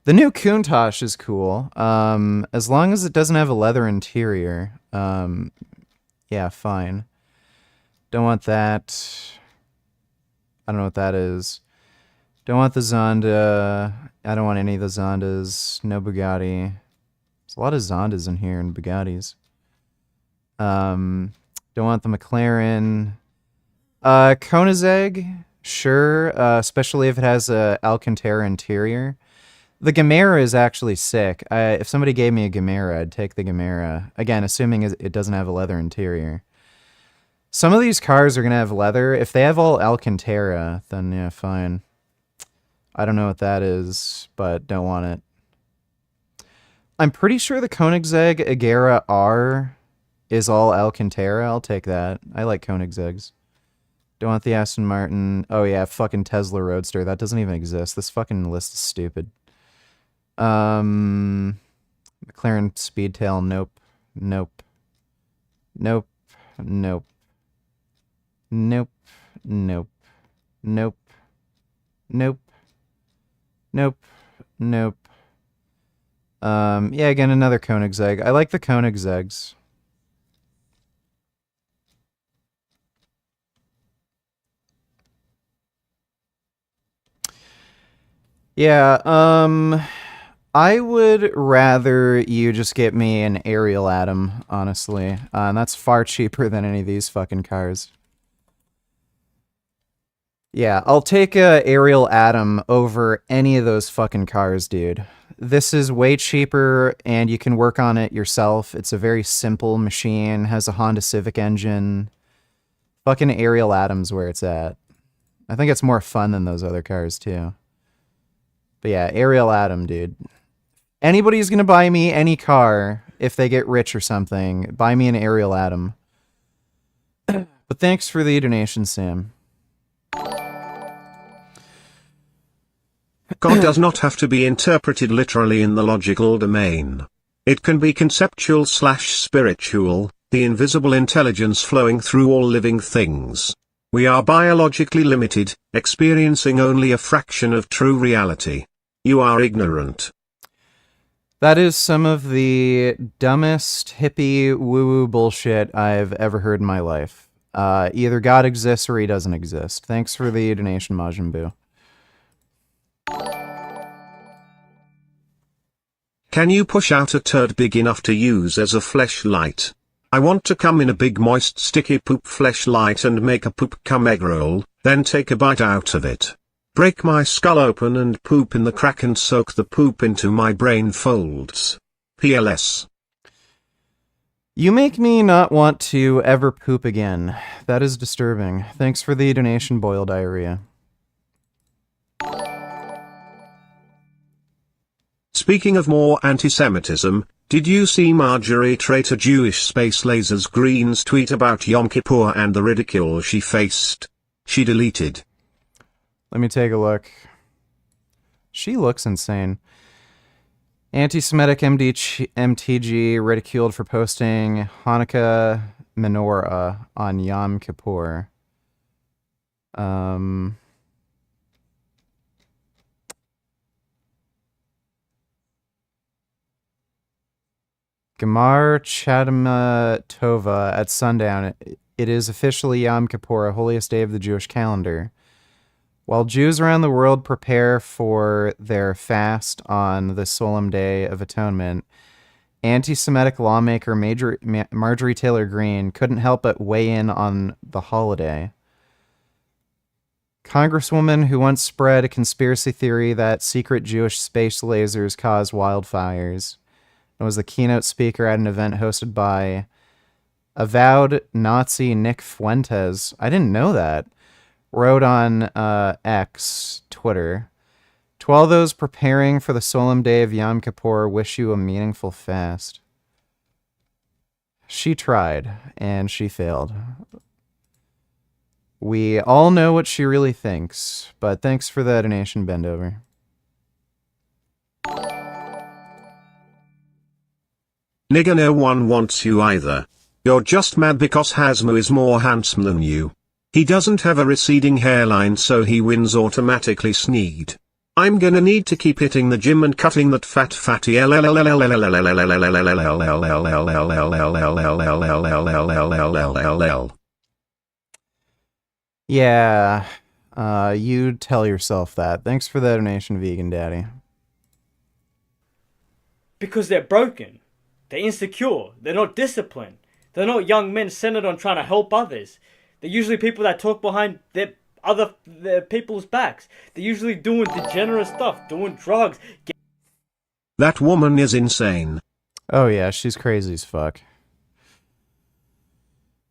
The new Countach is cool. As long as it doesn't have a leather interior. Yeah, fine. Don't want that. I don't know what that is. Don't want the Zonda. I don't want any of the Zondas. No Bugatti. There's a lot of Zondas in here and Bugattis. Don't want the McLaren. Koenigsegg, sure. Especially if it has a Alcantara interior. The Gamera is actually sick. If somebody gave me a Gamera, I'd take the Gamera. Again, assuming it doesn't have a leather interior. Some of these cars are going to have leather. If they have all Alcantara, then yeah, fine. I don't know what that is, but don't want it. I'm pretty sure the Koenigsegg Agera R is all Alcantara. I'll take that. I like Koenigsegg's. Don't want the Aston Martin. Oh yeah, fucking Tesla Roadster. That doesn't even exist. This fucking list is stupid. McLaren Speedtail, nope. Nope. Nope. Nope. Nope. Nope. Nope. Nope. Nope. Nope. Yeah, again, another Koenigsegg. I like the Koenigsegg's. Yeah, I would rather you just get me an Ariel Atom, honestly. And that's far cheaper than any of these fucking cars. Yeah, I'll take a Ariel Atom over any of those fucking cars, dude. This is way cheaper, and you can work on it yourself. It's a very simple machine, has a Honda Civic engine. Fucking Ariel Atom's where it's at. I think it's more fun than those other cars, too. But yeah, Ariel Atom, dude. Anybody's gonna buy me any car if they get rich or something. Buy me an Ariel Atom. But thanks for the donation, Sam. God does not have to be interpreted literally in the logical domain. It can be conceptual/spiritual, the invisible intelligence flowing through all living things. We are biologically limited, experiencing only a fraction of true reality. You are ignorant. That is some of the dumbest hippie woo-woo bullshit I've ever heard in my life. Either God exists or he doesn't exist. Thanks for the donation, Majin Buu. Can you push out a turd big enough to use as a fleshlight? I want to come in a big moist sticky poop fleshlight and make a poop cum egg roll, then take a bite out of it. Break my skull open and poop in the crack and soak the poop into my brain folds. PLS. You make me not want to ever poop again. That is disturbing. Thanks for the donation, Boil Diarrhea. Speaking of more anti-Semitism, did you see Marjorie Traitor Jewish Space Lasers Green's tweet about Yom Kippur and the ridicule she faced? She deleted. Let me take a look. She looks insane. Anti-Semitic MTG ridiculed for posting Hanukkah menorah on Yom Kippur. Gemar Chadma Tova at sundown. It is officially Yom Kippur, holiest day of the Jewish calendar. While Jews around the world prepare for their fast on the solemn day of atonement, anti-Semitic lawmaker Marjorie Taylor Greene couldn't help but weigh in on the holiday. Congresswoman who once spread a conspiracy theory that secret Jewish space lasers cause wildfires and was the keynote speaker at an event hosted by avowed Nazi Nick Fuentes. I didn't know that. Wrote on X, Twitter, To all those preparing for the solemn day of Yom Kippur, wish you a meaningful fast. She tried, and she failed. We all know what she really thinks, but thanks for the donation, Bendover. Nigga, no one wants you either. You're just mad because Hasmo is more handsome than you. He doesn't have a receding hairline, so he wins automatically. Sneed. I'm gonna need to keep hitting the gym and cutting that fatty Yeah, you tell yourself that. Thanks for the donation, Vegan Daddy. Because they're broken. They're insecure. They're not disciplined. They're not young men centered on trying to help others. They're usually people that talk behind their people's backs. They're usually doing degenerate stuff, doing drugs. That woman is insane. Oh yeah, she's crazy as fuck.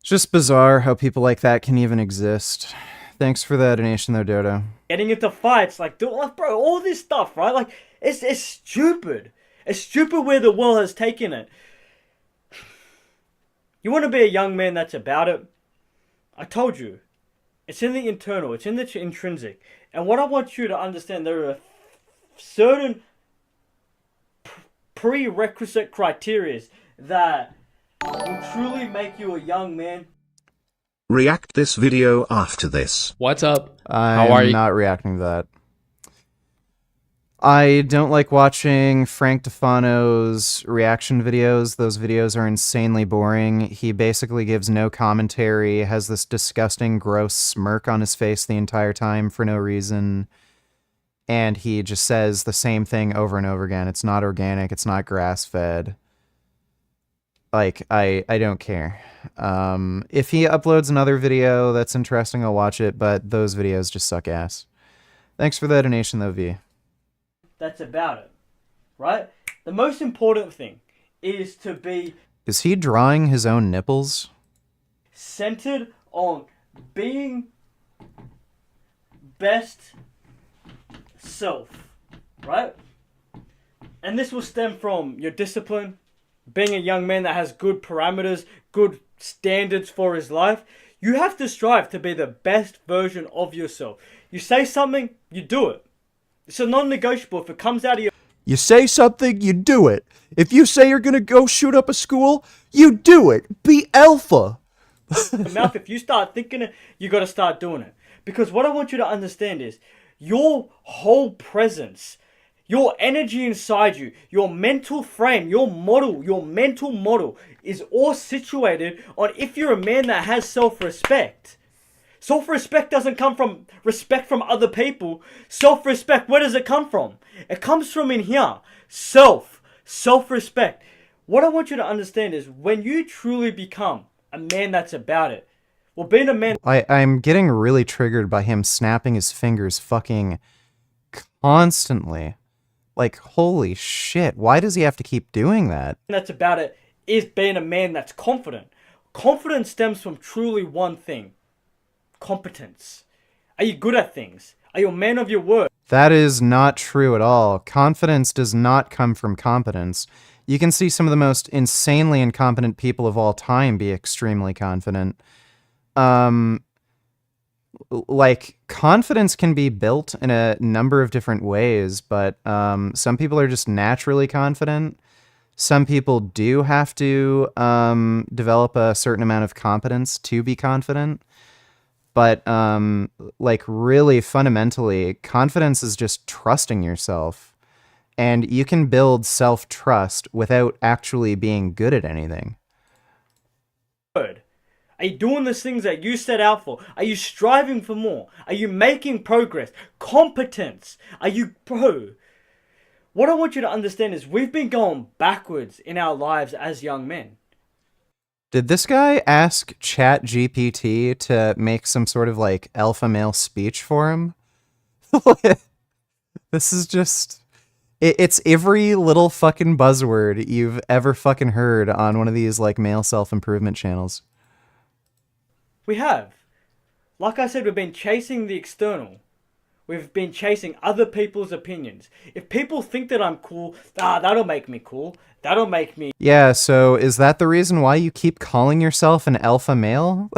It's just bizarre how people like that can even exist. Thanks for the donation though, Dodo. Getting into fights, like bro, all this stuff, right? Like, it's stupid. It's stupid where the world has taken it. You want to be a young man that's about it? I told you. It's in the internal. It's in the intrinsic. And what I want you to understand, there are certain prerequisite criteria that will truly make you a young man. React this video after this. What's up? How are you? I'm not reacting to that. I don't like watching Frank Defano's reaction videos. Those videos are insanely boring. He basically gives no commentary, has this disgusting, gross smirk on his face the entire time for no reason. And he just says the same thing over and over again. It's not organic. It's not grass-fed. Like, I don't care. If he uploads another video that's interesting, I'll watch it, but those videos just suck ass. Thanks for the donation, though, V. That's about it, right? The most important thing is to be... Is he drawing his own nipples? Centered on being best self, right? And this will stem from your discipline, being a young man that has good parameters, good standards for his life. You have to strive to be the best version of yourself. You say something, you do it. It's a non-negotiable. If it comes out of your... You say something, you do it. If you say you're gonna go shoot up a school, you do it. Be alpha. mouth, if you start thinking it, you got to start doing it. Because what I want you to understand is your whole presence, your energy inside you, your mental frame, your model, your mental model is all situated on if you're a man that has self-respect. Self-respect doesn't come from respect from other people. Self-respect, where does it come from? It comes from in here. Self-respect. What I want you to understand is when you truly become a man that's about it, well, being a man... I'm getting really triggered by him snapping his fingers fucking constantly. Like, holy shit, why does he have to keep doing that? That's about it is being a man that's confident. Confidence stems from truly one thing. Competence. Are you good at things? Are you a man of your word? That is not true at all. Confidence does not come from competence. You can see some of the most insanely incompetent people of all time be extremely confident. Like, confidence can be built in a number of different ways, but some people are just naturally confident. Some people do have to develop a certain amount of competence to be confident. But, like, really fundamentally, confidence is just trusting yourself. And you can build self-trust without actually being good at anything. Are you doing the things that you set out for? Are you striving for more? Are you making progress? Competence. Are you... Bro, what I want you to understand is we've been going backwards in our lives as young men. Did this guy ask ChatGPT to make some sort of, like, alpha male speech for him? This is just... It's every little fucking buzzword you've ever fucking heard on one of these, like, male self-improvement channels. We have. Like I said, we've been chasing the external. we've been chasing other people's opinions. If people think that I'm cool, that'll make me cool. That'll make me, Yeah, so is that the reason why you keep calling yourself an alpha male?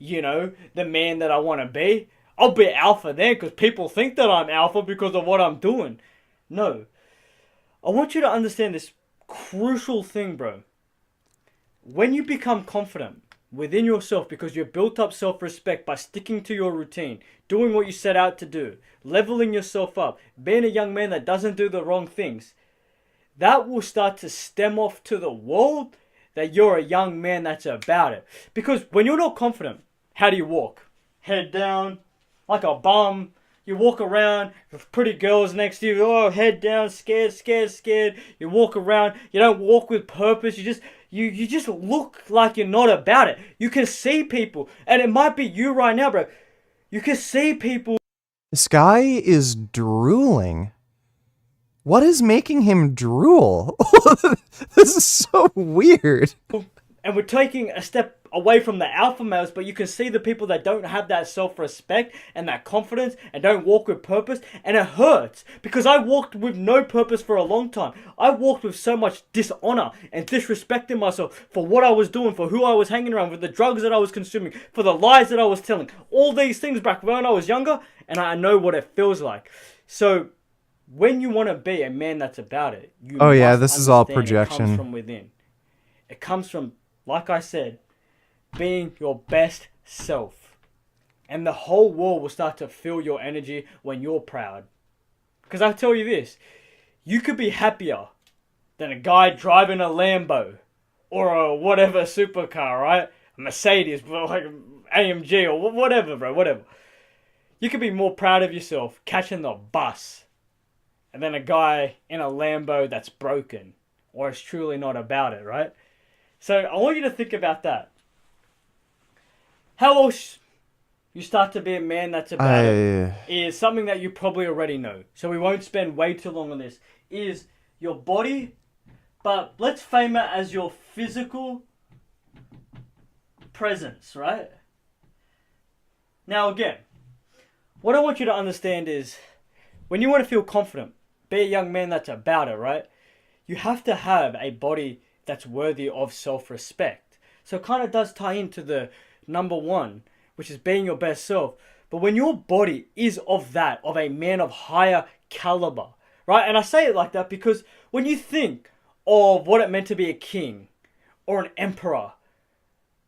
you know, the man that I want to be. I'll be alpha then because people think that I'm alpha because of what I'm doing. No. I want you to understand this crucial thing, bro. When you become confident within yourself because you've built up self-respect by sticking to your routine, doing what you set out to do, leveling yourself up, being a young man that doesn't do the wrong things, that will start to stem off to the world that you're a young man that's about it. Because when you're not confident, how do you walk? Head down, like a bum. You walk around with pretty girls next to you. Oh, head down, scared. You walk around. You don't walk with purpose. You just look like you're not about it. You can see people, and it might be you right now, bro. You can see people. This guy is drooling. What is making him drool? This is so weird. And we're taking a step away from the alpha males, but you can see the people that don't have that self-respect and that confidence and don't walk with purpose, and it hurts because I walked with no purpose for a long time. I walked with so much dishonor and disrespecting myself for what I was doing, for who I was hanging around with, the drugs that I was consuming, for the lies that I was telling, all these things back when I was younger, and I know what it feels like. So when you want to be a man that's about it, you Oh yeah, must this is all understand projection. It comes from within. It comes from, like I said, being your best self. And the whole world will start to feel your energy when you're proud. Because I tell you this, you could be happier than a guy driving a Lambo or a whatever supercar, right? A Mercedes, like AMG or whatever, bro, whatever. You could be more proud of yourself catching the bus and then a guy in a Lambo that's broken or is truly not about it, right? So I want you to think about that. How else you start to be a man that's about it is something that you probably already know. So we won't spend way too long on this. Is your body, but let's frame it as your physical presence, right? Now again, what I want you to understand is when you want to feel confident, be a young man that's about it, right? You have to have a body that's worthy of self-respect. So it kind of does tie into the number one, which is being your best self. But when your body is of that, of a man of higher caliber, right? And I say it like that because when you think of what it meant to be a king or an emperor,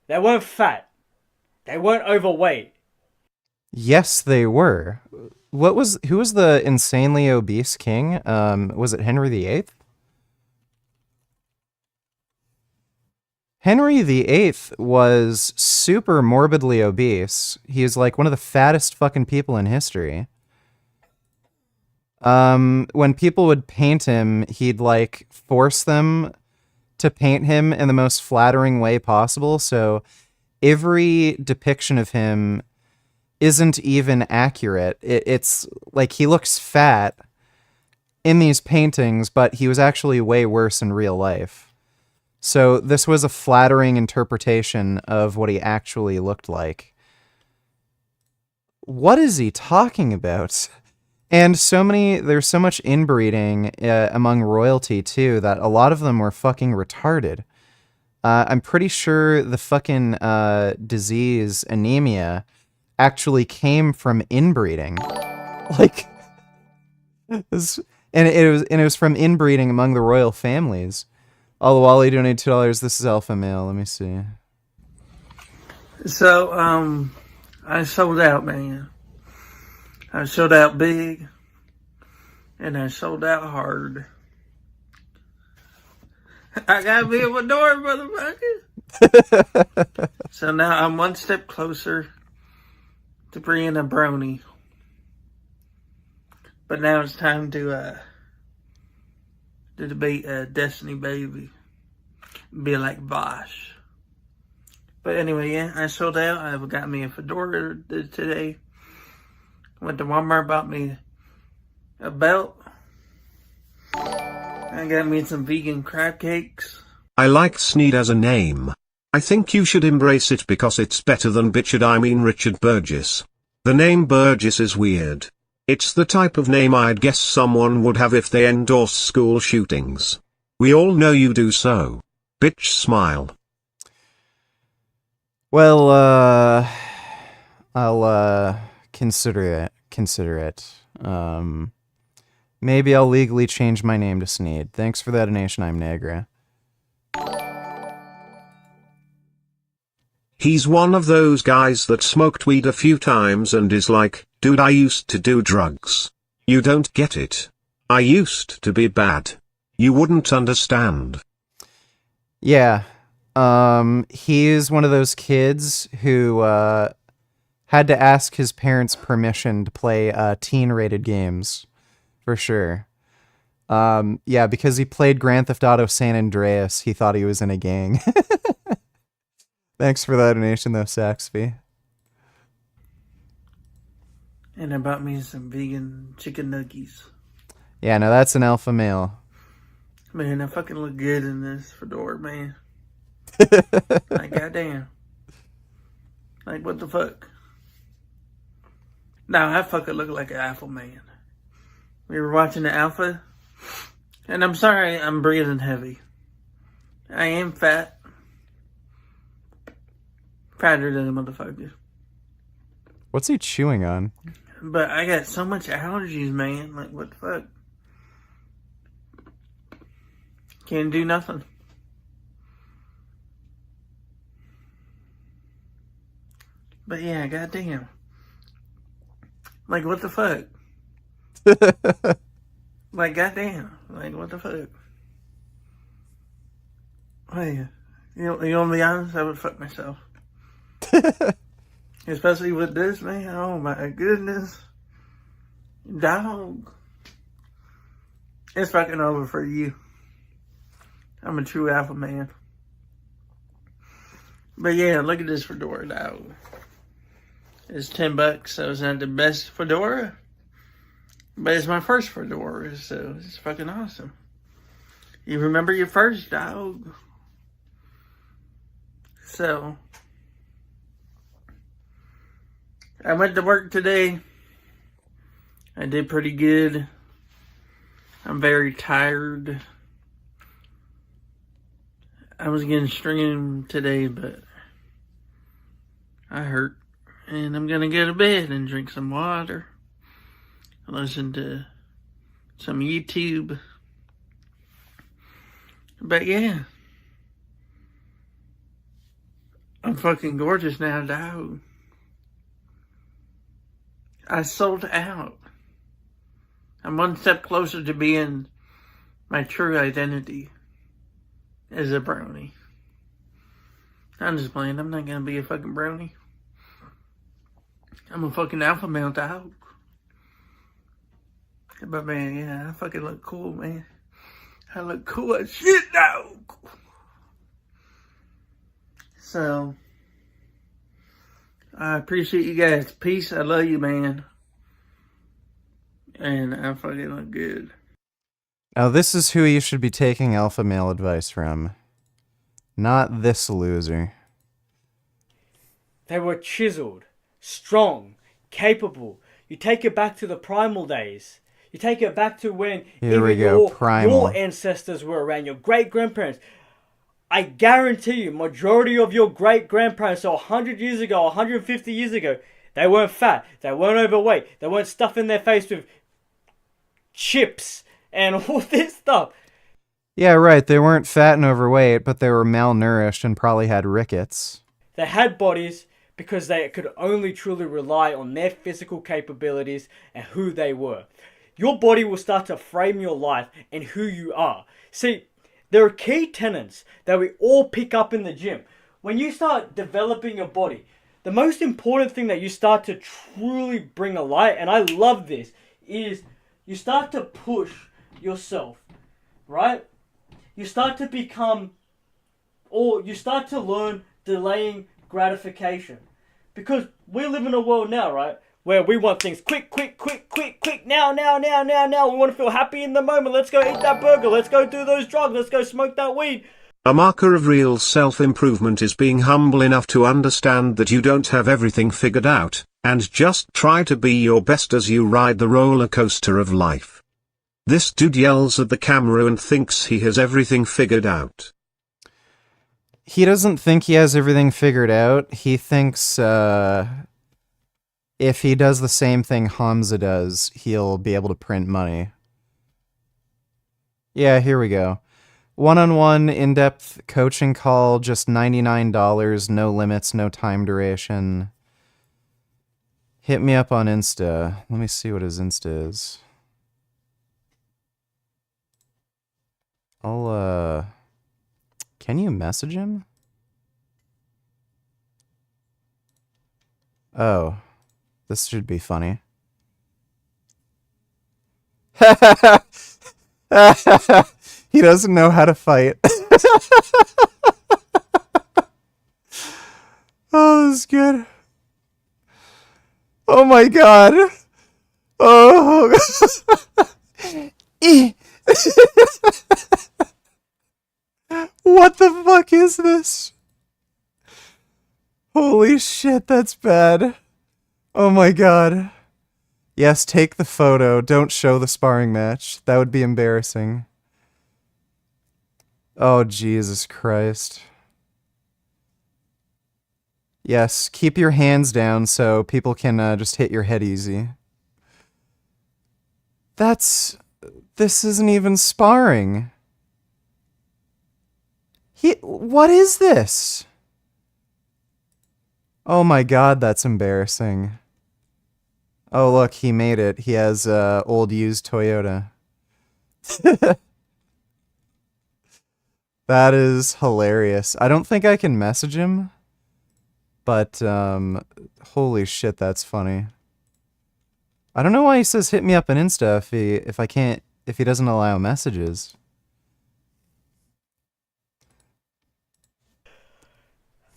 they weren't fat. They weren't overweight. Yes, they were. Who was the insanely obese king? Was it Henry VIII? Henry VIII was super morbidly obese. He was like one of the fattest fucking people in history. When people would paint him, he'd like force them to paint him in the most flattering way possible. So every depiction of him isn't even accurate. It's like he looks fat in these paintings, but he was actually way worse in real life. So this was a flattering interpretation of what he actually looked like. What is he talking about? And there's so much inbreeding among royalty too, that a lot of them were fucking retarded. I'm pretty sure the fucking disease, anemia, actually came from inbreeding. Like, and it was from inbreeding among the royal families. Oh, Wally donated $2. This is Alpha Male. Let me see. So, I sold out, man. I sold out big, and I sold out hard. I gotta be at my door, motherfucker. So now I'm one step closer to bringing a brony. But now it's time to be a Destiny baby. Be like Bosch. But anyway, yeah, I sold out. I've got me a fedora today. Went to Walmart, bought me a belt. I got me some vegan crab cakes. I like Sneed as a name. I think you should embrace it because it's better than Richard Burgess. The name Burgess is weird. It's the type of name I'd guess someone would have if they endorse school shootings. We all know you do so. Bitch smile. Well, I'll consider it. Maybe I'll legally change my name to Sneed. Thanks for that donation, I'm Negra. He's one of those guys that smoked weed a few times and is like, dude, I used to do drugs. You don't get it. I used to be bad. You wouldn't understand. Yeah. He's one of those kids who, had to ask his parents' permission to play, teen-rated games. For sure. Yeah, because he played Grand Theft Auto San Andreas, he thought he was in a gang. Thanks for that donation, though, Saxby. And I bought me some vegan chicken nuggets. Yeah, no, that's an alpha male. Man, I fucking look good in this fedora, man. Like, goddamn. Like, what the fuck? Now, I fucking look like an alpha man. We were watching the alpha, and I'm sorry I'm breathing heavy. I am fat. Fatter than a motherfucker. What's he chewing on? But I got so much allergies, man. Like, what the fuck? Can't do nothing. But yeah, goddamn. Like, what the fuck? Like, goddamn. Like, what the fuck? Hey, you want to be honest? I would fuck myself. Especially with this, man. Oh my goodness. Dog. It's fucking over for you. I'm a true alpha man. But yeah, look at this fedora, dog. It's $10, so it's not the best fedora. But it's my first fedora, so it's fucking awesome. You remember your first, dog. So, I went to work today. I did pretty good. I'm very tired. I was getting streamed today, but I hurt. And I'm gonna go to bed and drink some water. Listen to some YouTube. But yeah. I'm fucking gorgeous now, dog. I sold out. I'm one step closer to being my true identity as a brownie. I'm just playing. I'm not gonna be a fucking brownie. I'm a fucking alpha male dog. But man, yeah, I fucking look cool, man. I look cool as shit, dog. So, I appreciate you guys. Peace. I love you, man. And I fucking look good. Now, this is who you should be taking alpha male advice from. Not this loser. They were chiseled, strong, capable. You take it back to the primal days. You take it back to when your ancestors were around, your great-grandparents. I guarantee you, majority of your great-grandparents, so 100 years ago, 150 years ago, they weren't fat, they weren't overweight, they weren't stuffing their face with chips and all this stuff. Yeah, right, they weren't fat and overweight, but they were malnourished and probably had rickets. They had bodies because they could only truly rely on their physical capabilities and who they were. Your body will start to frame your life and who you are. See, there are key tenets that we all pick up in the gym. When you start developing your body, the most important thing that you start to truly bring alight, and I love this, is you start to push yourself, right? You start to become, or you start to learn delaying gratification. Because we live in a world now, right, where we want things quick, now. We want to feel happy in the moment. Let's go eat that burger. Let's go do those drugs. Let's go smoke that weed. A marker of real self-improvement is being humble enough to understand that you don't have everything figured out, and just try to be your best as you ride the roller coaster of life. This dude yells at the camera and thinks he has everything figured out. He doesn't think he has everything figured out. He thinks if he does the same thing Hamza does, he'll be able to print money. Yeah, here we go. One-on-one, in-depth coaching call, just $99, no limits, no time duration. Hit me up on Insta. Let me see what his Insta is. Can you message him? Oh, this should be funny. He doesn't know how to fight. Oh, this is good. Oh my god. Oh. What the fuck is this? Holy shit, that's bad. Oh my god. Yes, take the photo. Don't show the sparring match. That would be embarrassing. Oh, Jesus Christ. Yes, keep your hands down so people can just hit your head easy. This isn't even sparring. What is this? Oh my god, that's embarrassing. Oh look, he made it. He has old used Toyota. That is hilarious. I don't think I can message him, but holy shit, that's funny. I don't know why he says hit me up on Insta if he doesn't allow messages.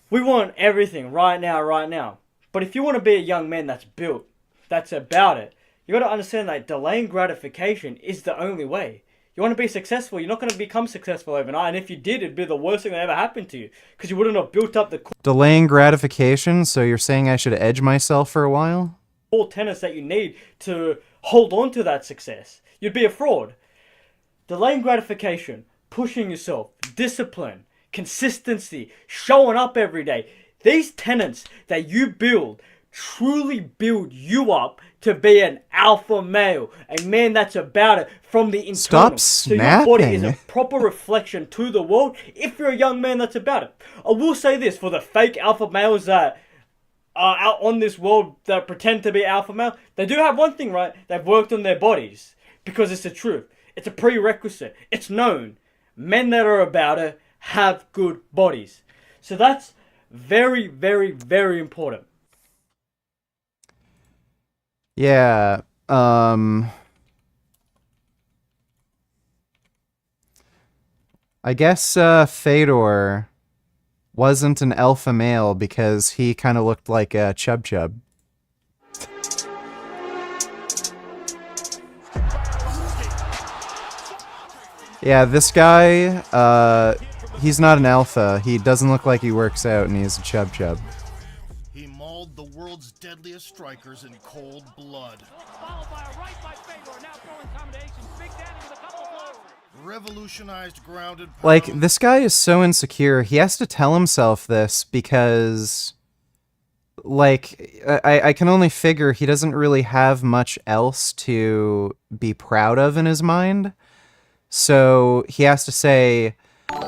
We want everything right now. But if you want to be a young man that's built, that's about it, you got to understand that delaying gratification is the only way. You want to be successful, you're not going to become successful overnight, and if you did, it'd be the worst thing that ever happened to you, because you wouldn't have built up the Delaying gratification, so you're saying I should edge myself for a while? core tenets that you need to hold on to that success. You'd be a fraud. Delaying gratification, pushing yourself, discipline, consistency, showing up every day. These tenets that you build truly build you up to be an alpha male, a man that's about it from the internal. Stop so your body is a snapping. proper reflection to the world if you're a young man that's about it. I will say this, for the fake alpha males that are out on this world that pretend to be alpha male, they do have one thing right, they've worked on their bodies, because it's the truth. It's a prerequisite. It's known. Men that are about it have good bodies. So that's very, very, very important. Yeah, I guess Fedor wasn't an alpha male because he kind of looked like a Chub Chub. Yeah, this guy, he's not an alpha. He doesn't look like he works out, and he's a Chub Chub. He mauled the world's deadliest strikers in cold blood. Revolutionized grounded pound. Like, this guy is so insecure. He has to tell himself this because, like, I can only figure he doesn't really have much else to be proud of in his mind. So he has to say,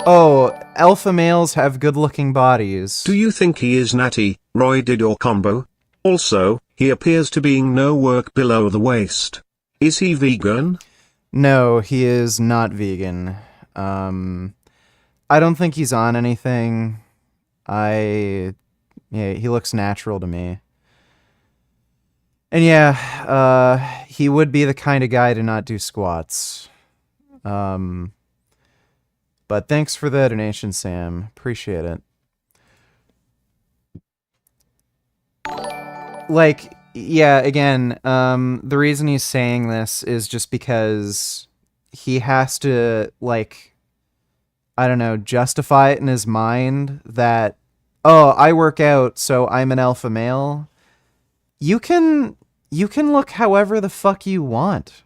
oh, alpha males have good-looking bodies. Do you think he is natty, roided or combo? Also, he appears to being no work below the waist. Is he vegan? No, he is not vegan. I don't think he's on anything. Yeah, he looks natural to me. And yeah, he would be the kind of guy to not do squats. But thanks for the donation, Sam. Appreciate it. Like, yeah, again, the reason he's saying this is just because he has to, like, I don't know, justify it in his mind that, oh, I work out, so I'm an alpha male. You can look however the fuck you want.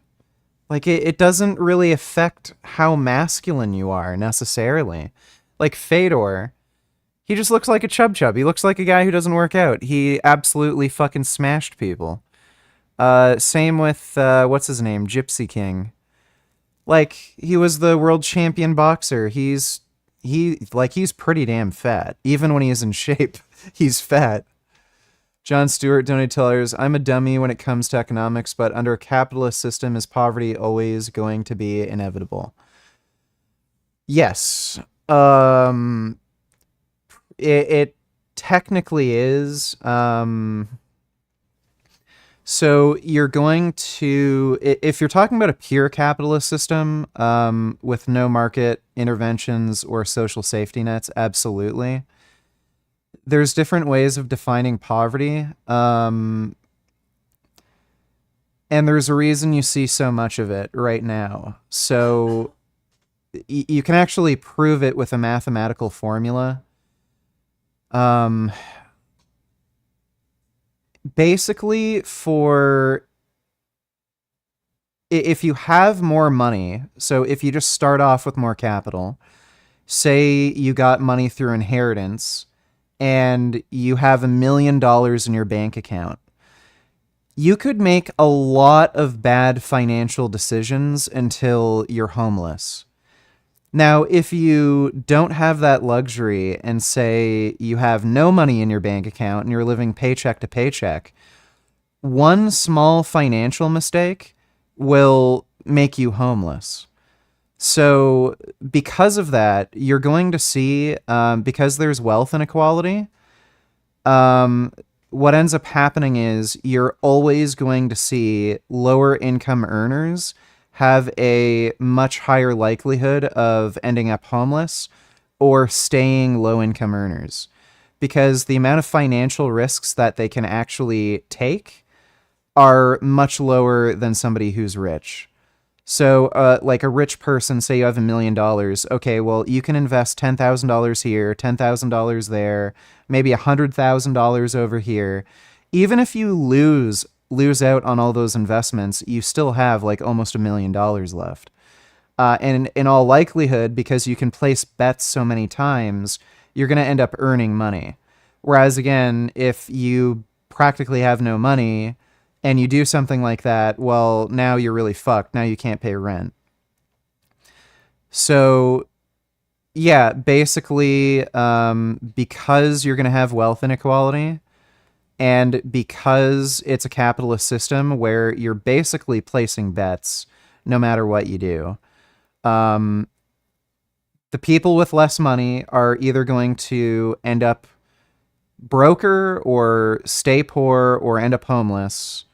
Like, it doesn't really affect how masculine you are necessarily. Like Fedor, he just looks like a chub. He looks like a guy who doesn't work out. He absolutely fucking smashed people. Same with, what's his name? Gypsy King. Like, he was the world champion boxer. He's pretty damn fat. Even when he is in shape, he's fat. John Stewart donated $2. I'm a dummy when it comes to economics, but under a capitalist system, is poverty always going to be inevitable? Yes. It technically is. So you're going to, if you're talking about a pure capitalist system with no market interventions or social safety nets, absolutely. There's different ways of defining poverty. And there's a reason you see so much of it right now. So you can actually prove it with a mathematical formula. Basically, if you have more money, so if you just start off with more capital, say you got money through inheritance and you have $1 million in your bank account, you could make a lot of bad financial decisions until you're homeless. Now, if you don't have that luxury and say you have no money in your bank account and you're living paycheck to paycheck, one small financial mistake will make you homeless. So because of that, you're going to see, because there's wealth inequality, what ends up happening is you're always going to see lower income earners have a much higher likelihood of ending up homeless or staying low income earners, because the amount of financial risks that they can actually take are much lower than somebody who's rich. So like a rich person, say you have $1 million. Okay, well, you can invest $10,000 here, $10,000 there, maybe $100,000 over here. Even if you lose out on all those investments, you still have like almost $1 million left. And in all likelihood, because you can place bets so many times, you're going to end up earning money. Whereas again, if you practically have no money and you do something like that, well, now you're really fucked. Now you can't pay rent. So yeah, basically, because you're going to have wealth inequality, and because it's a capitalist system where you're basically placing bets no matter what you do, the people with less money are either going to end up broker or stay poor or end up homeless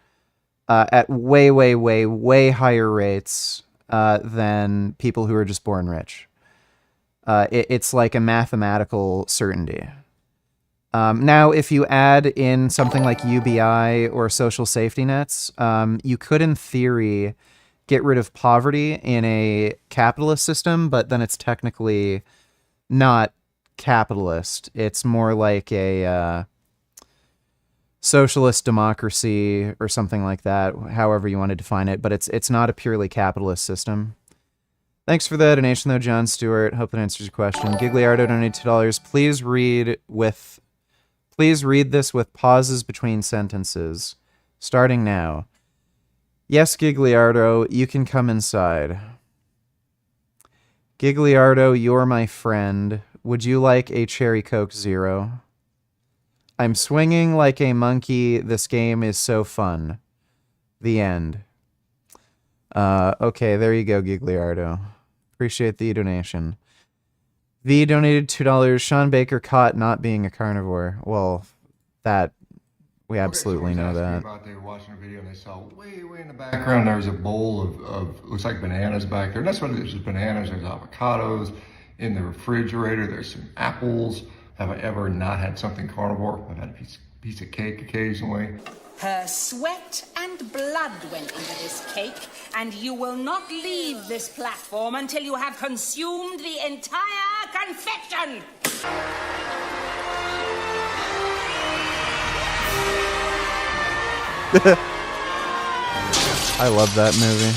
at way, way, way, way higher rates than people who are just born rich. It's like a mathematical certainty. Now, if you add in something like UBI or social safety nets, you could, in theory, get rid of poverty in a capitalist system, but then it's technically not capitalist. It's more like a socialist democracy or something like that, however you want to define it, but it's not a purely capitalist system. Thanks for the donation, though, John Stewart. Hope that answers your question. Gigliardo donated $2. Please read this with pauses between sentences. Starting now. Yes, Gigliardo, you can come inside. Gigliardo, you're my friend. Would you like a Cherry Coke Zero? I'm swinging like a monkey. This game is so fun. The end. Okay, there you go, Gigliardo. Appreciate the donation. V donated $2. Sean Baker caught not being a carnivore. Well, that we absolutely know that. They were watching a video and they saw way in the background there was a bowl of looks like bananas back there. And that's what it is. There's bananas. There's avocados in the refrigerator. There's some apples. Have I ever not had something carnivore? I've had a piece of piece of cake occasionally. Her sweat and blood went into this cake, and you will not leave this platform until you have consumed the entire confection! I love that movie.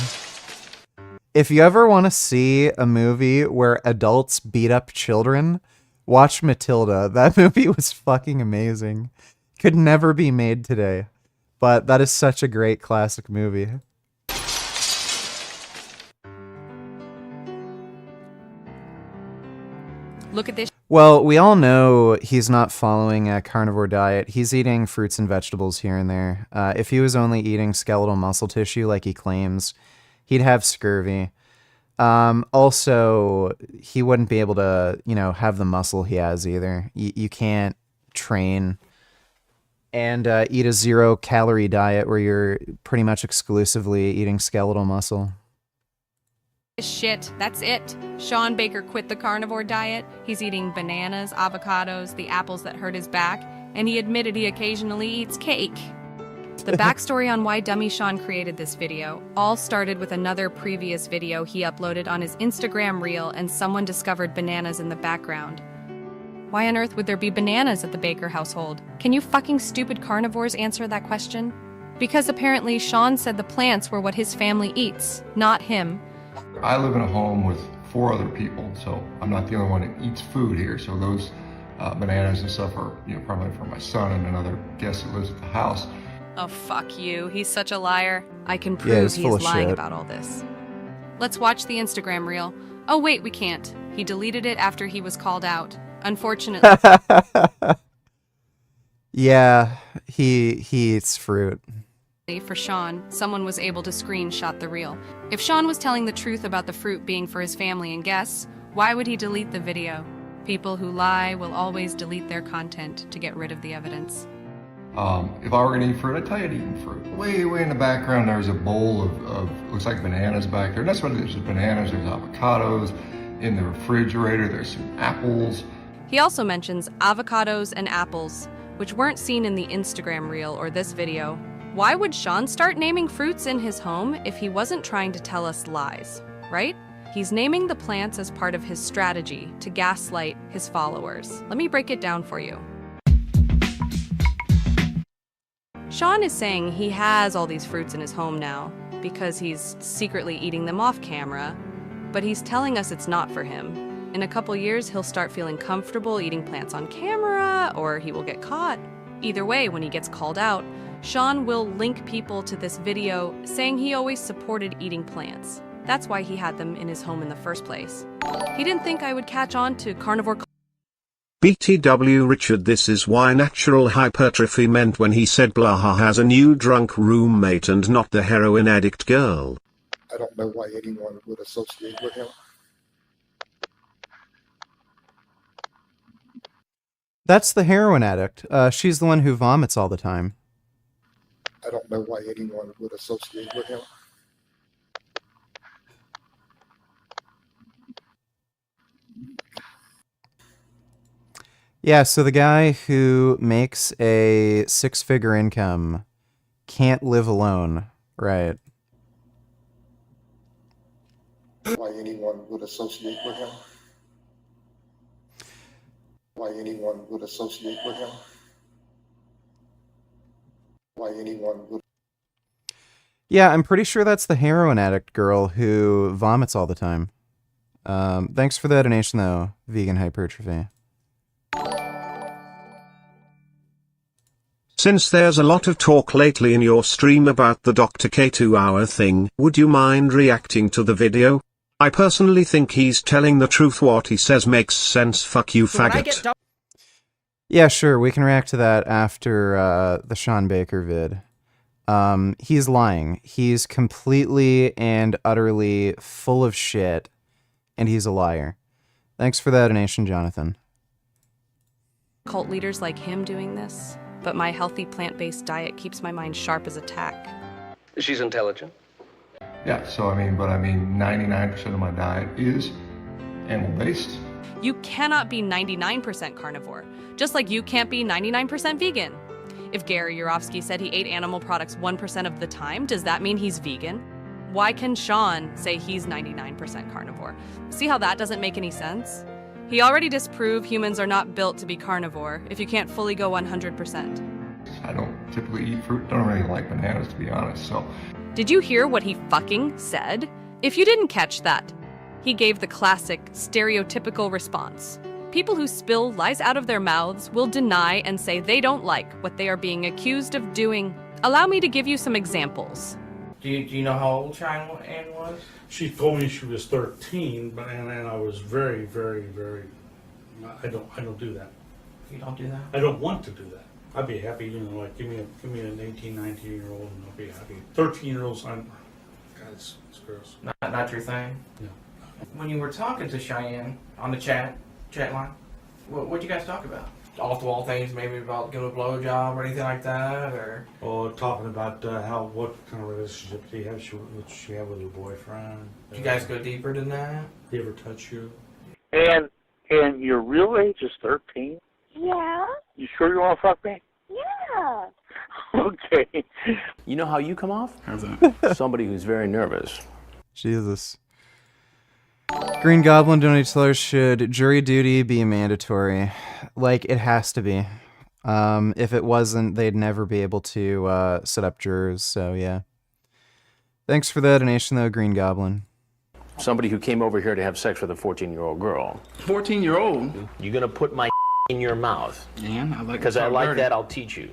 If you ever want to see a movie where adults beat up children, watch Matilda. That movie was fucking amazing. Could never be made today. But that is such a great classic movie. Look at this. Well, we all know he's not following a carnivore diet. He's eating fruits and vegetables here and there. If he was only eating skeletal muscle tissue like he claims, he'd have scurvy. Also, he wouldn't be able to, have the muscle he has either. You can't train and eat a 0-calorie diet where you're pretty much exclusively eating skeletal muscle. Shit, that's it. Sean Baker quit the carnivore diet. He's eating bananas, avocados, the apples that hurt his back, and he admitted he occasionally eats cake. The backstory on why Dummy Sean created this video all started with another previous video he uploaded on his Instagram reel, and someone discovered bananas in the background. Why on earth would there be bananas at the Baker household? Can you fucking stupid carnivores answer that question? Because apparently Sean said the plants were what his family eats, not him. I live in a home with 4 other people, so I'm not the only one that eats food here. So those bananas and stuff are, probably for my son and another guest that lives at the house. Oh, fuck you. He's such a liar. I can prove he is lying about all this. Let's watch the Instagram reel. Oh, wait, we can't. He deleted it after he was called out. Unfortunately. Yeah, he eats fruit. For Sean, someone was able to screenshot the reel. If Sean was telling the truth about the fruit being for his family and guests, why would he delete the video? People who lie will always delete their content to get rid of the evidence. If I were going to eat fruit, I'd tell you to eat fruit. Way in the background, there's a bowl of looks like bananas back there. And that's what it is, there's bananas, there's avocados. In the refrigerator, there's some apples. He also mentions avocados and apples, which weren't seen in the Instagram reel or this video. Why would Sean start naming fruits in his home if he wasn't trying to tell us lies, right? He's naming the plants as part of his strategy to gaslight his followers. Let me break it down for you. Sean is saying he has all these fruits in his home now because he's secretly eating them off camera, but he's telling us it's not for him. In a couple years, he'll start feeling comfortable eating plants on camera, or he will get caught. Either way, when he gets called out, Sean will link people to this video saying he always supported eating plants. That's why he had them in his home in the first place. He didn't think I would catch on to carnivore. BTW Richard, this is why natural hypertrophy meant when he said Blaha has a new drunk roommate and not the heroin addict girl. I don't know why anyone would associate with him. That's the heroin addict. She's the one who vomits all the time. I don't know why anyone would associate with him. Yeah, so the guy who makes a 6-figure income can't live alone, right? Why anyone would associate with him. Why anyone would associate with him. Why anyone would. Yeah, I'm pretty sure that's the heroin addict girl who vomits all the time. Thanks for the donation, though, Vegan Hypertrophy. Since there's a lot of talk lately in your stream about the Dr. K 2-hour thing, would you mind reacting to the video? I personally think he's telling the truth. What he says makes sense. Fuck you, faggot. Yeah, sure, we can react to that after the Sean Baker vid. He's lying. He's completely and utterly full of shit, and he's a liar. Thanks for that donation, Jonathan. Cult leaders like him doing this, but my healthy plant-based diet keeps my mind sharp as a tack. She's intelligent. Yeah, so 99% of my diet is animal-based. You cannot be 99% carnivore, just like you can't be 99% vegan. If Gary Yourofsky said he ate animal products 1% of the time, does that mean he's vegan? Why can Sean say he's 99% carnivore? See how that doesn't make any sense? He already disproved humans are not built to be carnivore if you can't fully go 100%. I don't typically eat fruit, don't really like bananas to be honest, so. Did you hear what he fucking said? If you didn't catch that, he gave the classic, stereotypical response. People who spill lies out of their mouths will deny and say they don't like what they are being accused of doing. Allow me to give you some examples. Do you know how old Cheyenne was? She told me she was 13, but and I was very, very, very. I don't do that. You don't do that? I don't want to do that. I'd be happy, you know, like give me an 18, 19-year-old, and I'll be happy. 13-year-olds, God, it's gross. Not your thing. No. When you were talking to Cheyenne on the chat line, what'd you guys talk about? Off-the-wall things, maybe about giving a blowjob or anything like that, or? Or talking about what kind of relationship do you have? What she have with her boyfriend? Did you guys go deeper than that? He ever touch you? And your real age is 13? Yeah? You sure you want to fuck me? Yeah. Okay. You know how you come off? How's that? Somebody who's very nervous. Jesus. Green Goblin donates $2. Should jury duty be mandatory? Like, it has to be. If it wasn't, they'd never be able to set up jurors, so yeah. Thanks for the donation, though, Green Goblin. Somebody who came over here to have sex with a 14-year-old girl. 14-year-old? You're gonna put my in your mouth. Yeah, I like it. Because I like that, I'll teach you.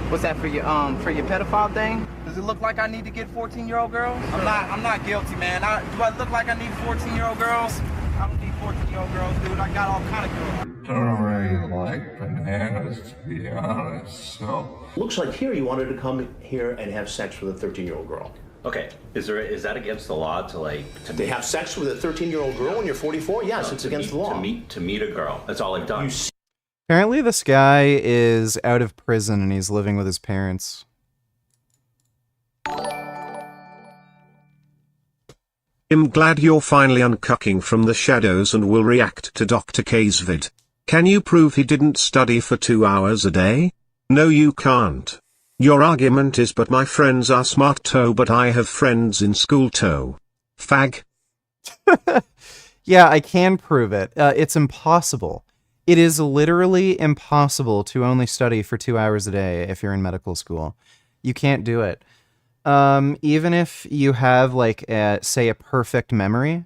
What's that for your pedophile thing? Does it look like I need to get 14-year-old girls? I'm not guilty, man. Do I look like I need 14-year-old girls? I don't need 14-year-old girls, dude. I got all kind of girls. Don't really like bananas to be honest, so. Looks like here you wanted to come here and have sex with a 13-year-old girl. Okay, is that against the law to have sex with a 13-year-old girl when you're 44? Yes, it's against the law. To meet a girl. That's all I've done. Apparently this guy is out of prison and he's living with his parents. I'm glad you're finally uncucking from the shadows and will react to Dr. K's vid. Can you prove he didn't study for 2 hours a day? No, you can't. Your argument is, but my friends are smart toe, but I have friends in school toe. Fag. Yeah, I can prove it. It's impossible. It is literally impossible to only study for 2 hours a day if you're in medical school. You can't do it. Even if you have, like, say, a perfect memory,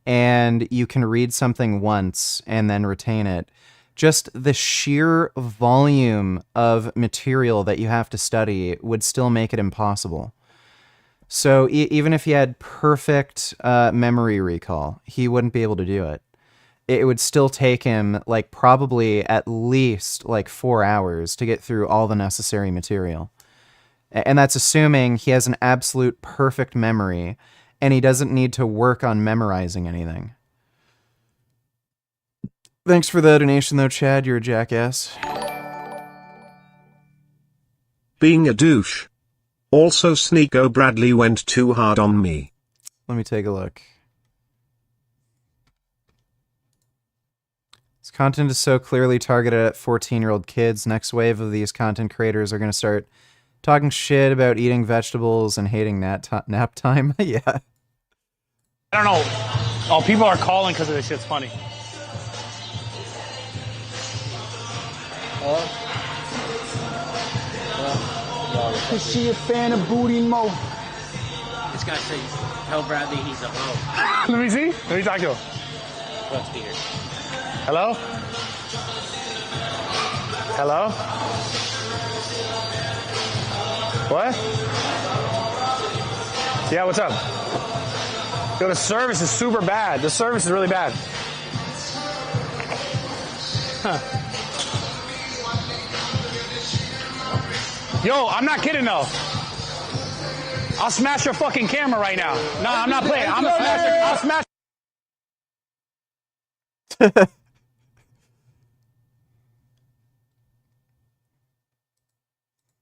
and you can read something once and then retain it, just the sheer volume of material that you have to study would still make it impossible. So even if he had perfect memory recall, he wouldn't be able to do it. It would still take him, like, probably at least, like, 4 hours to get through all the necessary material. And that's assuming he has an absolute perfect memory, and he doesn't need to work on memorizing anything. Thanks for the donation, though, Chad. You're a jackass. Being a douche. Also, Sneeko Bradley went too hard on me. Let me take a look. This content is so clearly targeted at 14-year-old kids. Next wave of these content creators are going to start talking shit about eating vegetables and hating nap time. Yeah. I don't know. Oh, people are calling because of this shit's funny. Is she a fan of booty mo? This guy says, tell Bradley he's a hoe. Let me see. Let me talk to him. Let's be here. Hello? Hello? What? Yeah, what's up? Yo, the service is super bad. The service is really bad. Huh. Yo, I'm not kidding though. I'll smash your fucking camera right now. No, I'm not playing. I'll smash.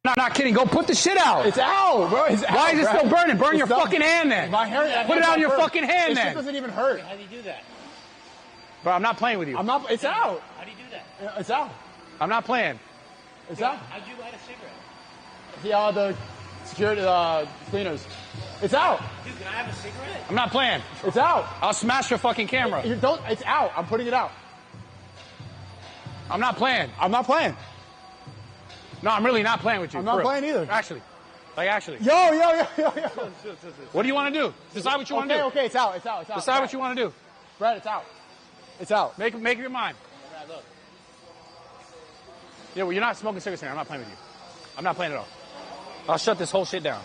No, not kidding. Go put the shit out. It's out, bro. It's out. Why is it still burning? Burn your fucking hand then. My hair, put it on your fucking hand then. It doesn't even hurt. How do you do that? Bro, I'm not playing with you. I'm not. It's out. How do you do that? It's out. I'm not playing. It's out. How'd you light a cigarette? The security cleaners. It's out. Dude, can I have a cigarette? I'm not playing. It's out. I'll smash your fucking camera. You don't. It's out. I'm putting it out. I'm not playing. I'm not playing. No, I'm really not playing with you. I'm not playing either. Actually. Actually. Yo. What do you want to do? Decide what you want to do. Okay, it's out. Decide what you want to do. Brad, it's out. It's out. Make up your mind. Brad, look. Yeah, well, you're not smoking cigarettes here. I'm not playing with you. I'm not playing at all. I'll shut this whole shit down.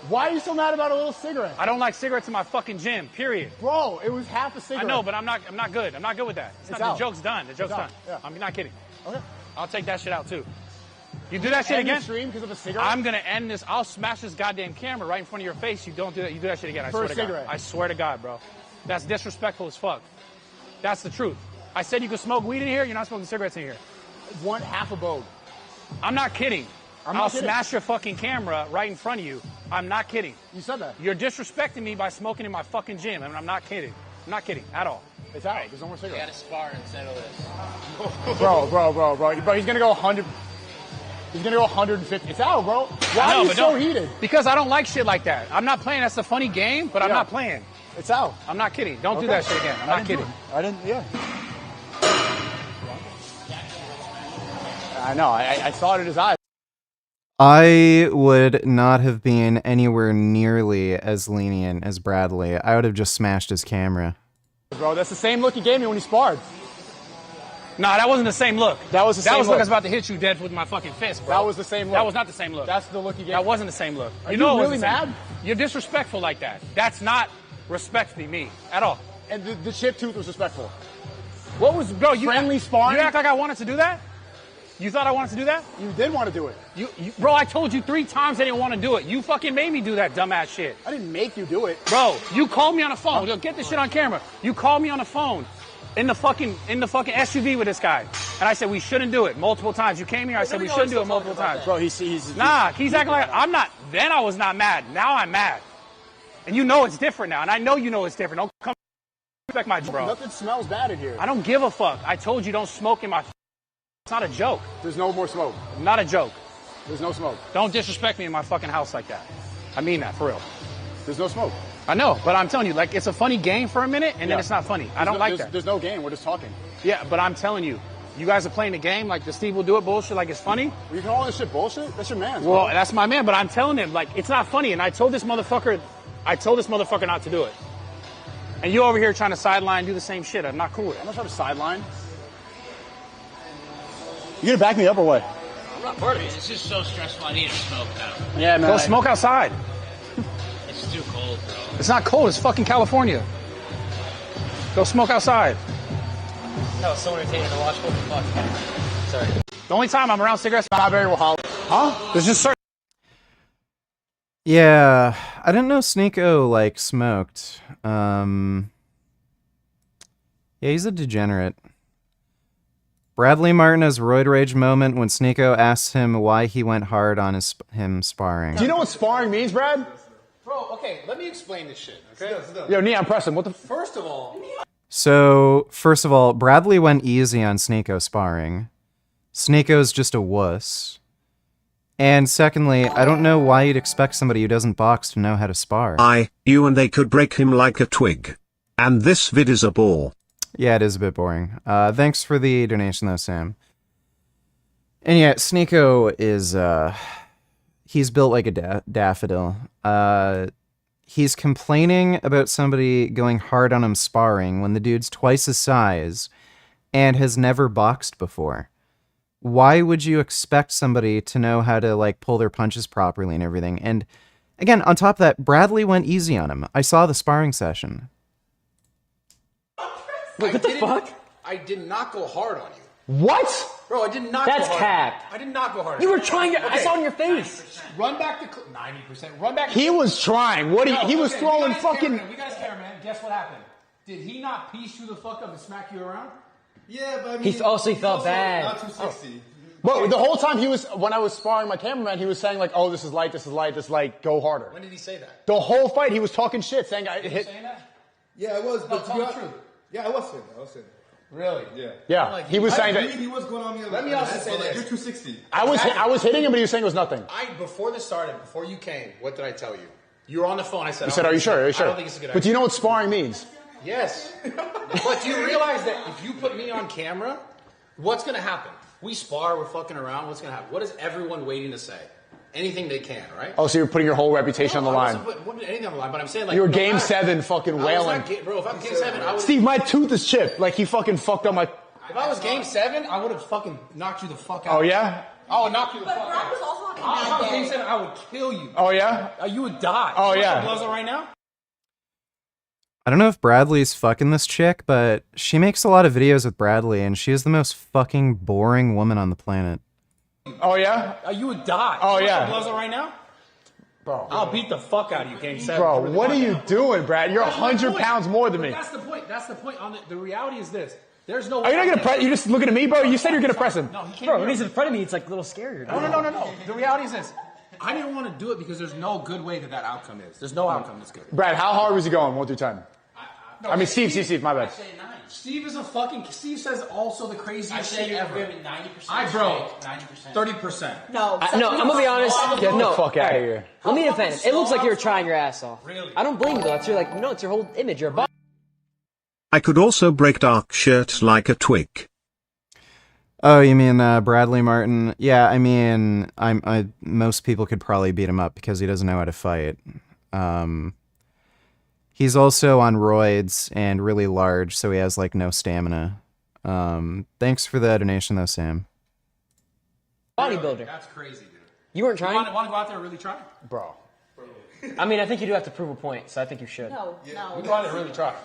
Why are you so mad about a little cigarette? I don't like cigarettes in my fucking gym, period. Bro, it was half a cigarette. I know, but I'm not good. I'm not good with that. The joke's done. The joke's done. Yeah. I'm not kidding. Okay. I'll take that shit out too. You do that shit again? The stream because of a cigarette? I'm gonna end this. I'll smash this goddamn camera right in front of your face. You don't do that. You do that shit again. I For swear a to cigarette. God. I swear to God, bro. That's disrespectful as fuck. That's the truth. I said you could smoke weed in here. You're not smoking cigarettes in here. One half a bogue. I'm not kidding. I'll smash your fucking camera right in front of you. I'm not kidding. You said that. You're disrespecting me by smoking in my fucking gym, and I'm not kidding. I'm not kidding at all. It's out. There's no more You cigarettes. gotta spar and settle this. Bro, he's gonna go 100. He's gonna go 150. It's out, bro. Why are you so heated? Because I don't like shit like that. I'm not playing. That's a funny game, but I'm not playing. It's out. I'm not kidding. Don't do that shit again. I'm not kidding. I didn't. Yeah. I know. I saw it in his eyes. I would not have been anywhere nearly as lenient as Bradley. I would have just smashed his camera. Bro, that's the same look he gave me when he sparred. Nah, that wasn't the same look. That was the same That was look. I was about to hit you dead with my fucking fist, bro. That was the same look. That was not the same look. That's the look he gave. That wasn't the same look. Are you know it really wasn't the same. mad? You're disrespectful like that. That's not respecting me at all. And the chip tooth was respectful. What was, bro? You friendly sparring? You act like I wanted to do that? You thought I wanted to do that? You did want to do it. Bro, I told you 3 times I didn't want to do it. You fucking made me do that dumbass shit. I didn't make you do it. Bro, you called me on the phone. Look, get this shit on camera. You called me on the phone in the fucking SUV with this guy. And I said we shouldn't do it multiple times. You came here, I said we shouldn't do it multiple times. Bro, he's acting like I'm not. Then I was not mad. Now I'm mad. And you know it's different now. And I know you know it's different. Don't come respect my bro. Nothing smells bad in here. I don't give a fuck. I told you don't smoke in my. It's not a joke. There's no more smoke. Not a joke. There's no smoke. Don't disrespect me in my fucking house like that. I mean that, for real. There's no smoke. I know, but I'm telling you, like, it's a funny game for a minute, and then it's not funny. I don't like that. There's no game. We're just talking. Yeah, but I'm telling you, you guys are playing the game like the Steve will do it bullshit, like it's funny. Well, you call this shit bullshit? That's your man. Well, that's my man, but I'm telling him, like, it's not funny, and I told this motherfucker not to do it. And you over here trying to sideline, do the same shit. I'm not cool with it. I'm not trying to sideline. You gonna back me up or what? I'm not part of it. It's just so stressful. I need to smoke now. Yeah, man. Go smoke outside. It's too cold, bro. It's not cold. It's fucking California. Go smoke outside. No, it's so entertaining to watch. What the fuck? Sorry. The only time I'm around cigarettes, Strawberry will holler. huh? There's just certain. Yeah, I didn't know Sneeko, like, smoked. Yeah, he's a degenerate. Bradley Martin has roid rage moment when Sneeko asks him why he went hard on him sparring. Do you know what sparring means, Brad? Bro, okay, let me explain this shit, okay? Yo, Neon, press him. What the? First of all... So, first of all, Bradley went easy on Sneeko sparring. Sneeko's just a wuss. And secondly, I don't know why you'd expect somebody who doesn't box to know how to spar. You and they could break him like a twig. And this vid is a bore. Yeah, it is a bit boring. Thanks for the donation though, Sam. And yeah, Sneeko is, he's built like a daffodil. He's complaining about somebody going hard on him sparring when the dude's twice his size and has never boxed before. Why would you expect somebody to know how to, like, pull their punches properly and everything? And again, on top of that, Bradley went easy on him. I saw the sparring session. Wait, what the fuck? I did not go hard on you. What? Bro, I did not That's go hard. cap. I did not go hard on You you. were trying to. I saw it in your face. 90%. Run back to 90%. Run back. He was trying. What? He was throwing fucking. We guys care, man. Guess what happened? Did he not piece you the fuck up and smack you around? Yeah, but I mean, He felt bad. Not 260. But the whole time when I was sparring my cameraman, he was saying like, "Oh, this is light, this is light, this is light. Go harder." When did he say that? The whole fight, he was talking shit, saying I hit. Saying that? Yeah, I was. But tell the truth. Yeah, I was saying that. Really? Yeah. Yeah. Like, he was saying that. He was going on the other. Let me also say this. You're 260. I was hitting him, but he was saying it was nothing. Before this started, before you came, what did I tell you? You were on the phone. I said, You said, "Are you sure? Are you sure?" I don't think it's a good idea. But do you know what sparring means? Yes. But do you realize that if you put me on camera, what's going to happen? We spar, we're fucking around. What's going to happen? What is everyone waiting to say? Anything they can, right? Oh, so you're putting your whole reputation on the line. I wasn't putting anything on the line, but I'm saying like You were no game matter. 7 fucking wailing. Bro, if I'm game 7, I would. Steve, my tooth is chipped. Like he fucking fucked up my. If I was game 7, I would have fucking knocked you the fuck out. Oh yeah. I would knock you the fuck Brad out. was also having a If I was bad game day. 7, I would kill you. Oh yeah. You would die. Oh, You yeah. want the gloves on right now? I don't know if Bradley's fucking this chick, but she makes a lot of videos with Bradley, and she is the most fucking boring woman on the planet. Oh yeah. You would die. Oh, You want yeah. the gloves on right now? Bro. I'll beat the fuck out of you, game 7. Bro, what are you doing, Brad? You're That's my 100 point. pounds more than me. That's the point. That's the point. The reality is this. There's no. Are you not gonna press? You just looking at me, bro? You said you're gonna press him. No, he can't. Bro, when he's in front of me, it's like a little scarier. No. The reality is this. I didn't want to do it because there's no good way that outcome is. There's no outcome that's good. Brad, how hard was he going? 1 through 10. I mean, Steve. My bad. Steve is a fucking. Steve says also the craziest shit ever. 90%. Bro, 30%. No, No, I'm gonna be honest. Get no, the fuck out of here. Let me defend it. It looks like you're trying your ass off. Really? I don't blame you though. It's it's your whole image, your body. I could also break dark shirt like a twig. Oh, you mean Bradley Martin? Yeah, I mean, most people could probably beat him up because he doesn't know how to fight. He's also on roids and really large, so he has like no stamina. Thanks for the donation, though, Sam. Bodybuilder. That's crazy, dude. You weren't trying. Want to go out there and really try? Bro. I mean, I think you do have to prove a point, so I think you should. No. We go out there and really try.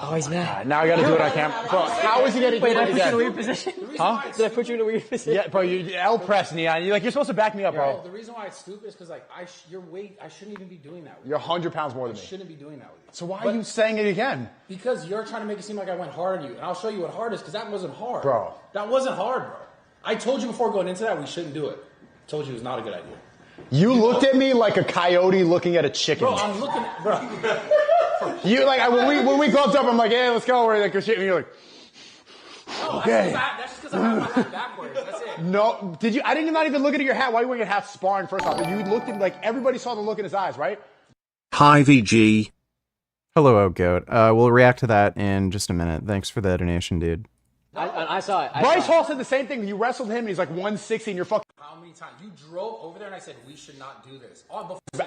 Oh, he's mad. Now I gotta do it on camera. Bro, how is he gonna do Wait, it did I put you in a again? weird position? Huh? Did I put you in a weird position? Yeah, bro, you L press, Neon. You're supposed to back me up, Bro, bro. the reason why it's stupid is because like your weight, I shouldn't even be doing that with you. You're 100 pounds more than I me. shouldn't be doing that with you. So why are you saying it again? Because you're trying to make it seem like I went hard on you, and I'll show you what hard is because that wasn't hard, Bro. That wasn't hard, bro. I told you before going into that we shouldn't do it. I told you it was not a good idea. You looked at me like a coyote looking at a chicken. Bro, I'm looking, bro. You like when we gloved up, I'm like, hey, let's go. We're like, and you're like, okay. That's just because I have my hat backwards. That's it. No, did you? I didn't not even look at your hat. Why are you wearing a hat sparring first off? You looked at like everybody saw the look in his eyes, right? Hi VG. Hello, oh goat. We'll react to that in just a minute. Thanks for the donation, dude. I saw it. Bryce Hall said the same thing. You wrestled him, and he's like 160, and you're fucking. How many times you drove over there and I said we should not do this?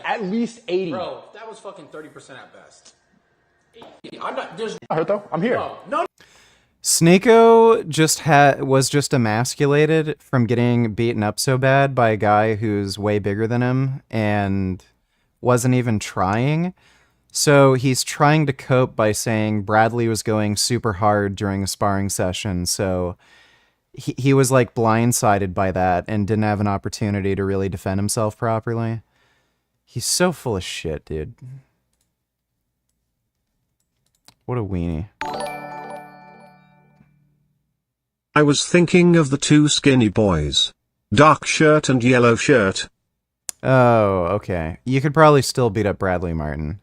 At least 80. Bro, that was fucking 30% at best. I'm not. There's. I hurt though. I'm here. No. Snako was just emasculated from getting beaten up so bad by a guy who's way bigger than him and wasn't even trying. So he's trying to cope by saying Bradley was going super hard during a sparring session, so he was like blindsided by that and didn't have an opportunity to really defend himself properly. He's so full of shit, dude. What a weenie. I was thinking of the two skinny boys. Dark shirt and yellow shirt. Oh, okay. You could probably still beat up Bradley Martin.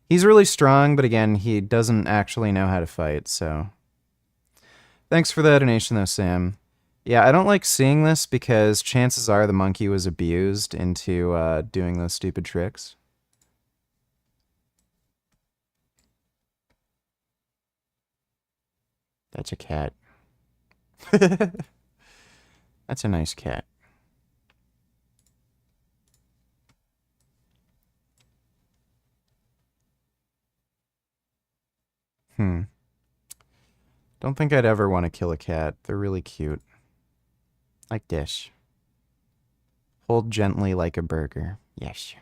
He's really strong, but again, he doesn't actually know how to fight, so... Thanks for the donation, though, Sam. Yeah, I don't like seeing this because chances are the monkey was abused into doing those stupid tricks. That's a cat. That's a nice cat. Don't think I'd ever want to kill a cat. They're really cute. Like this. Hold gently like a burger. Yes.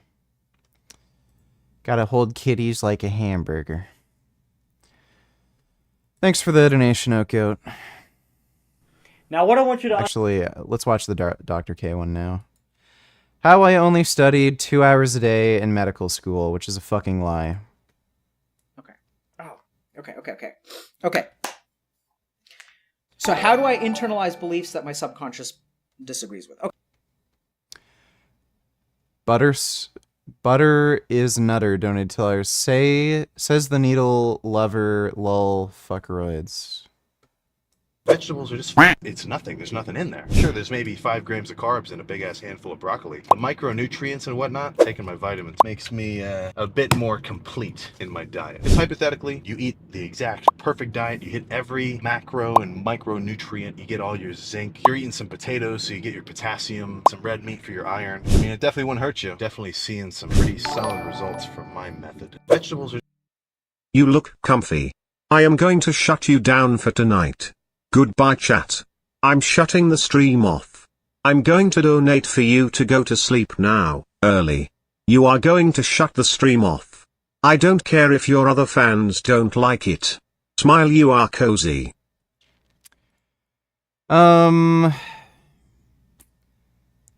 Gotta hold kitties like a hamburger. Thanks for the donation, Oak Goat. Now, what I want you to... Actually, let's watch the Dr. K one now. How I only studied 2 hours a day in medical school, which is a fucking lie. Okay. So how do I internalize beliefs that my subconscious disagrees with? Okay. Butter is nutter, donated to says the needle lover lol fuckeroids. Vegetables are just it's nothing. There's nothing in there. Sure, there's maybe 5 grams of carbs and a big ass handful of broccoli. The micronutrients and whatnot, taking my vitamins makes me a bit more complete in my diet. Because hypothetically, you eat the exact perfect diet, you hit every macro and micronutrient, you get all your zinc. You're eating some potatoes, so you get your potassium, some red meat for your iron. I mean, it definitely wouldn't hurt you. Definitely seeing some pretty solid results from my method. Vegetables are... You look comfy. I am going to shut you down for tonight. Goodbye chat. I'm shutting the stream off. I'm going to donate for you to go to sleep now, early. You are going to shut the stream off. I don't care if your other fans don't like it. Smile, you are cozy. To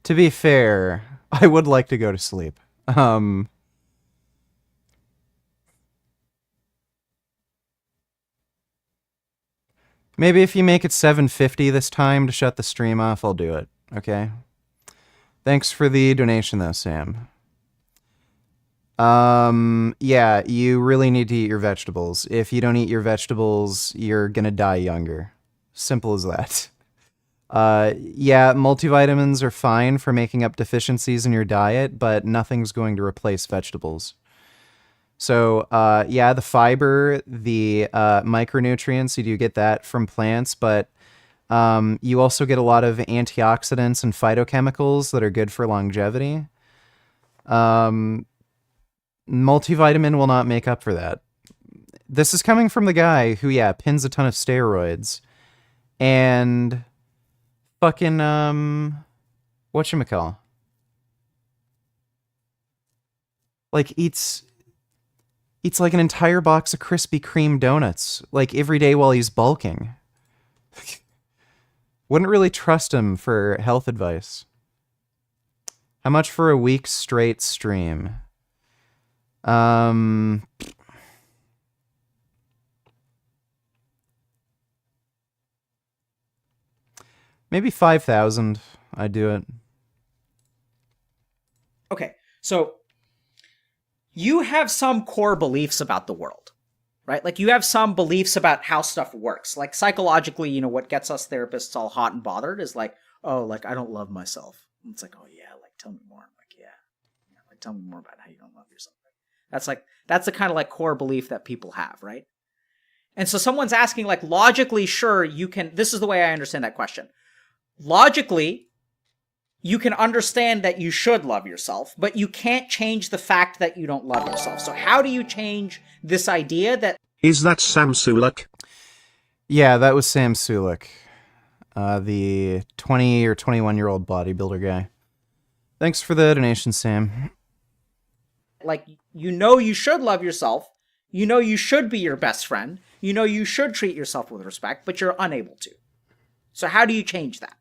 be fair, I would like to go to sleep. Maybe if you make it 7:50 this time to shut the stream off, I'll do it. Okay? Thanks for the donation though, Sam. Yeah, you really need to eat your vegetables. If you don't eat your vegetables, you're gonna die younger. Simple as that. Yeah, multivitamins are fine for making up deficiencies in your diet, but nothing's going to replace vegetables. So, yeah, the fiber, the micronutrients, you do get that from plants, but you also get a lot of antioxidants and phytochemicals that are good for longevity. Multivitamin will not make up for that. This is coming from the guy who, yeah, pins a ton of steroids and fucking, whatchamacall? Like, eats like an entire box of Krispy Kreme donuts, like, every day while he's bulking. Wouldn't really trust him for health advice. How much for a week straight stream? Maybe 5,000. I'd do it. Okay, so you have some core beliefs about the world, right? Like, you have some beliefs about how stuff works. Like, psychologically, you know, what gets us therapists all hot and bothered is like, oh, like, I don't love myself. And it's like, oh yeah, like, tell me more. I'm like, yeah, like, tell me more about how you don't love yourself. That's the kind of like core belief that people have, right? And so someone's asking, like, logically, sure, you can, this is the way I understand that question. Logically, you can understand that you should love yourself, but you can't change the fact that you don't love yourself. So how do you change this idea that... Is that Sam Sulek? Yeah, that was Sam Sulek. The 20 or 21-year-old bodybuilder guy. Thanks for the donation, Sam. Like, you know you should love yourself, you know you should be your best friend, you know you should treat yourself with respect, but you're unable to. So how do you change that?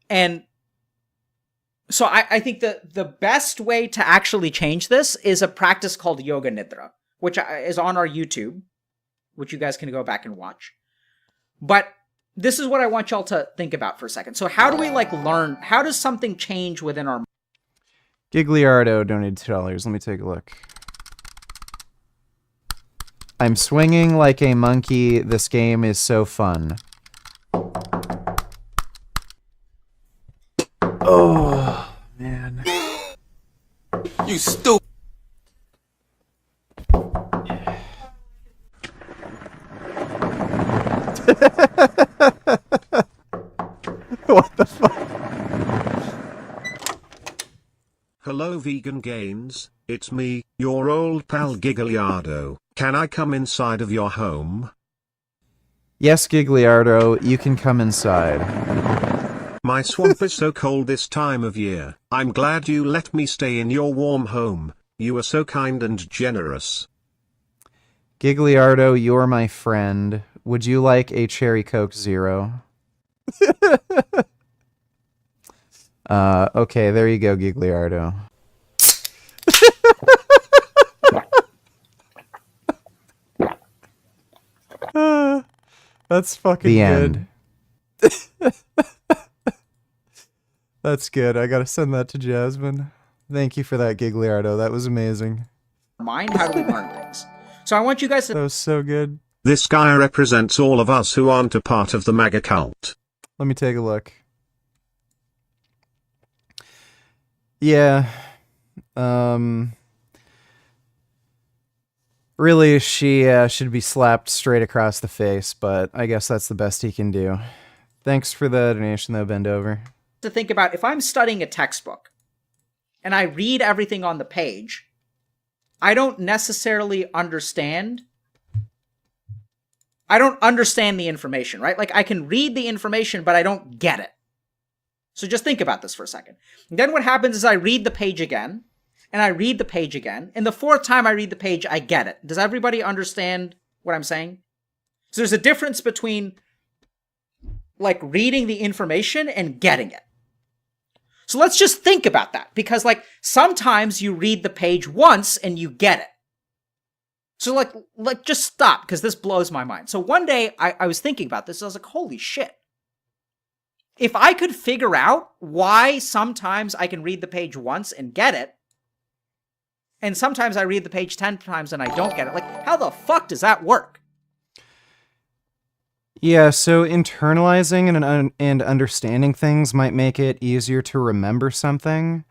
And so I think the best way to actually change this is a practice called Yoga Nidra, which is on our YouTube, which you guys can go back and watch. But this is what I want y'all to think about for a second. So how do we, like, learn, how does something change within our... Gigliardo donated $2. Let me take a look. I'm swinging like a monkey. This game is so fun. Oh, man. You stupid. What the fuck? Hello vegan gains, it's me, your old pal Gigliardo. Can I come inside of your home? Yes, Gigliardo, you can come inside. My swamp is so cold this time of year. I'm glad you let me stay in your warm home. You are so kind and generous. Gigliardo, you're my friend. Would you like a Cherry Coke Zero? Okay, there you go, Gigliardo. That's fucking the good. End. That's good. I gotta send that to Jasmine. Thank you for that, Gigliardo. That was amazing. Mind, how do we learn things? So I want you guys to... That was so good. This guy represents all of us who aren't a part of the MAGA cult. Let me take a look. Yeah. Really, she should be slapped straight across the face, but I guess that's the best he can do. Thanks for the donation, though, Bend Over. To think about, if I'm studying a textbook and I read everything on the page, I don't necessarily understand. I don't understand the information, right? Like, I can read the information, but I don't get it. So just think about this for a second. And then what happens is I read the page again, and I read the page again, and the fourth time I read the page, I get it. Does everybody understand what I'm saying? So there's a difference between, like, reading the information and getting it. So let's just think about that, because, like, sometimes you read the page once and you get it. So, like just stop, because this blows my mind. So one day, I was thinking about this, and I was like, holy shit. If I could figure out why sometimes I can read the page once and get it, and sometimes I read the page 10 times and I don't get it, like, how the fuck does that work? Yeah, so internalizing and understanding things might make it easier to remember something,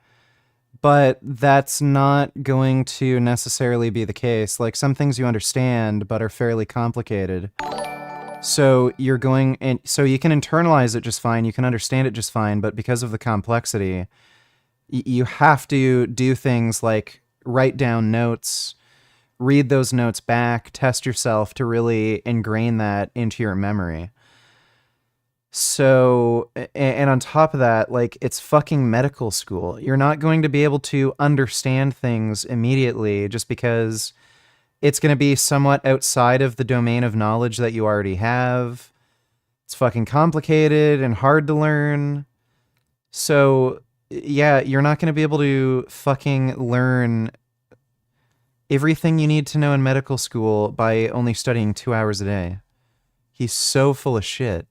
but that's not going to necessarily be the case. Like, some things you understand but are fairly complicated. So you can internalize it just fine, you can understand it just fine, but because of the complexity, you have to do things like write down notes, read those notes back, test yourself to really ingrain that into your memory. So, and on top of that, like, it's fucking medical school. You're not going to be able to understand things immediately just because it's going to be somewhat outside of the domain of knowledge that you already have. It's fucking complicated and hard to learn. So, yeah, you're not going to be able to fucking learn everything you need to know in medical school by only studying 2 hours a day. He's so full of shit.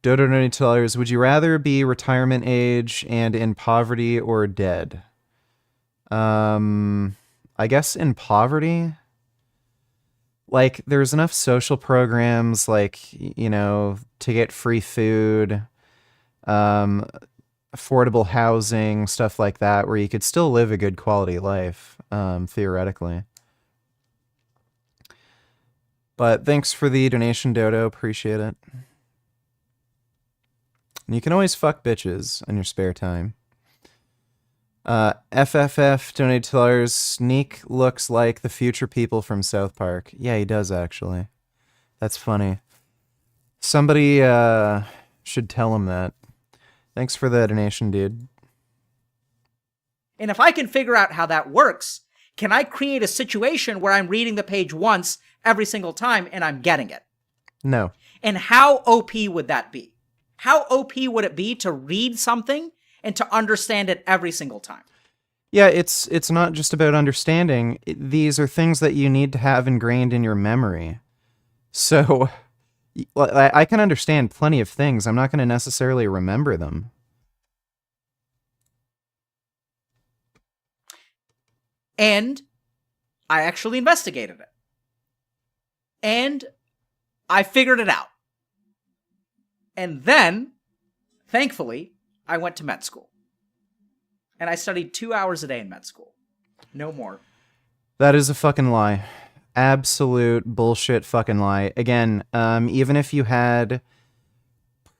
Dodo $90, would you rather be retirement age and in poverty or dead? I guess in poverty. Like, there's enough social programs, like, you know, to get free food, affordable housing, stuff like that, where you could still live a good quality life, theoretically. But thanks for the donation, Dodo. Appreciate it. And you can always fuck bitches in your spare time. FFF donated $2. Sneak looks like the future people from South Park. Yeah, he does, actually. That's funny. Somebody should tell him that. Thanks for the donation, dude. And if I can figure out how that works, can I create a situation where I'm reading the page once every single time and I'm getting it? No. And how OP would that be? How OP would it be to read something and to understand it every single time? Yeah, it's not just about understanding. These are things that you need to have ingrained in your memory. So, I can understand plenty of things. I'm not going to necessarily remember them. And I actually investigated it. And I figured it out. And then, thankfully, I went to med school. And I studied 2 hours a day in med school. No more. That is a fucking lie. Absolute bullshit fucking lie. Again, even if you had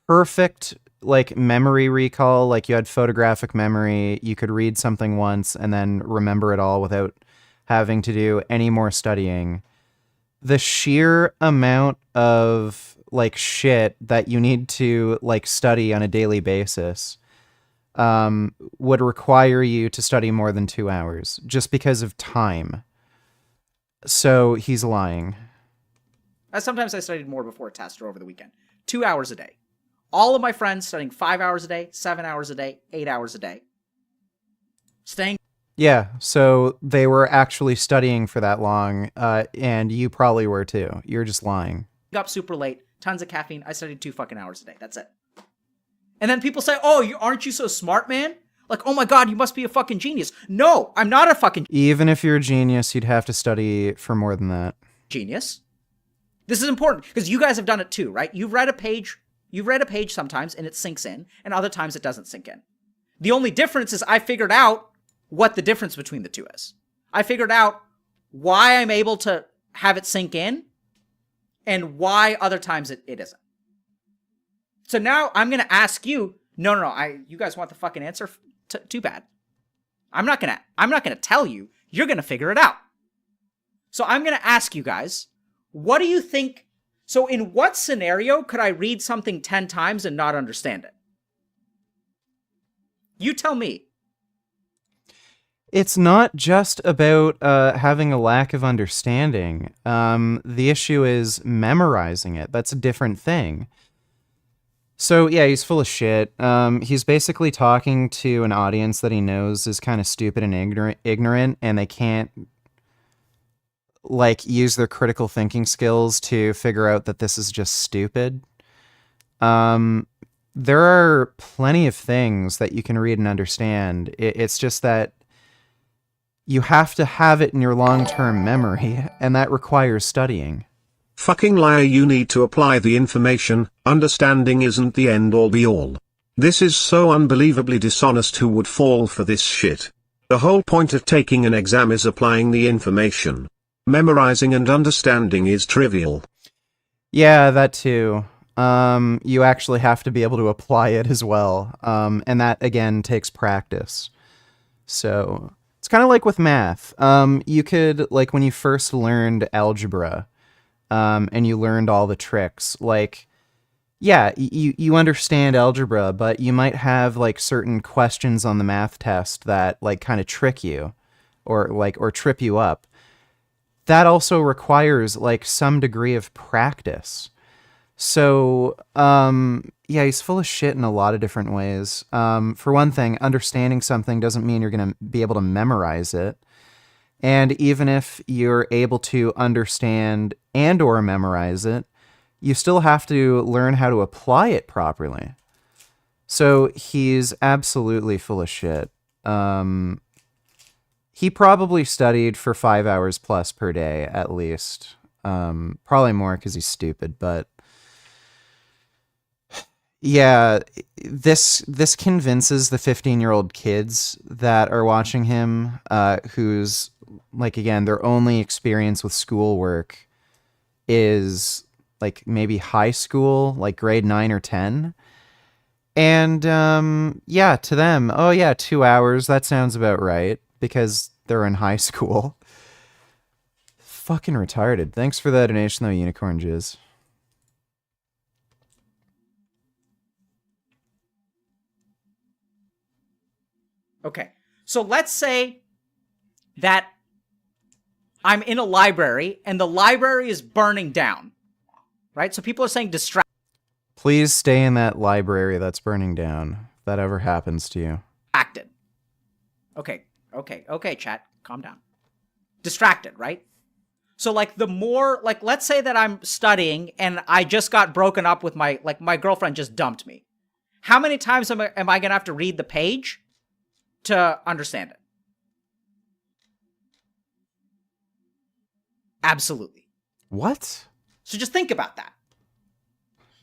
perfect, like, memory recall, like you had photographic memory, you could read something once and then remember it all without having to do any more studying. The sheer amount of, like, shit that you need to, like, study on a daily basis would require you to study more than 2 hours just because of time. So he's lying. Sometimes I studied more before a test or over the weekend. 2 hours a day. All of my friends studying 5 hours a day, 7 hours a day, 8 hours a day. Staying. Yeah, so they were actually studying for that long, and you probably were too. You're just lying. Up super late, tons of caffeine. I studied 2 fucking hours a day. That's it. And then people say, oh, aren't you so smart, man? Like, oh my god, you must be a fucking genius. No, I'm not a fucking Even if you're a genius, you'd have to study for more than that. genius. This is important because you guys have done it too, right? You've read a page sometimes and it sinks in, and other times it doesn't sink in. The only difference is I figured out what the difference between the two is. I figured out why I'm able to have it sink in and why other times it isn't. So now I'm going to ask you, no, you guys want the fucking answer? Too bad. I'm not going to tell you. You're going to figure it out. So I'm going to ask you guys, what do you think? So in what scenario could I read something 10 times and not understand it? You tell me. It's not just about having a lack of understanding. The issue is memorizing it. That's a different thing. So yeah, he's full of shit. He's basically talking to an audience that he knows is kind of stupid and ignorant, and they can't like use their critical thinking skills to figure out that this is just stupid. There are plenty of things that you can read and understand. It's just that you have to have it in your long-term memory, and that requires studying. Fucking liar, you need to apply the information. Understanding isn't the end all be all. This is so unbelievably dishonest. Who would fall for this shit? The whole point of taking an exam is applying the information. Memorizing and understanding is trivial. Yeah, that too. You actually have to be able to apply it as well. And that, again, takes practice. So it's kind of like with math. You could, like, when you first learned algebra, and you learned all the tricks, like, yeah, you understand algebra, but you might have, like, certain questions on the math test that, like, kind of trick you or trip you up. That also requires, like, some degree of practice. So, yeah, he's full of shit in a lot of different ways. For one thing, understanding something doesn't mean you're going to be able to memorize it. And even if you're able to understand and or memorize it, you still have to learn how to apply it properly. So he's absolutely full of shit. He probably studied for 5 hours plus per day, at least. Probably more because he's stupid, but yeah, this convinces the 15-year-old kids that are watching him, who's, like, again, their only experience with schoolwork is, like, maybe high school, like grade 9 or 10. And, yeah, to them, oh yeah, 2 hours, that sounds about right, because they're in high school. Fucking retarded. Thanks for the donation, though, Unicorn Jizz. Okay, so let's say that I'm in a library and the library is burning down, right? So people are saying distract. Please stay in that library that's burning down, if that ever happens to you. Distracted. Okay, chat, calm down. Distracted, right? So, like, the more, like, let's say that I'm studying and I just got broken up with my girlfriend just dumped me. How many times am I going to have to read the page to understand it? Absolutely. What? So just think about that.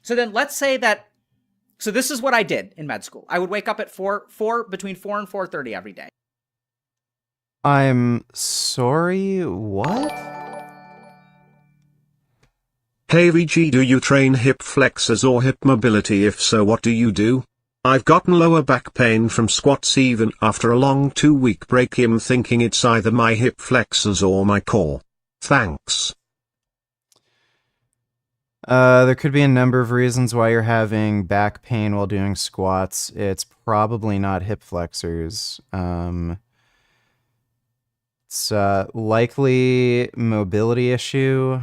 So then let's say that, so this is what I did in med school. I would wake up at between 4 and 4:30 every day. I'm sorry, what? Hey VG, do you train hip flexors or hip mobility? If so, what do you do? I've gotten lower back pain from squats even after a long 2-week break. I'm thinking it's either my hip flexors or my core. Thanks. There could be a number of reasons why you're having back pain while doing squats. It's probably not hip flexors. It's likely mobility issue.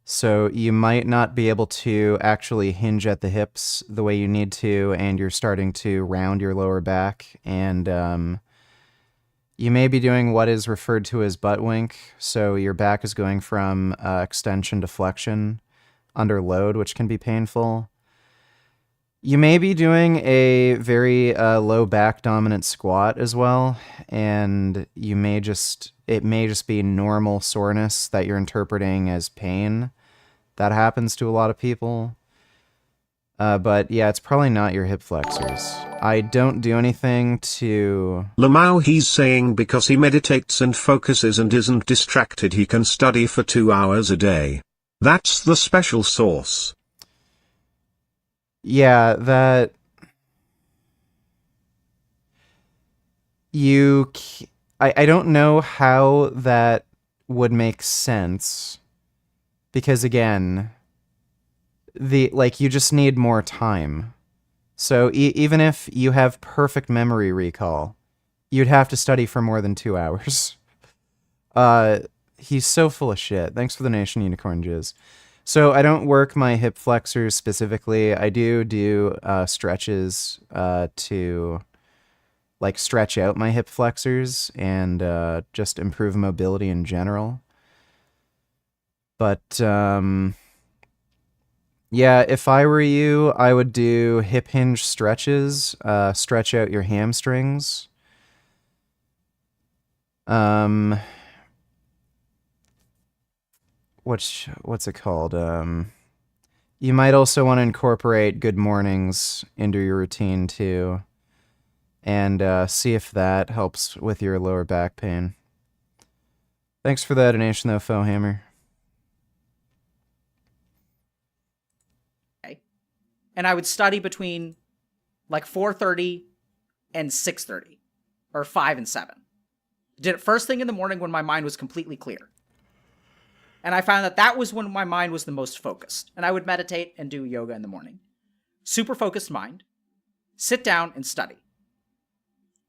So you might not be able to actually hinge at the hips the way you need to, and you're starting to round your lower back, and you may be doing what is referred to as butt wink. So your back is going from extension to flexion under load, which can be painful. You may be doing a very low back dominant squat as well, and it may just be normal soreness that you're interpreting as pain. That happens to a lot of people. But yeah, it's probably not your hip flexors. I don't do anything to... Lamau, he's saying because he meditates and focuses and isn't distracted, he can study for 2 hours a day. That's the special sauce. Yeah, that... I don't know how that would make sense. Because again... you just need more time. So even if you have perfect memory recall, you'd have to study for more than 2 hours. He's so full of shit. Thanks for the Nation Unicorn Jizz. So I don't work my hip flexors specifically. I do stretches to stretch out my hip flexors and just improve mobility in general. But yeah, if I were you, I would do hip hinge stretches, stretch out your hamstrings. What's it called? You might also want to incorporate good mornings into your routine too, and see if that helps with your lower back pain. Thanks for that donation though, Fohammer. And I would study between 4:30 and 6:30, or 5 and 7. Did it first thing in the morning when my mind was completely clear. And I found that was when my mind was the most focused. And I would meditate and do yoga in the morning. Super focused mind. Sit down and study.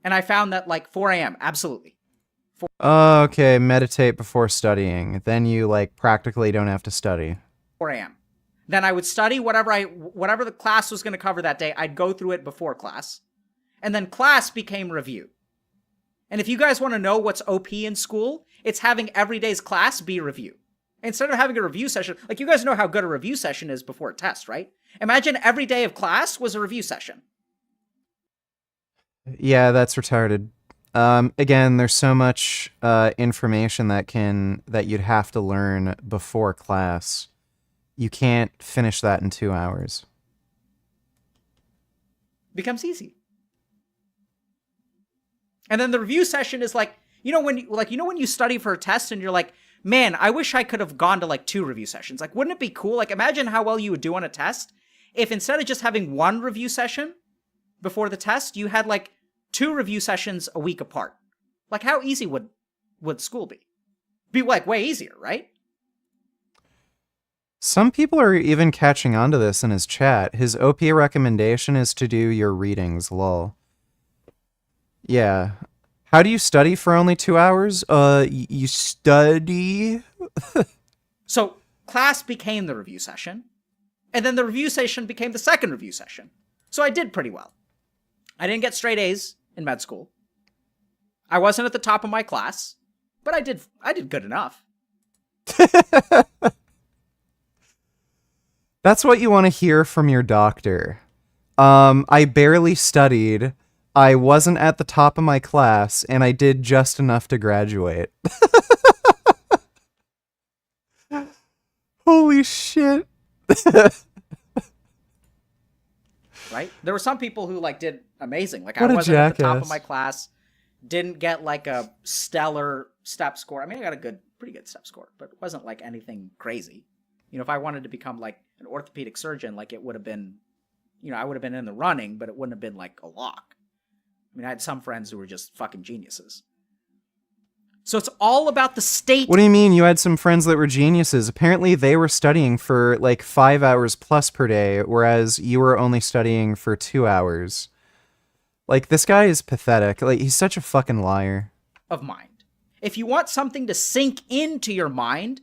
And I found that 4 a.m., absolutely. Okay, meditate before studying. Then you practically don't have to study. 4 a.m. Then I would study whatever the class was going to cover that day. I'd go through it before class. And then class became review. And if you guys want to know what's OP in school, it's having every day's class be review. Instead of having a review session, you guys know how good a review session is before a test, right? Imagine every day of class was a review session. Yeah, that's retarded. Again, there's so much information that you'd have to learn before class. You can't finish that in 2 hours. Becomes easy. And then the review session is when you study for a test and you're like, man, I wish I could have gone to 2 review sessions. Wouldn't it be cool? Imagine how well you would do on a test if instead of just having 1 review session before the test, you had 2 review sessions a week apart. How easy would school be? Be way easier, right? Some people are even catching on to this in his chat. His OP recommendation is to do your readings, lol. Yeah. How do you study for only 2 hours? You study? So, class became the review session, and then the review session became the second review session. So I did pretty well. I didn't get straight A's in med school. I wasn't at the top of my class, but I did good enough. That's what you want to hear from your doctor. I barely studied, I wasn't at the top of my class, and I did just enough to graduate. Holy shit. Right? There were some people who did amazing. What I a wasn't at the top jackass. of my class, didn't get a stellar step score. I mean, I got a pretty good step score, but it wasn't anything crazy. If I wanted to become an orthopedic surgeon, it would have been, I would have been in the running, but it wouldn't have been a lock. I mean, I had some friends who were just fucking geniuses. So it's all about the state. What do you mean you had some friends that were geniuses? Apparently they were studying for 5 hours plus per day, whereas you were only studying for 2 hours. This guy is pathetic. He's such a fucking liar. Of mind. If you want something to sink into your mind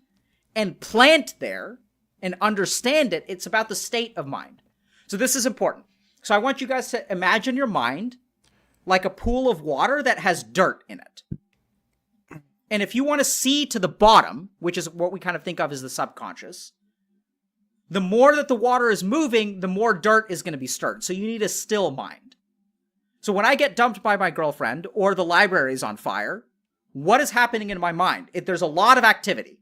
and plant there and understand it, it's about the state of mind. So this is important. So I want you guys to imagine your mind like a pool of water that has dirt in it. And if you want to see to the bottom, which is what we kind of think of as the subconscious, The more that the water is moving, the more dirt is going to be stirred. So you need a still mind. So when I get dumped by my girlfriend or the library is on fire, what is happening in my mind? There's a lot of activity.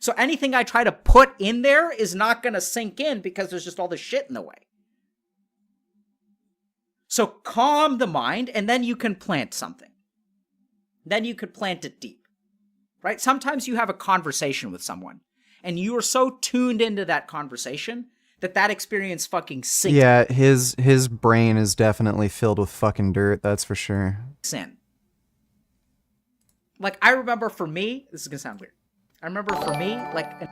So anything I try to put in there is not going to sink in because there's just all this shit in the way. So calm the mind, and then you can plant something. Then you could plant it deep, right? Sometimes you have a conversation with someone, and you are so tuned into that conversation that experience fucking sinks. Yeah, his brain is definitely filled with fucking dirt, that's for sure. In. Like, I remember for me, this is gonna sound weird. I remember for me, like...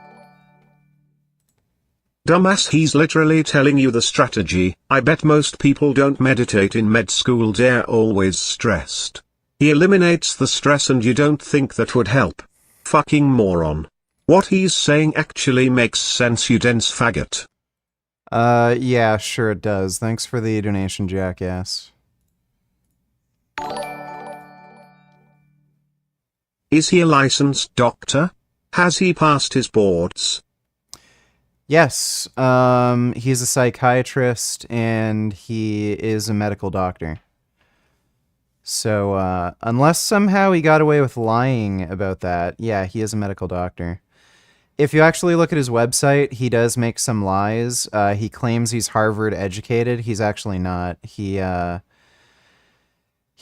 Dumbass, he's literally telling you the strategy. I bet most people don't meditate in med school, they're always stressed. He eliminates the stress and you don't think that would help. Fucking moron. What he's saying actually makes sense, you dense faggot. Yeah, sure it does. Thanks for the donation, jackass. Is he a licensed doctor? Has he passed his boards? Yes, he's a psychiatrist and he is a medical doctor. So, unless somehow he got away with lying about that, yeah, he is a medical doctor. If you actually look at his website, he does make some lies. He claims he's Harvard educated. He's actually not. He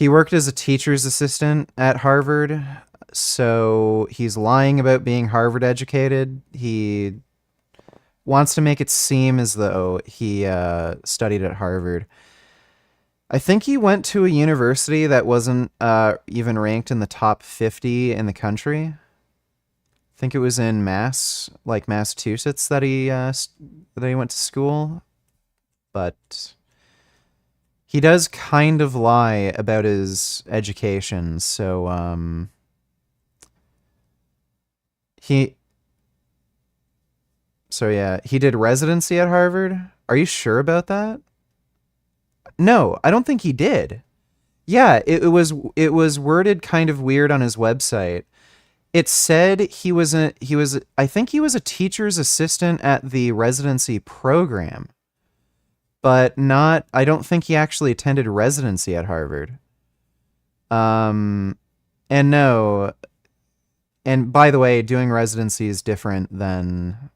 worked as a teacher's assistant at Harvard, so he's lying about being Harvard educated. He wants to make it seem as though he studied at Harvard. I think he went to a university that wasn't even ranked in the top 50 in the country. I think it was in Massachusetts that he went to school. But he does kind of lie about his education, so yeah, he did residency at Harvard. Are you sure about that? No, I don't think he did. Yeah, it was worded kind of weird on his website. It said I think he was a teacher's assistant at the residency program. But I don't think he actually attended residency at Harvard. And no, and by the way, doing residency is different than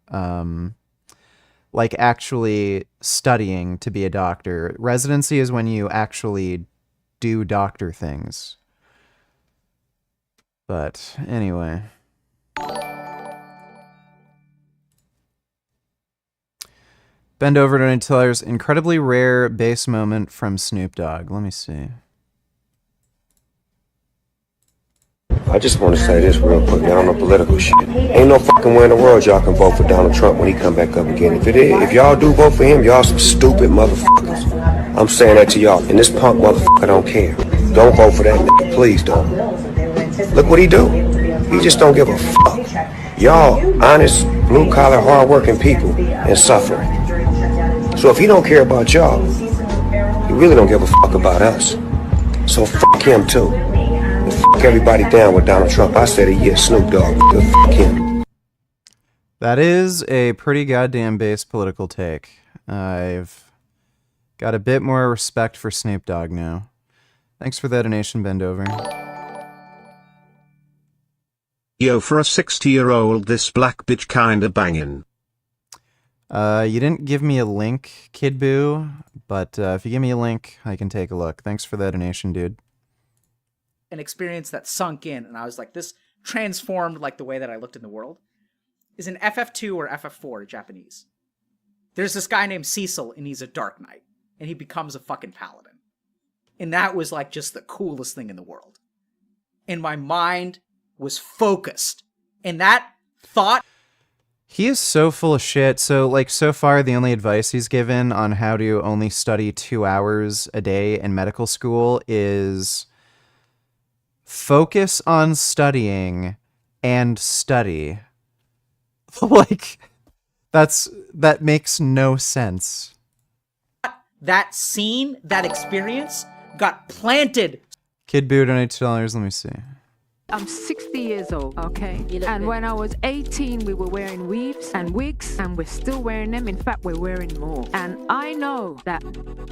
like actually studying to be a doctor. Residency is when you actually do doctor things. But anyway. Bend over to Teller's incredibly rare bass moment from Snoop Dogg. Let me see. I just want to say this real quick. Y'all know political shit. Ain't no fucking way in the world y'all can vote for Donald Trump when he come back up again. If y'all do vote for him, y'all some stupid motherfuckers. I'm saying that to y'all. And this punk motherfucker don't care. Don't vote for that nigga. Please don't. Look what he do. He just don't give a fuck. Y'all honest, blue-collar, hard-working people and suffering. So if he don't care about y'all, he really don't give a fuck about us. So fuck him too. And fuck everybody down with Donald Trump. I said a year, Snoop Dogg. Fuck him. That is a pretty goddamn base political take. I've got a bit more respect for Snoop Dogg now. Thanks for that donation, Bend Over. Yo, for a 60-year-old, this black bitch kinda bangin'. You didn't give me a link, Kid Boo, but if you give me a link, I can take a look. Thanks for that donation, dude. An experience that sunk in, and I was like, this transformed like the way that I looked in the world, is in FF2 or FF4 Japanese. There's this guy named Cecil, and he's a Dark Knight, and he becomes a fucking paladin. And that was like just the coolest thing in the world. And my mind was focused. And that thought... He is so full of shit. So, like, so far, the only advice he's given on how to only study 2 hours a day in medical school is focus on studying and study. Like, that makes no sense. That scene, that experience got planted. Kid Boo donated $2. Let me see. I'm 60 years old, okay? And when I was 18, we were wearing weaves and wigs, and we're still wearing them. In fact, we're wearing more. And I know that,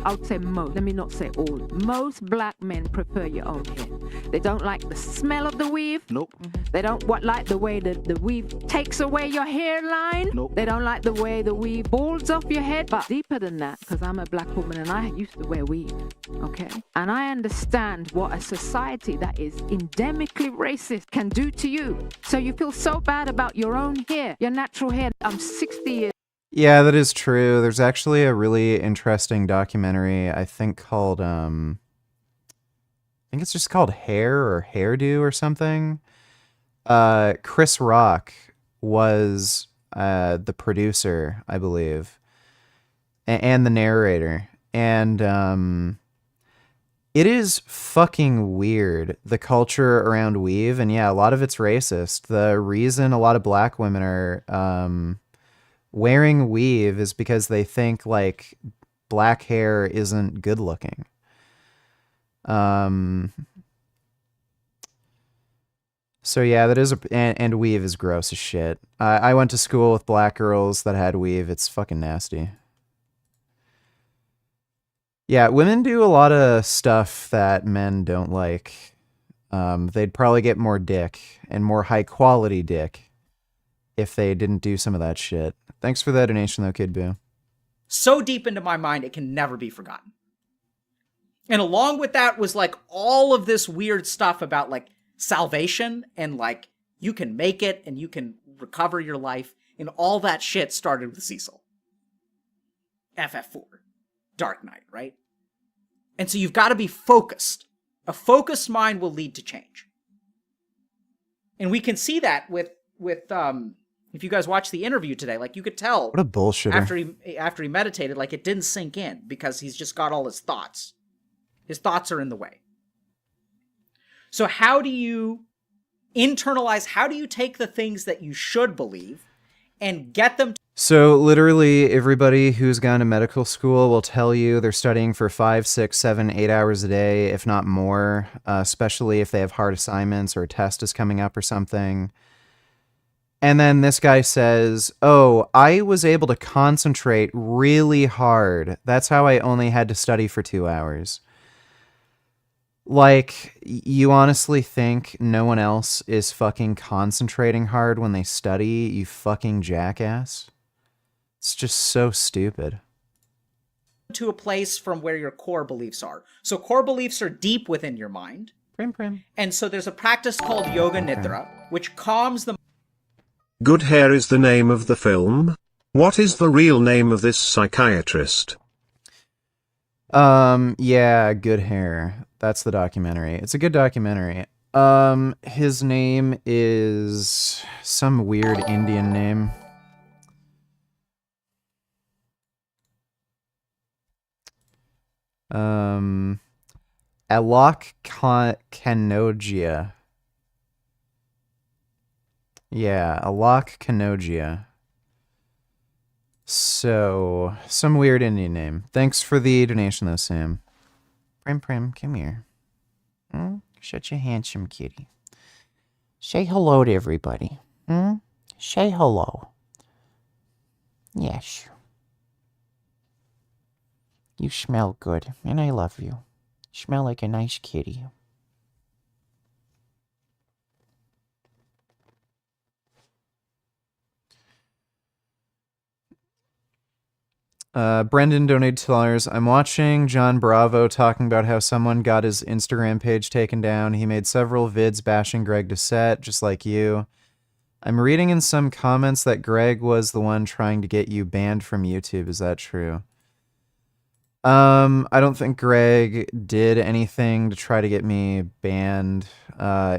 I would say most, let me not say all, most black men prefer your own hair. They don't like the smell of the weave. Nope. They don't like the way the weave takes away your hairline. Nope. They don't like the way the weave balls off your head. But deeper than that, because I'm a black woman and I used to wear weave, okay? And I understand what a society that is endemically racist can do to you. So you feel so bad about your own hair, your natural hair. I'm 60 years. Yeah, that is true. There's actually a really interesting documentary, I think called, I think it's just called Hair or Hairdo or something. Chris Rock was the producer, I believe, and the narrator. And it is fucking weird, the culture around weave. And yeah, a lot of it's racist. The reason a lot of black women are wearing weave is because they think like black hair isn't good looking. So yeah, that is and weave is gross as shit. I went to school with black girls that had weave. It's fucking nasty. Yeah, women do a lot of stuff that men don't like. They'd probably get more dick and more high quality dick if they didn't do some of that shit. Thanks for that donation though, Kid Boo. So deep into my mind, it can never be forgotten. And along with that was like all of this weird stuff about like salvation and like you can make it and you can recover your life, and all that shit started with Cecil. FF4. Dark Knight, right? And so you've got to be focused. A focused mind will lead to change. And we can see that with if you guys watch the interview today, like you could tell What a bullshitter. after he meditated, like it didn't sink in because he's just got all his thoughts. His thoughts are in the way. So how do you internalize, how do you take the things that you should believe and get them to So literally everybody who's gone to medical school will tell you they're studying for 5, 6, 7, 8 hours a day, if not more, especially if they have hard assignments or a test is coming up or something. And then this guy says, oh, I was able to concentrate really hard. That's how I only had to study for 2 hours. Like, you honestly think no one else is fucking concentrating hard when they study, you fucking jackass? It's just so stupid. to a place from where your core beliefs are. So core beliefs are deep within your mind. And so there's a practice called Yoga Nidra, which calms the Good Hair is the name of the film? What is the real name of this psychiatrist? Yeah, Good Hair. That's the documentary. It's a good documentary. His name is some weird Indian name. Alok Kanogia. Yeah, Alok Kanogia. So, some weird Indian name. Thanks for the donation though, Sam. Prim, come here. Shut your handsome kitty. Say hello to everybody. Say hello. Yes. You smell good, and I love you. You smell like a nice kitty. Brendan donated $2. I'm watching John Bravo talking about how someone got his Instagram page taken down. He made several vids bashing Greg Doucette, just like you. I'm reading in some comments that Greg was the one trying to get you banned from YouTube. Is that true? I don't think Greg did anything to try to get me banned.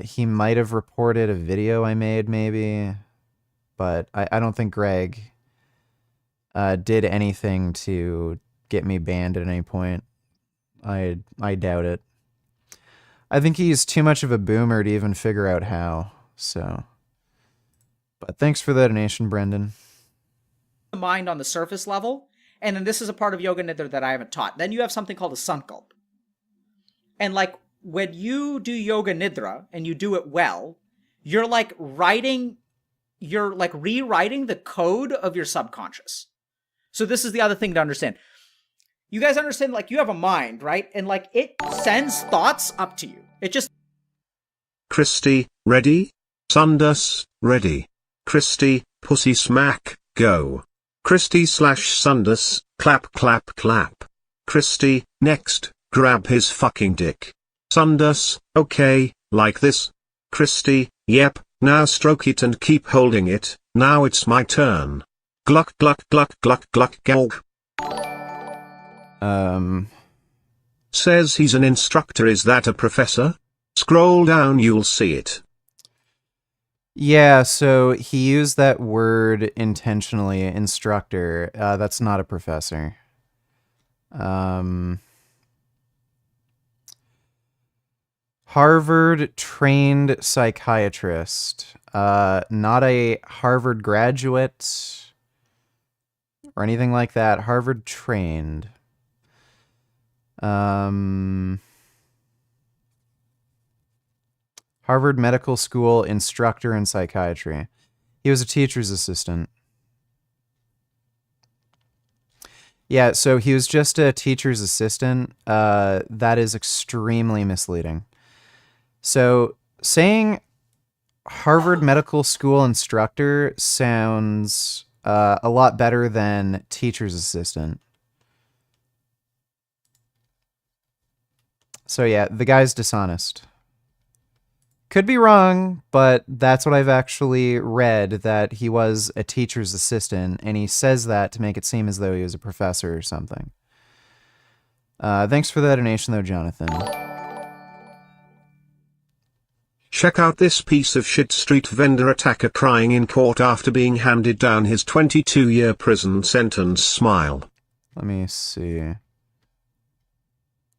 He might have reported a video I made, maybe. But I don't think Greg did anything to get me banned at any point. I doubt it. I think he's too much of a boomer to even figure out how, so. But thanks for the donation, Brendan. the mind on the surface level, and then this is a part of Yoga Nidra that I haven't taught. Then you have something called a sankalp. And like when you do yoga nidra and you do it well, you're like rewriting the code of your subconscious. So this is the other thing to understand. You guys understand, like, you have a mind, right? And like it sends thoughts up to you. It just... Christy, ready? Sundus, ready. Christy, pussy smack, go. Christy / Sundus, clap clap clap. Christy, next, grab his fucking dick. Sundus, okay, like this. Christy, yep, now stroke it and keep holding it, now it's my turn. Gluck gluck gluck gluck gluck gulk. Says he's an instructor, is that a professor? Scroll down, you'll see it. Yeah, so he used that word intentionally, instructor. That's not a professor. Harvard-trained psychiatrist. Not a Harvard graduate or anything like that. Harvard-trained. Harvard Medical School instructor in psychiatry. He was a teacher's assistant. Yeah, so he was just a teacher's assistant. That is extremely misleading. So saying Harvard Medical School instructor sounds a lot better than teacher's assistant. So yeah, the guy's dishonest. Could be wrong, but that's what I've actually read, that he was a teacher's assistant, and he says that to make it seem as though he was a professor or something. Thanks for that donation, though, Jonathan. Check out this piece of shit street vendor attacker crying in court after being handed down his 22-year prison sentence. Smile. Let me see.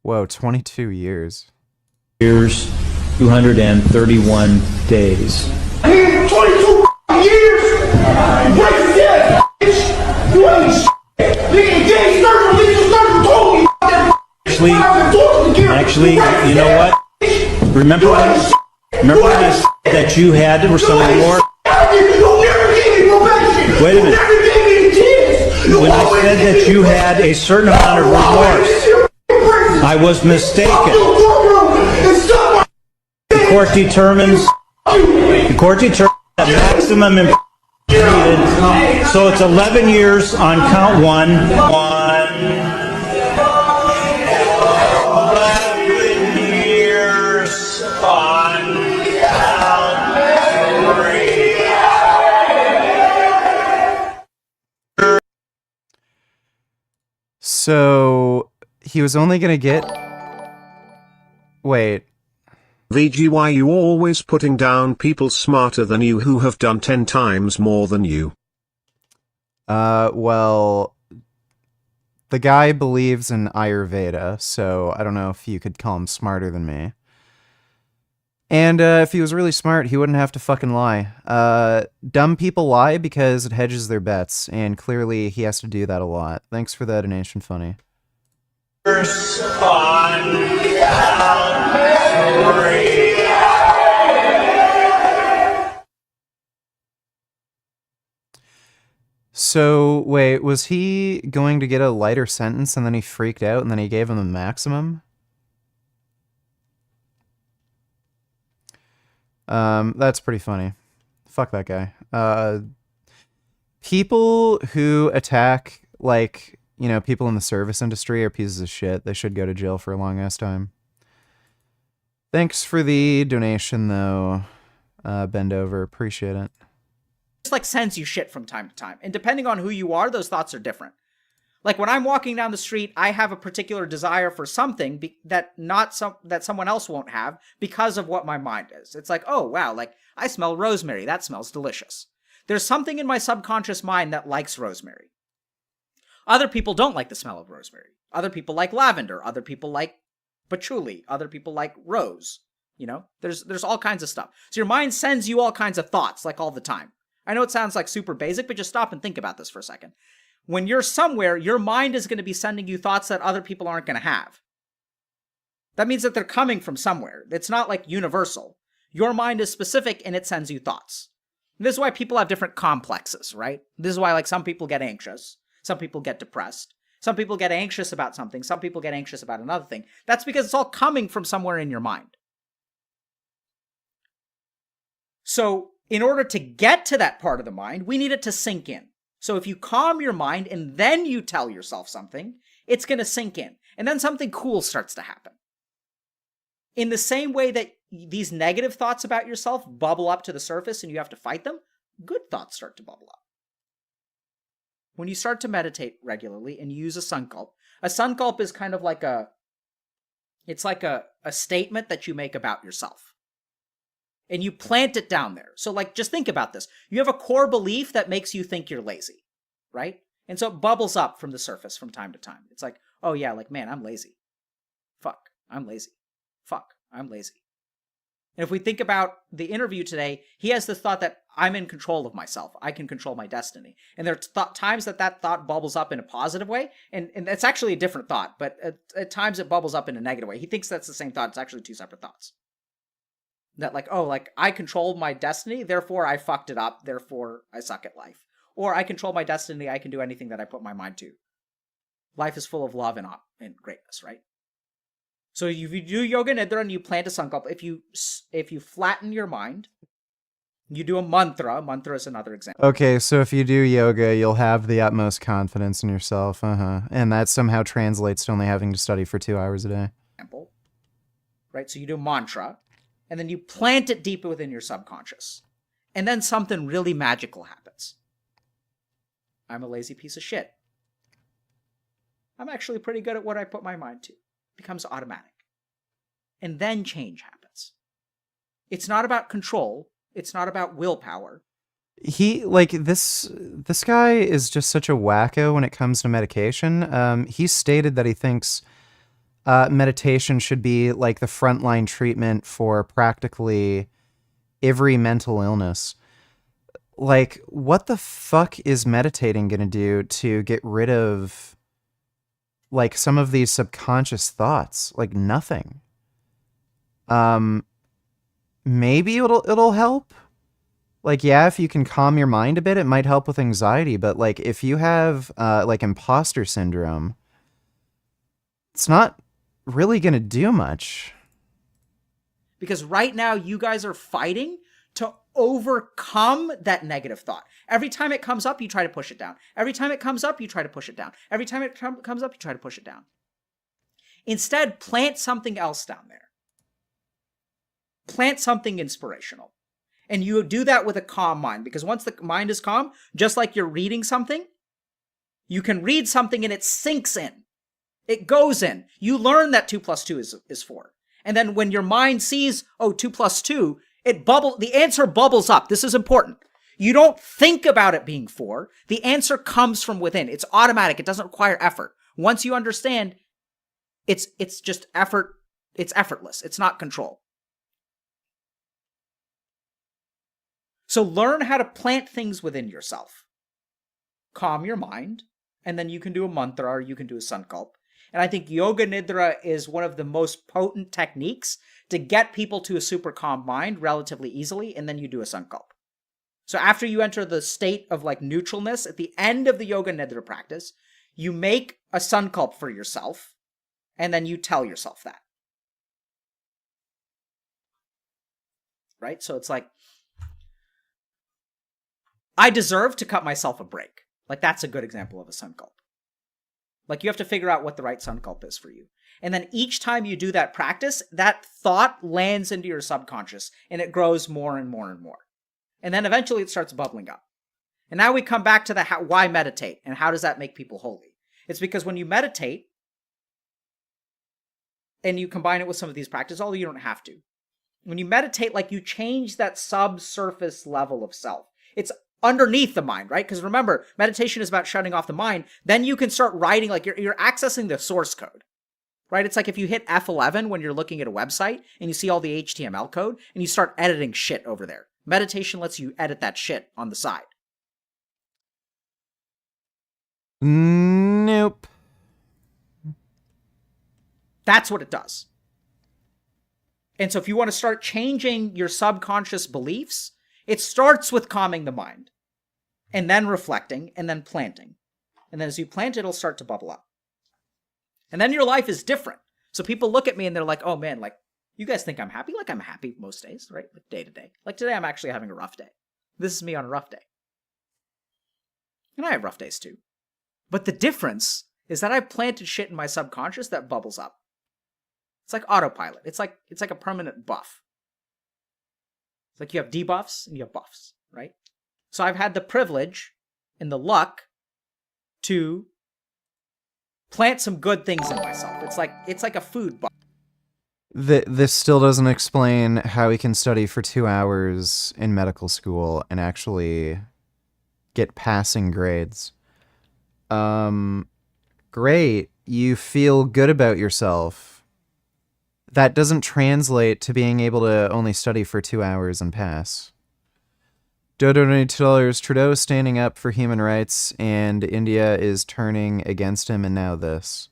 Whoa, 22 years. 231 days. 22 years! Break it down, bitch! You ain't shit! Nigga, gay circle, legal circle, told you Actually, you know what? Remember this that you had for some reward? Wait a minute. When I said that you had a certain amount of remorse, I was mistaken. The court determines that maximum needed. So it's 11 years on count one. 11 years on count 3. So he was only gonna get... Wait. VG, why you always putting down people smarter than you who have done 10 times more than you? Well, the guy believes in Ayurveda, so I don't know if you could call him smarter than me. And if he was really smart, he wouldn't have to fucking lie. Dumb people lie because it hedges their bets, and clearly he has to do that a lot. Thanks for that donation, Funny. So, wait, was he going to get a lighter sentence and then he freaked out and then he gave him a maximum? That's pretty funny. Fuck that guy. People who attack, like, you know, people in the service industry are pieces of shit. They should go to jail for a long ass time. Thanks for the donation, though, Bend Over. Appreciate it. Just like sends you shit from time to time. And depending on who you are, those thoughts are different. Like when I'm walking down the street, I have a particular desire for something that someone else won't have because of what my mind is. It's like, oh, wow, like I smell rosemary. That smells delicious. There's something in my subconscious mind that likes rosemary. Other people don't like the smell of rosemary. Other people like lavender. Other people like patchouli. Other people like rose. You know, there's all kinds of stuff. So your mind sends you all kinds of thoughts, like all the time. I know it sounds like super basic, but just stop and think about this for a second. When you're somewhere, your mind is going to be sending you thoughts that other people aren't going to have. That means that they're coming from somewhere. It's not like universal. Your mind is specific and it sends you thoughts. This is why people have different complexes, right? This is why like some people get anxious, some people get depressed, some people get anxious about something, some people get anxious about another thing. That's because it's all coming from somewhere in your mind. So in order to get to that part of the mind, we need it to sink in. So if you calm your mind and then you tell yourself something, it's going to sink in. And then something cool starts to happen. In the same way that these negative thoughts about yourself bubble up to the surface and you have to fight them, good thoughts start to bubble up. When you start to meditate regularly and use a sankalp is kind of like a statement that you make about yourself. And you plant it down there. So like, just think about this. You have a core belief that makes you think you're lazy, right? And so it bubbles up from the surface from time to time. It's like, oh yeah, like, man, I'm lazy. Fuck, I'm lazy. Fuck, I'm lazy. And if we think about the interview today, he has the thought that I'm in control of myself. I can control my destiny. And there are times that thought bubbles up in a positive way. And it's actually a different thought, but at times it bubbles up in a negative way. He thinks that's the same thought. It's actually two separate thoughts. That like, oh, like I controlled my destiny, therefore I fucked it up, therefore I suck at life. Or I control my destiny, I can do anything that I put my mind to. Life is full of love and greatness, right? So if you do yoga nidra and you plant a sankalpa, if you flatten your mind, you do a mantra. Mantra is another example. Okay, so if you do yoga, you'll have the utmost confidence in yourself. And that somehow translates to only having to study for 2 hours a day. Right? So you do mantra, and then you plant it deep within your subconscious. And then something really magical happens. I'm a lazy piece of shit. I'm actually pretty good at what I put my mind to. It becomes automatic. And then change happens. It's not about control. It's not about willpower. This guy is just such a wacko when it comes to medication. He stated that he thinks meditation should be like the frontline treatment for practically every mental illness. Like, what the fuck is meditating gonna do to get rid of like some of these subconscious thoughts? Like nothing. Maybe it'll help. Like, yeah, if you can calm your mind a bit, it might help with anxiety. But like, if you have like imposter syndrome, it's not really gonna do much. Because right now you guys are fighting to overcome that negative thought. Every time it comes up, you try to push it down. Every time it comes up, you try to push it down. Every time it comes up, you try to push it down. Instead, plant something else down there. Plant something inspirational. And you do that with a calm mind, because once the mind is calm, just like you're reading something, you can read something and it sinks in. It goes in. You learn that 2 plus 2 is 4. And then when your mind sees, oh, 2 plus 2, the answer bubbles up. This is important. You don't think about it being 4. The answer comes from within. It's automatic. It doesn't require effort. Once you understand, it's just effort. It's effortless. It's not control. So learn how to plant things within yourself. Calm your mind, and then you can do a mantra or you can do a sankalp. And I think yoga nidra is one of the most potent techniques to get people to a super calm mind relatively easily, and then you do a sankalp. So after you enter the state of like neutralness, at the end of the yoga nidra practice, you make a sankalp for yourself, and then you tell yourself that. Right? So it's like, I deserve to cut myself a break. Like, that's a good example of a sankalp. Like, you have to figure out what the right sankalp is for you. And then each time you do that practice, that thought lands into your subconscious, and it grows more and more and more. And then eventually it starts bubbling up. And now we come back to the why meditate, and how does that make people holy? It's because when you meditate, and you combine it with some of these practices, although you don't have to, when you meditate, like, you change that subsurface level of self. It's underneath the mind, right? Because remember, meditation is about shutting off the mind. Then you can start writing, like you're accessing the source code, right? It's like if you hit F11 when you're looking at a website and you see all the HTML code and you start editing shit over there. Meditation lets you edit that shit on the side. Nope. That's what it does. And so if you want to start changing your subconscious beliefs, it starts with calming the mind, and then reflecting, and then planting. And then as you plant, it'll start to bubble up. And then your life is different. So people look at me and they're like, oh man, like, you guys think I'm happy? Like, I'm happy most days, right? Like, day to day. Like, today I'm actually having a rough day. This is me on a rough day. And I have rough days too. But the difference is that I've planted shit in my subconscious that bubbles up. It's like autopilot. It's like a permanent buff. It's like you have debuffs and you have buffs, right? So I've had the privilege and the luck to plant some good things in myself. It's like a food buff. This still doesn't explain how he can study for 2 hours in medical school and actually get passing grades. Great. You feel good about yourself. That doesn't translate to being able to only study for 2 hours and pass. $2 Trudeau is standing up for human rights, and India is turning against him, and now this.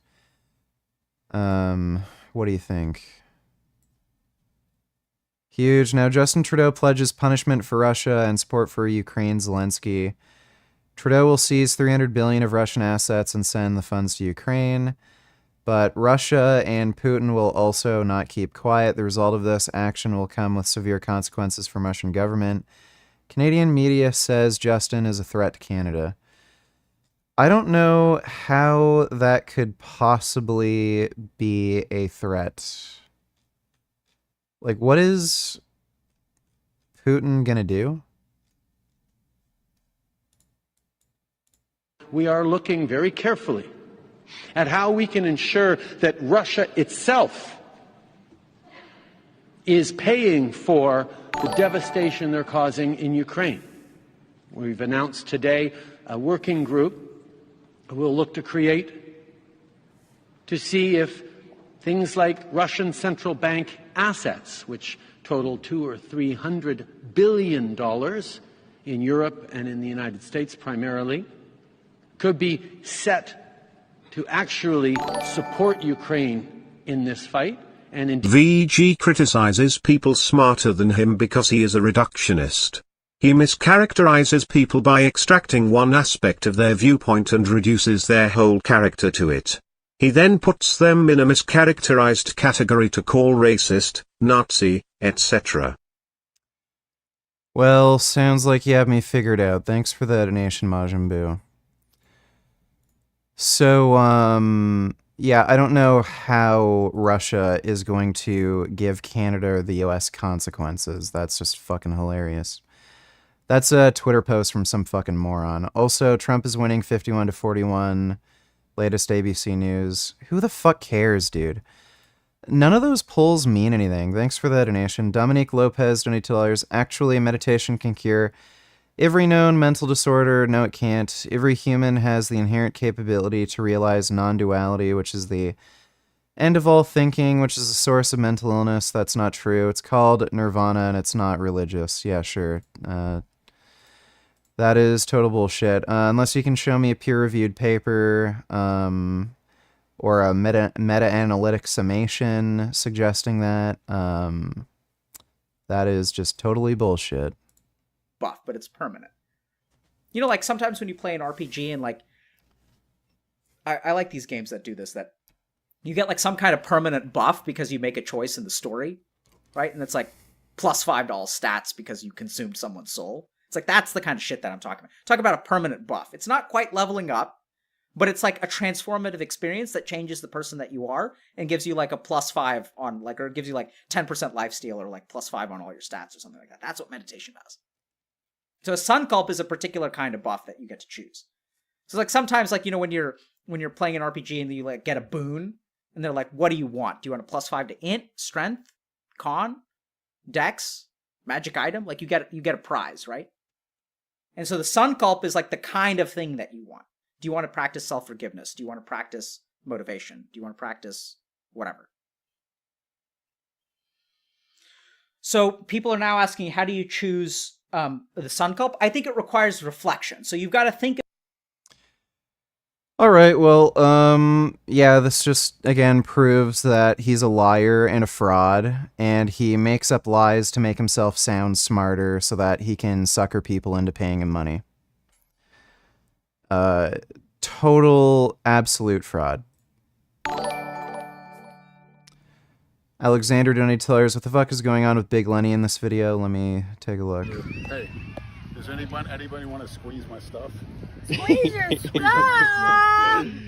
What do you think? Huge. Now Justin Trudeau pledges punishment for Russia and support for Ukraine. Zelensky. Trudeau will seize $300 billion of Russian assets and send the funds to Ukraine. But Russia and Putin will also not keep quiet. The result of this action will come with severe consequences for Russian government. Canadian media says Justin is a threat to Canada. I don't know how that could possibly be a threat. Like, what is Putin gonna do? We are looking very carefully at how we can ensure that Russia itself is paying for the devastation they're causing in Ukraine. We've announced today a working group we'll look to create to see if things like Russian central bank assets, which total $200 or $300 billion in Europe and in the United States primarily, could be set to actually support Ukraine in this fight. And VG criticizes people smarter than him because he is a reductionist. He mischaracterizes people by extracting one aspect of their viewpoint and reduces their whole character to it. He then puts them in a mischaracterized category to call racist, Nazi, etc. Well, sounds like you have me figured out. Thanks for the donation, Majin Buu. So, yeah, I don't know how Russia is going to give Canada or the US consequences. That's just fucking hilarious. That's a Twitter post from some fucking moron. Also, Trump is winning 51-41. Latest ABC News. Who the fuck cares, dude? None of those polls mean anything. Thanks for the donation. Dominique Lopez, $22. Actually, meditation can cure every known mental disorder. No, it can't. Every human has the inherent capability to realize non-duality, which is the end of all thinking, which is the source of mental illness. That's not true. It's called nirvana, and it's not religious. Yeah, sure. That is total bullshit. Unless you can show me a peer-reviewed paper, or a meta-analytic summation suggesting that, that is just totally bullshit. Buff, but it's permanent. You know, like sometimes when you play an RPG and like, I like these games that do this, that you get like some kind of permanent buff because you make a choice in the story, right? And it's like plus $5 stats because you consumed someone's soul. It's like, that's the kind of shit that I'm talking about. Talk about a permanent buff. It's not quite leveling up, but it's like a transformative experience that changes the person that you are and gives you like a +5 on like, or gives you like 10% lifesteal or like +5 on all your stats or something like that. That's what meditation does. So a sun culp is a particular kind of buff that you get to choose. So like sometimes like, you know, when you're playing an RPG and you like get a boon and they're like, what do you want? Do you want a +5 to int, strength, con, dex, magic item? Like you get a prize, right? And so the sun culp is like the kind of thing that you want. Do you want to practice self-forgiveness? Do you want to practice motivation? Do you want to practice whatever? So people are now asking, how do you choose the sun culp? I think it requires reflection. So you've got to think. All right, well, yeah, this just again proves that he's a liar and a fraud, and he makes up lies to make himself sound smarter so that he can sucker people into paying him money. Total, absolute fraud. Alexander donated $2. What the fuck is going on with Big Lenny in this video? Let me take a look. Hey, does anybody want to squeeze my stuff? Squeeze your stuff!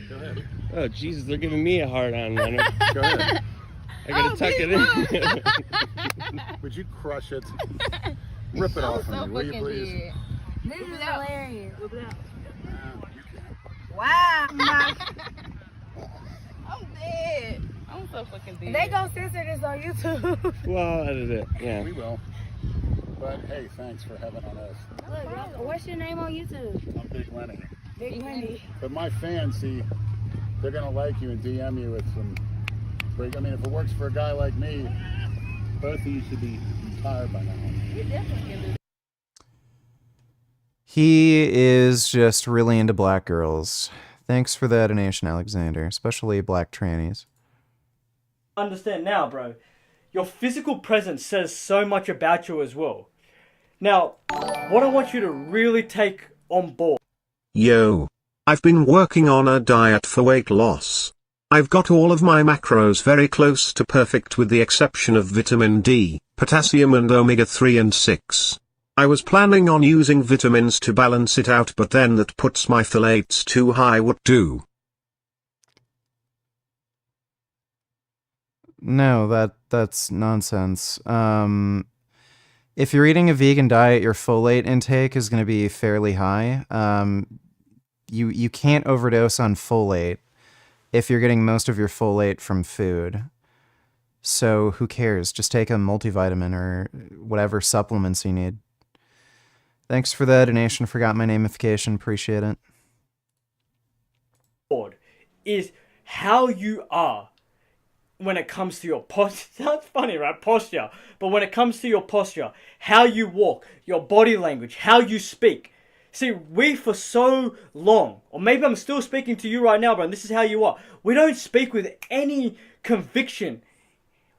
Go ahead. Oh, Jesus, they're giving me a hard on, Leonard. Go ahead. I gotta tuck it in. Would you crush it? Rip it off of me, will you please? This is hilarious. Wow. I'm dead. I'm so fucking dead. They gonna censor this on YouTube. Well, I'll edit it, yeah. We will. But hey, thanks for having on us. Look, what's your name on YouTube? I'm Big Lenny. Big Lenny. But my fans, see, they're gonna like you and DM you with some. I mean, if it works for a guy like me, both of you should be retired by now. You definitely can do that. He is just really into black girls. Thanks for that donation, Alexander, especially black trannies. Understand now, bro. Your physical presence says so much about you as well. Now, what I want you to really take on board. Yo. I've been working on a diet for weight loss. I've got all of my macros very close to perfect with the exception of vitamin D, potassium and omega-3 and 6. I was planning on using vitamins to balance it out, but then that puts my phthalates too high. What do? No, that's nonsense. If you're eating a vegan diet, your folate intake is going to be fairly high. You can't overdose on folate if you're getting most of your folate from food. So who cares? Just take a multivitamin or whatever supplements you need. Thanks for the donation. Forgot my namification. Appreciate it. Is how you are when it comes to your posture. Sounds funny, right? Posture. But when it comes to your posture, how you walk, your body language, how you speak. See, we for so long, or maybe I'm still speaking to you right now, bro, and this is how you are. We don't speak with any conviction.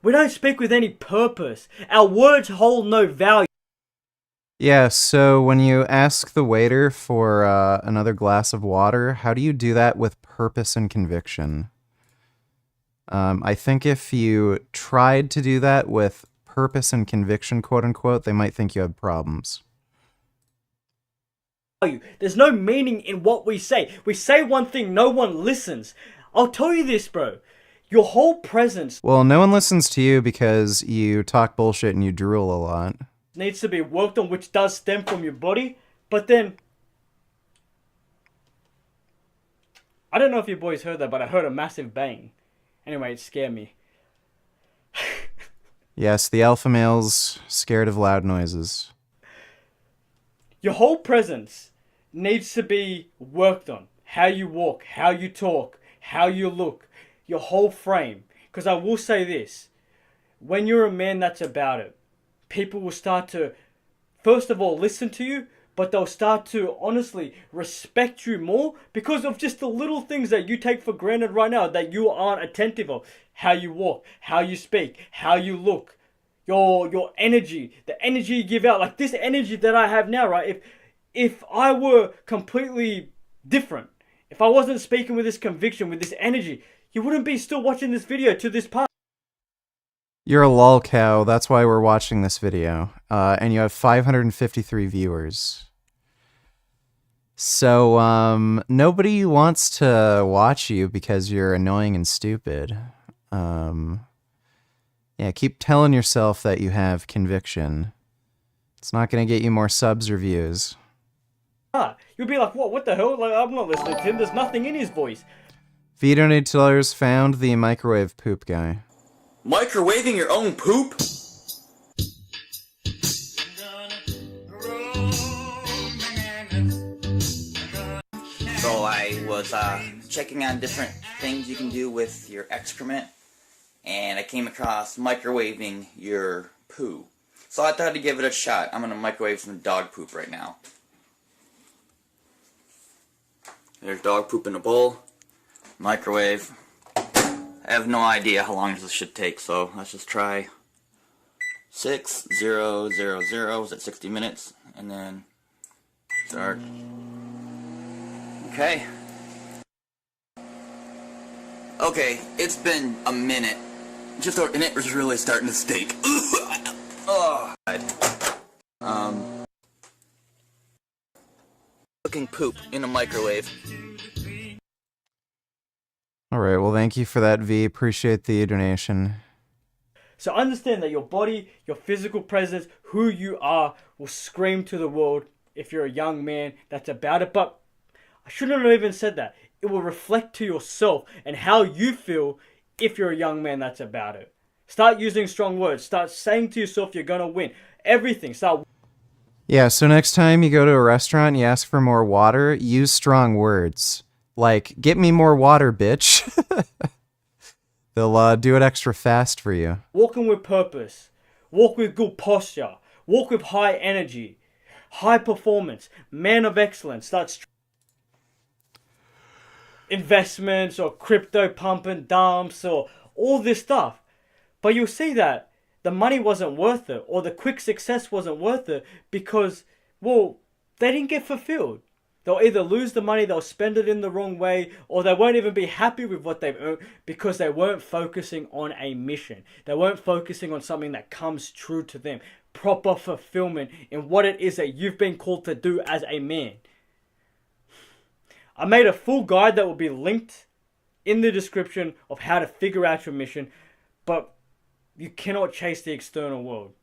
We don't speak with any purpose. Our words hold no value. Yeah, so when you ask the waiter for another glass of water, how do you do that with purpose and conviction? I think if you tried to do that with purpose and conviction, quote unquote, they might think you have problems. There's no meaning in what we say. We say one thing, no one listens. I'll tell you this, bro. Your whole presence Well, no one listens to you because you talk bullshit and you drool a lot. needs to be worked on, which does stem from your body. But then, I don't know if you boys heard that, but I heard a massive bang. Anyway, it scared me. Yes, the alpha male's scared of loud noises. Your whole presence needs to be worked on. How you walk, how you talk, how you look, your whole frame. Because I will say this, when you're a man that's about it, people will start to, first of all, listen to you, but they'll start to honestly respect you more because of just the little things that you take for granted right now that you aren't attentive of. How you walk, how you speak, how you look, your energy, the energy you give out. Like this energy that I have now, right? If I were completely different, if I wasn't speaking with this conviction, with this energy, you wouldn't be still watching this video to this part. You're a lol cow, that's why we're watching this video. And you have 553 viewers. So, nobody wants to watch you because you're annoying and stupid. Yeah, keep telling yourself that you have conviction. It's not going to get you more subs or views. You'll be like, what the hell? Like, I'm not listening to him. There's nothing in his voice. V donated $2 found the microwave poop guy. Microwaving your own poop? So I was checking on different things you can do with your excrement, and I came across microwaving your poo. So I thought I'd give it a shot. I'm going to microwave some dog poop right now. There's dog poop in a bowl. Microwave. I have no idea how long this should take, so let's just try 6000. Is at 60 minutes, and then start. Okay. Okay, it's been a minute. And it was really starting to stink. Oh. Cooking poop in a microwave. All right, well, thank you for that, V. Appreciate the donation. So understand that your body, your physical presence, who you are, will scream to the world if you're a young man that's about it. But I shouldn't have even said that. It will reflect to yourself and how you feel if you're a young man that's about it. Start using strong words. Start saying to yourself you're going to win. Everything. Yeah, so next time you go to a restaurant and you ask for more water, use strong words. Like, get me more water, bitch. They'll do it extra fast for you. Walking with purpose. Walk with good posture. Walk with high energy. High performance. Man of excellence. Start investments or crypto pump and dumps or all this stuff. But you'll see that the money wasn't worth it, or the quick success wasn't worth it because, well, they didn't get fulfilled. They'll either lose the money, they'll spend it in the wrong way, or they won't even be happy with what they've earned because they weren't focusing on a mission. They weren't focusing on something that comes true to them. Proper fulfillment in what it is that you've been called to do as a man. I made a full guide that will be linked in the description of how to figure out your mission, but you cannot chase the external world.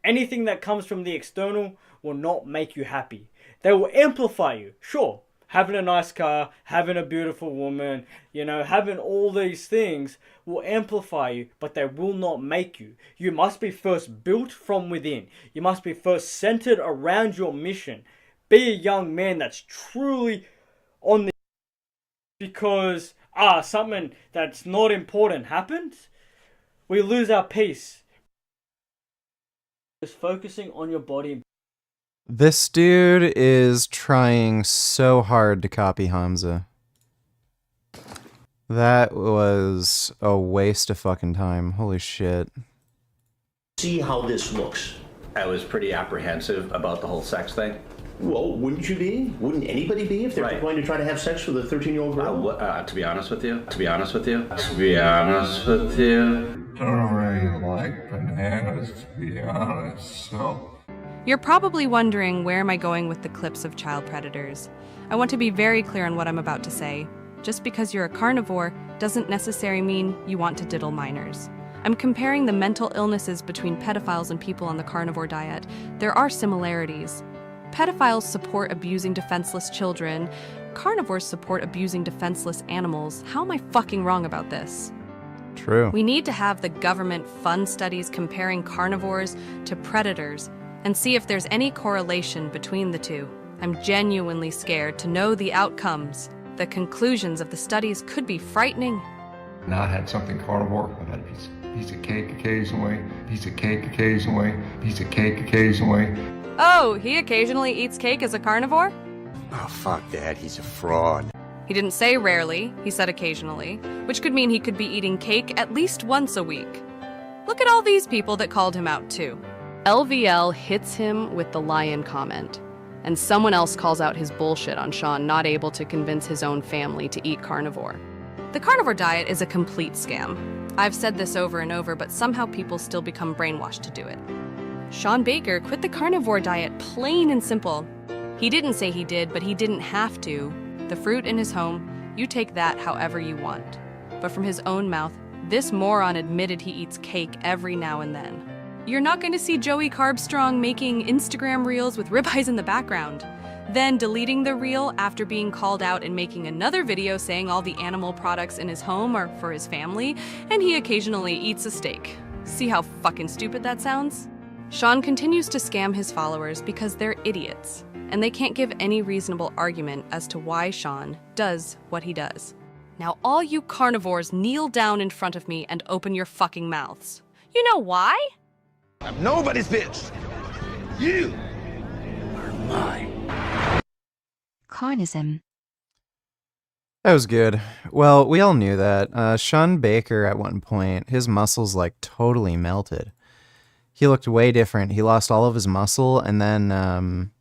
Anything that comes from the external will not make you happy. They will amplify you. Sure, having a nice car, having a beautiful woman, having all these things will amplify you, but they will not make you. You must be first built from within. You must be first centered around your mission. Be a young man that's truly on the... Because, something that's not important happened, we lose our peace. Just focusing on your body. This dude is trying so hard to copy Hamza. That was a waste of fucking time. Holy shit. See how this looks. I was pretty apprehensive about the whole sex thing. Well, wouldn't you be? Wouldn't anybody be if they're going to try to have sex with a 13-year-old girl? To be honest with you. To be honest with you. Don't really like bananas, to be honest, so... You're probably wondering where am I going with the clips of child predators. I want to be very clear on what I'm about to say. Just because you're a carnivore doesn't necessarily mean you want to diddle minors. I'm comparing the mental illnesses between pedophiles and people on the carnivore diet. There are similarities. Pedophiles support abusing defenseless children. Carnivores support abusing defenseless animals. How am I fucking wrong about this? True. We need to have the government fund studies comparing carnivores to predators and see if there's any correlation between the two. I'm genuinely scared to know the outcomes. The conclusions of the studies could be frightening. Not had something carnivore, but had a piece of cake occasionally, piece of cake occasionally, piece of cake occasionally. Oh, he occasionally eats cake as a carnivore? Oh, fuck that, he's a fraud. He didn't say rarely, he said occasionally, which could mean he could be eating cake at least once a week. Look at all these people that called him out too. LVL hits him with the lion comment, and someone else calls out his bullshit on Sean not able to convince his own family to eat carnivore. The carnivore diet is a complete scam. I've said this over and over, but somehow people still become brainwashed to do it. Sean Baker quit the carnivore diet plain and simple. He didn't say he did, but he didn't have to. The fruit in his home, you take that however you want. But from his own mouth, this moron admitted he eats cake every now and then. You're not going to see Joey Carbstrong making Instagram reels with ribeyes in the background, then deleting the reel after being called out and making another video saying all the animal products in his home are for his family, and he occasionally eats a steak. See how fucking stupid that sounds? Sean continues to scam his followers because they're idiots, and they can't give any reasonable argument as to why Sean does what he does. Now all you carnivores kneel down in front of me and open your fucking mouths. You know why? I'm nobody's bitch. You are mine. Carnism. That was good. Well, we all knew that. Sean Baker at one point, his muscles like totally melted. He looked way different. He lost all of his muscle, and then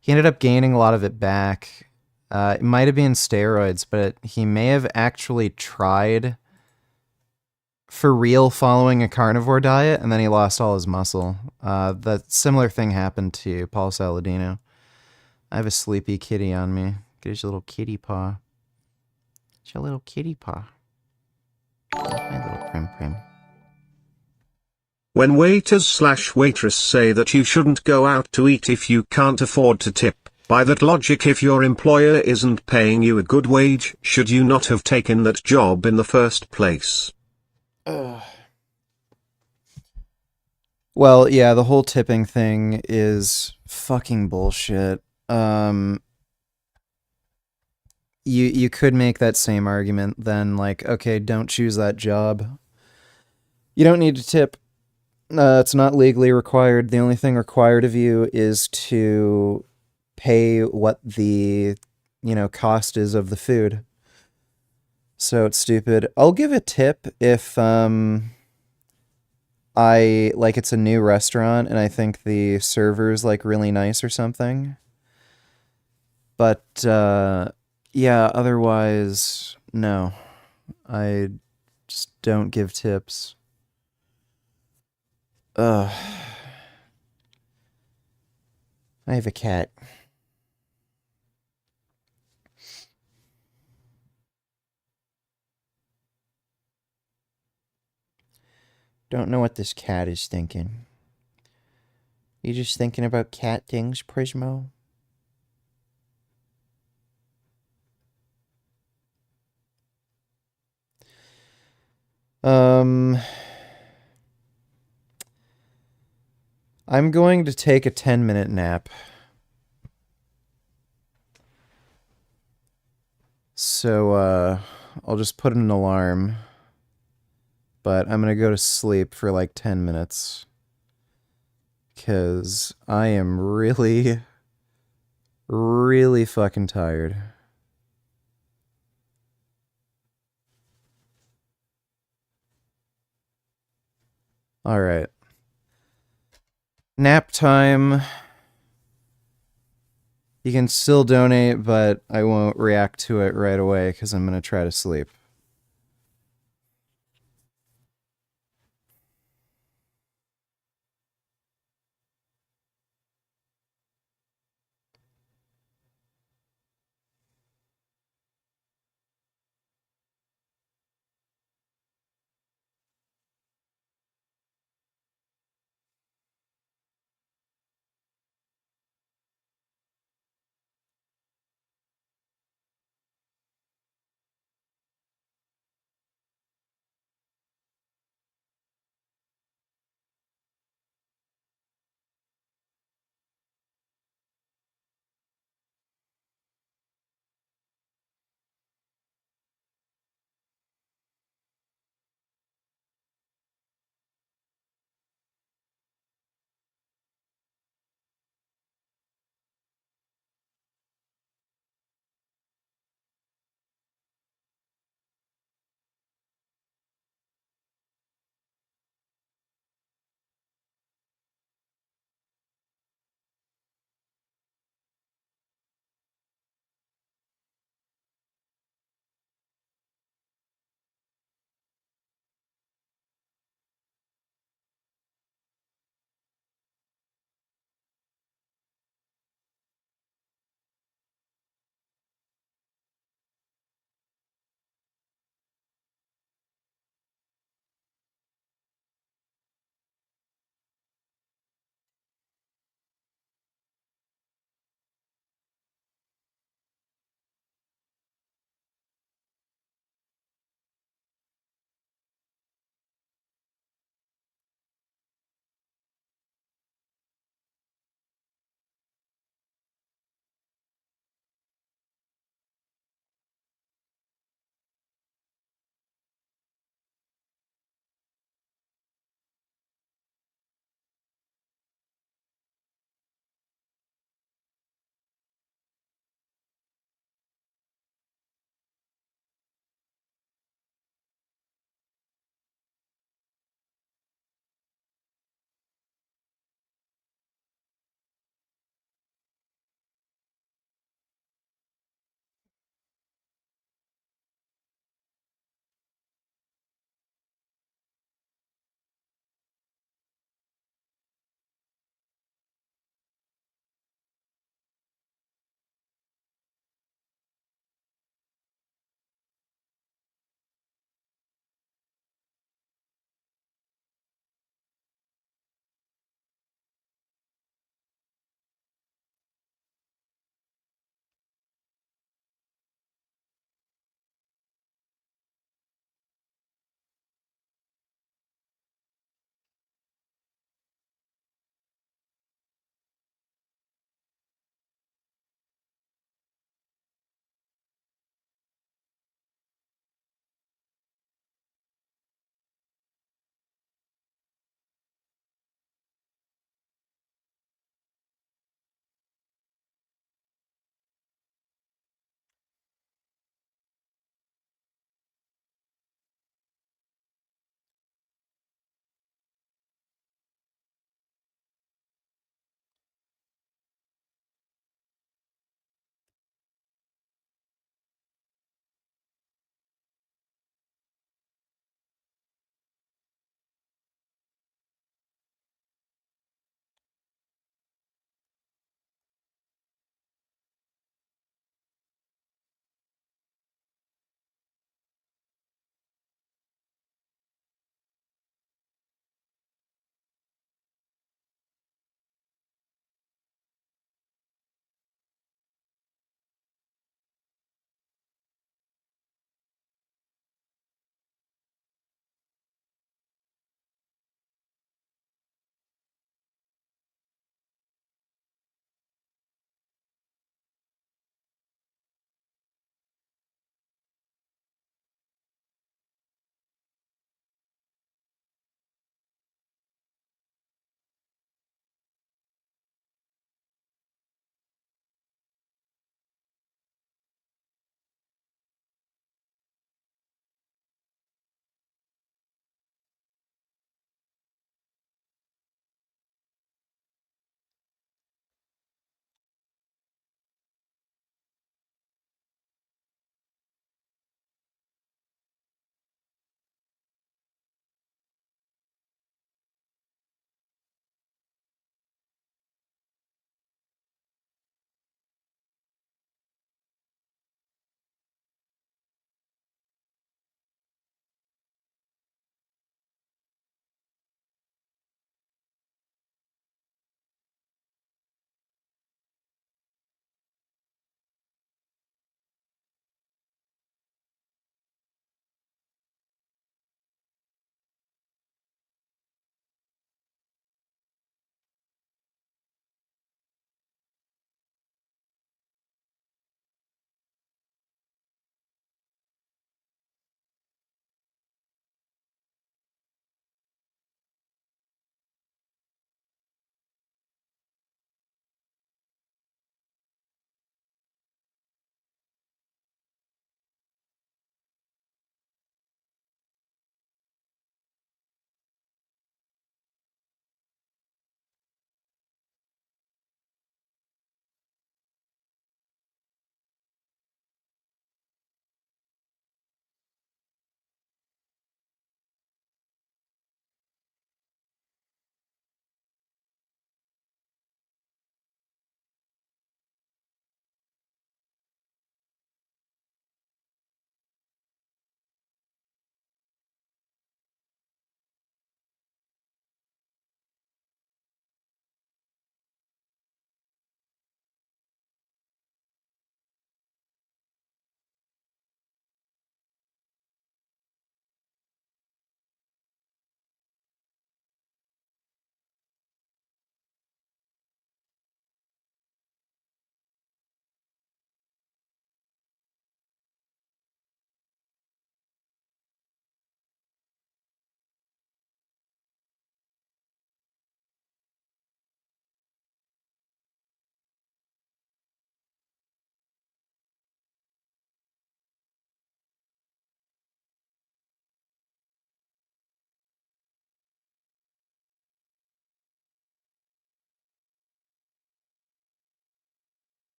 he ended up gaining a lot of it back. It might have been steroids, but he may have actually tried for real following a carnivore diet, and then he lost all his muscle. That similar thing happened to Paul Saladino. I have a sleepy kitty on me. Get your little kitty paw. It's your little kitty paw. My little prim prim. When waiters/waitress say that you shouldn't go out to eat if you can't afford to tip, by that logic, if your employer isn't paying you a good wage, should you not have taken that job in the first place? Well, yeah, the whole tipping thing is fucking bullshit. You could make that same argument then, like, okay, don't choose that job. You don't need to tip. It's not legally required. The only thing required of you is to pay what the, cost is of the food. So it's stupid. I'll give a tip if, it's a new restaurant and I think the server's, really nice or something. But, yeah, otherwise, no. I just don't give tips. Ugh. I have a cat. Don't know what this cat is thinking. You just thinking about cat things, Prismo? I'm going to take a 10-minute nap. So, I'll just put an alarm. But I'm going to go to sleep for 10 minutes. Because I am really, really fucking tired. Alright. Nap time. You can still donate, but I won't react to it right away because I'm going to try to sleep.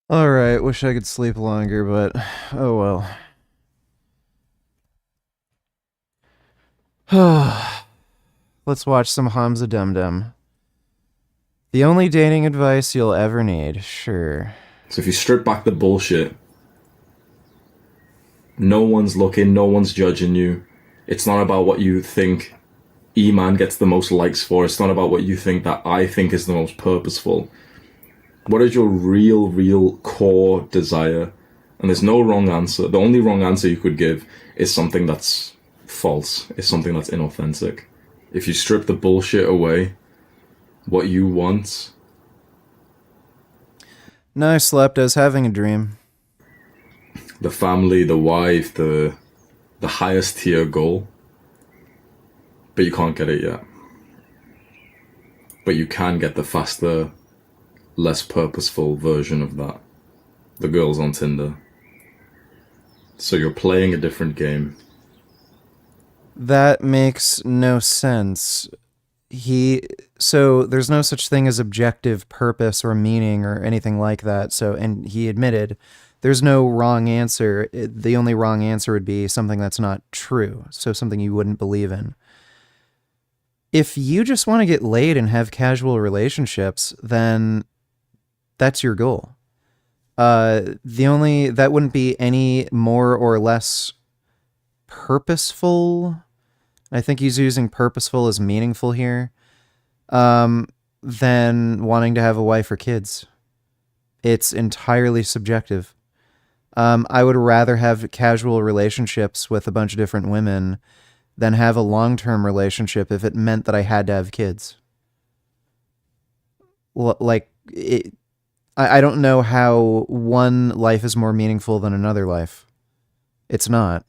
Alright, wish I could sleep longer, but oh well. Let's watch some Hamza Dum Dum. The only dating advice you'll ever need, sure. So if you strip back the bullshit, no one's looking, no one's judging you. It's not about what you think E-Man gets the most likes for. It's not about what you think that I think is the most purposeful. What is your real core desire? And there's no wrong answer. The only wrong answer you could give is something that's false. It's something that's inauthentic. If you strip the bullshit away, what you want... No, I slept. I was having a dream. The family, the wife, the highest tier goal. But you can't get it yet. But you can get the faster, less purposeful version of that. The girls on Tinder. So you're playing a different game. That makes no sense. So there's no such thing as objective purpose or meaning or anything like that. So, and he admitted there's no wrong answer. The only wrong answer would be something that's not true. So something you wouldn't believe in. If you just want to get laid and have casual relationships, then that's your goal. That wouldn't be any more or less purposeful. I think he's using purposeful as meaningful here, than wanting to have a wife or kids. It's entirely subjective. I would rather have casual relationships with a bunch of different women than have a long-term relationship if it meant that I had to have kids. I don't know how one life is more meaningful than another life. It's not.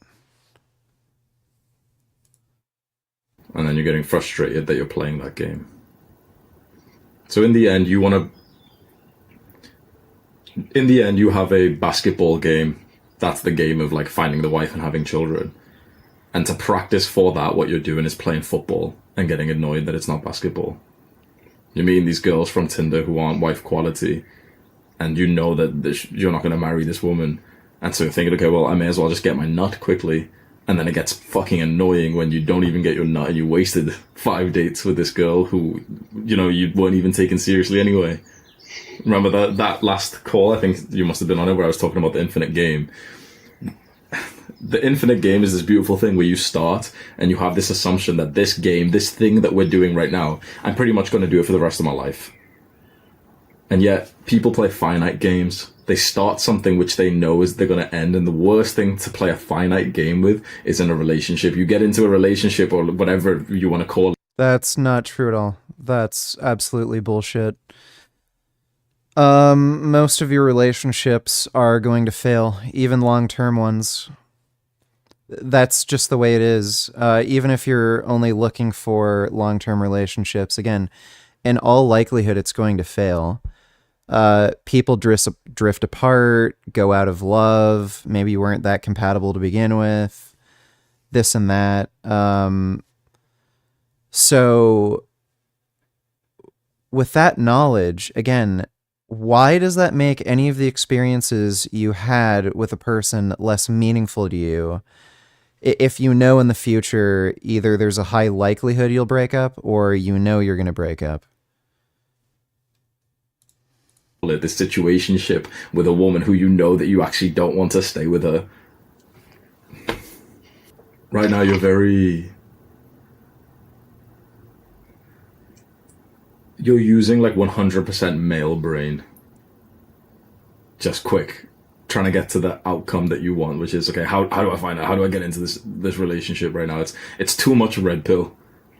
And then you're getting frustrated that you're playing that game. So in the end, you have a basketball game. That's the game of like finding the wife and having children. And to practice for that, what you're doing is playing football and getting annoyed that it's not basketball. You're meeting these girls from Tinder who aren't wife quality, and you know that you're not going to marry this woman. And so you're thinking, okay, well, I may as well just get my nut quickly. And then it gets fucking annoying when you don't even get your nut and you wasted 5 dates with this girl who, you weren't even taken seriously anyway. Remember that last call? I think you must have been on it where I was talking about the infinite game. The infinite game is this beautiful thing where you start and you have this assumption that this game, this thing that we're doing right now, I'm pretty much going to do it for the rest of my life. And yet, people play finite games. They start something which they know is they're going to end, and the worst thing to play a finite game with is in a relationship. You get into a relationship, or whatever you want to call it. That's not true at all. That's absolutely bullshit. Most of your relationships are going to fail, even long-term ones. That's just the way it is. Even if you're only looking for long-term relationships, again, in all likelihood, it's going to fail. People drift apart, go out of love. Maybe you weren't that compatible to begin with. This and that. So with that knowledge, again, why does that make any of the experiences you had with a person less meaningful to you? If you know in the future, either there's a high likelihood you'll break up or you're going to break up. This situationship with a woman who you know that you actually don't want to stay with her. Right now you're using like 100% male brain. Just quick. Trying to get to the outcome that you want, which is, okay, how do I find out? How do I get into this relationship right now? It's too much red pill.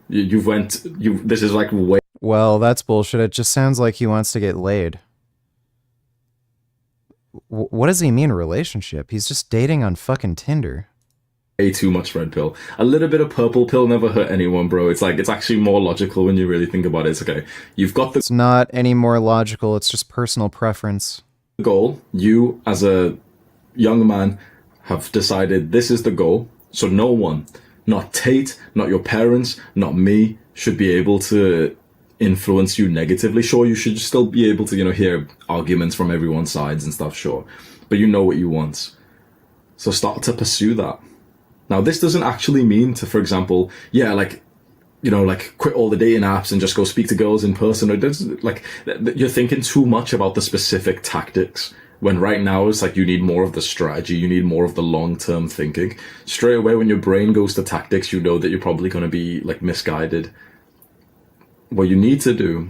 This is like way... Well, that's bullshit. It just sounds like he wants to get laid. What does he mean relationship? He's just dating on fucking Tinder. Way too much red pill. A little bit of purple pill never hurt anyone, bro. It's actually more logical when you really think about it. It's okay. You've got the... It's not any more logical. It's just personal preference. Goal. You, as a young man, have decided this is the goal. So no one, not Tate, not your parents, not me, should be able to influence you negatively, sure, you should still be able to, you know, hear arguments from everyone's sides and stuff, sure. But you know what you want. So start to pursue that. Now, this doesn't actually mean to, for example, yeah, like, you know, like quit all the dating apps and just go speak to girls in person. Or doesn't, like, you're thinking too much about the specific tactics, when right now it's like you need more of the strategy, you need more of the long-term thinking. Straight away, when your brain goes to tactics, you know that you're probably going to be like misguided. What you need to do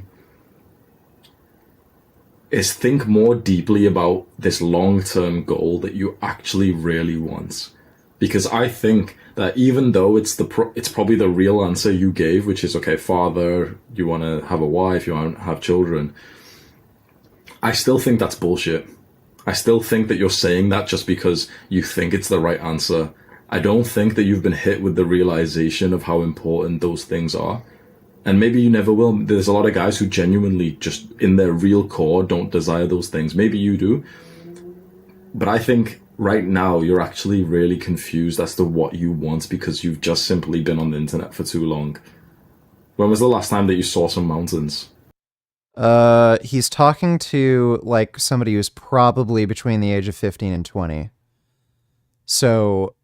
is think more deeply about this long-term goal that you actually really want. Because I think that even though it's probably the real answer you gave, which is, okay, father, you want to have a wife, you want to have children, I still think that's bullshit. I still think that you're saying that just because you think it's the right answer. I don't think that you've been hit with the realization of how important those things are. And maybe you never will. There's a lot of guys who genuinely just in their real core don't desire those things. Maybe you do. But I think right now you're actually really confused as to what you want because you've just simply been on the internet for too long. When was the last time that you saw some mountains? He's talking to, like, somebody who's probably between the age of 15 and 20. So,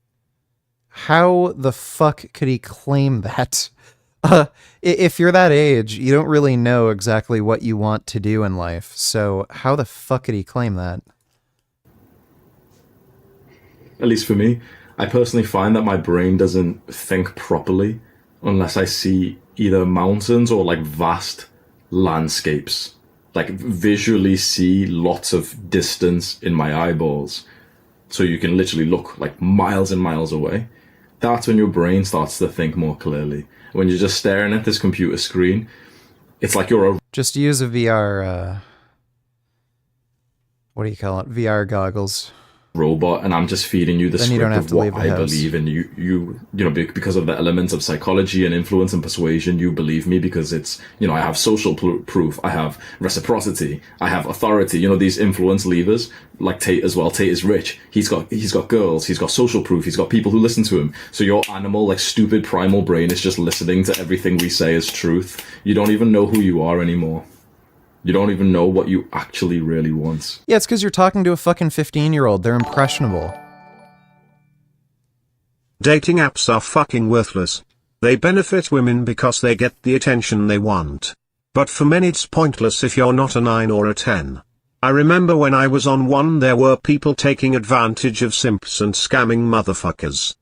how the fuck could he claim that? If you're that age, you don't really know exactly what you want to do in life. So, how the fuck could he claim that? At least for me, I personally find that my brain doesn't think properly unless I see either mountains or, like, vast landscapes, like visually see lots of distance in my eyeballs, so you can literally look like miles and miles away. That's when your brain starts to think more clearly. When you're just staring at this computer screen, it's like you're a... Just use a VR, what do you call it? VR goggles. Robot, and I'm just feeding you the Then you script don't have of to what leave the I house. believe in. You know, because of the elements of psychology and influence and persuasion, you believe me because it's, you know, I have social proof, I have reciprocity, I have authority. You know, these influence levers, like Tate as well. Tate is rich. He's got girls. He's got social proof. He's got people who listen to him. So your animal, like stupid primal brain is just listening to everything we say as truth. You don't even know who you are anymore. You don't even know what you actually really want. Yeah, it's because you're talking to a fucking 15-year-old. They're impressionable. Dating apps are fucking worthless. They benefit women because they get the attention they want. But for men it's pointless if you're not a 9 or a 10. I remember when I was on one, there were people taking advantage of simps and scamming motherfuckers.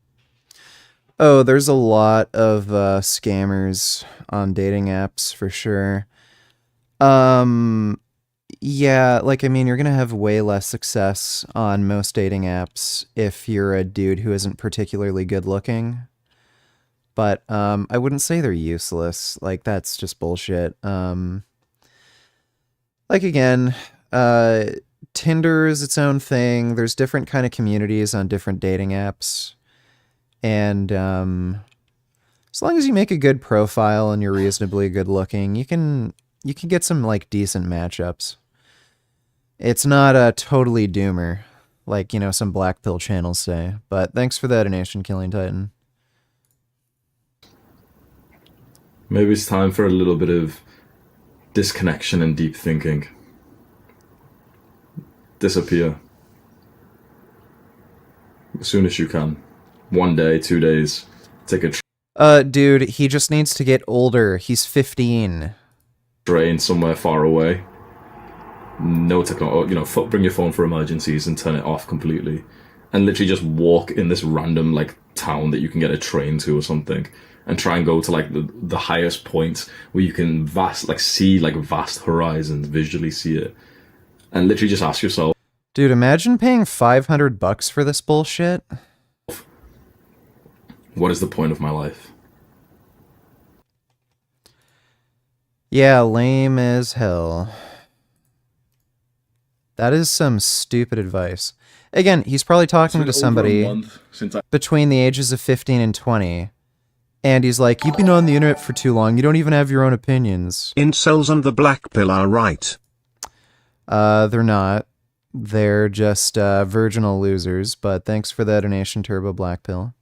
Oh, there's a lot of scammers on dating apps for sure. Yeah, like, I mean, you're gonna have way less success on most dating apps if you're a dude who isn't particularly good looking. But, I wouldn't say they're useless. Like, that's just bullshit. Like, again, Tinder is its own thing. There's different kind of communities on different dating apps. And, as long as you make a good profile and you're reasonably good looking, you can get some, like, decent matchups. It's not a totally doomer, like, you know, some black pill channels say. But thanks for that donation, Killing Titan. Maybe it's time for a little bit of disconnection and deep thinking. Disappear. As soon as you can. 1 day, 2 days. Take a Dude, he just needs to get older. He's 15. train somewhere far away. No technology, you know, bring your phone for emergencies and turn it off completely. And literally just walk in this random, like, town that you can get a train to or something. And try and go to, like, the highest point where you can see, like, vast horizons, visually see it. And literally just ask yourself... Dude, imagine paying $500 for this bullshit. What is the point of my life? Yeah, lame as hell. That is some stupid advice. Again, he's probably talking to somebody between the ages of 15 and 20. And he's like, you've been on the internet for too long. You don't even have your own opinions. Incels and the black pill are right. They're not. They're just virginal losers. But thanks for that donation, Turbo Black Pill.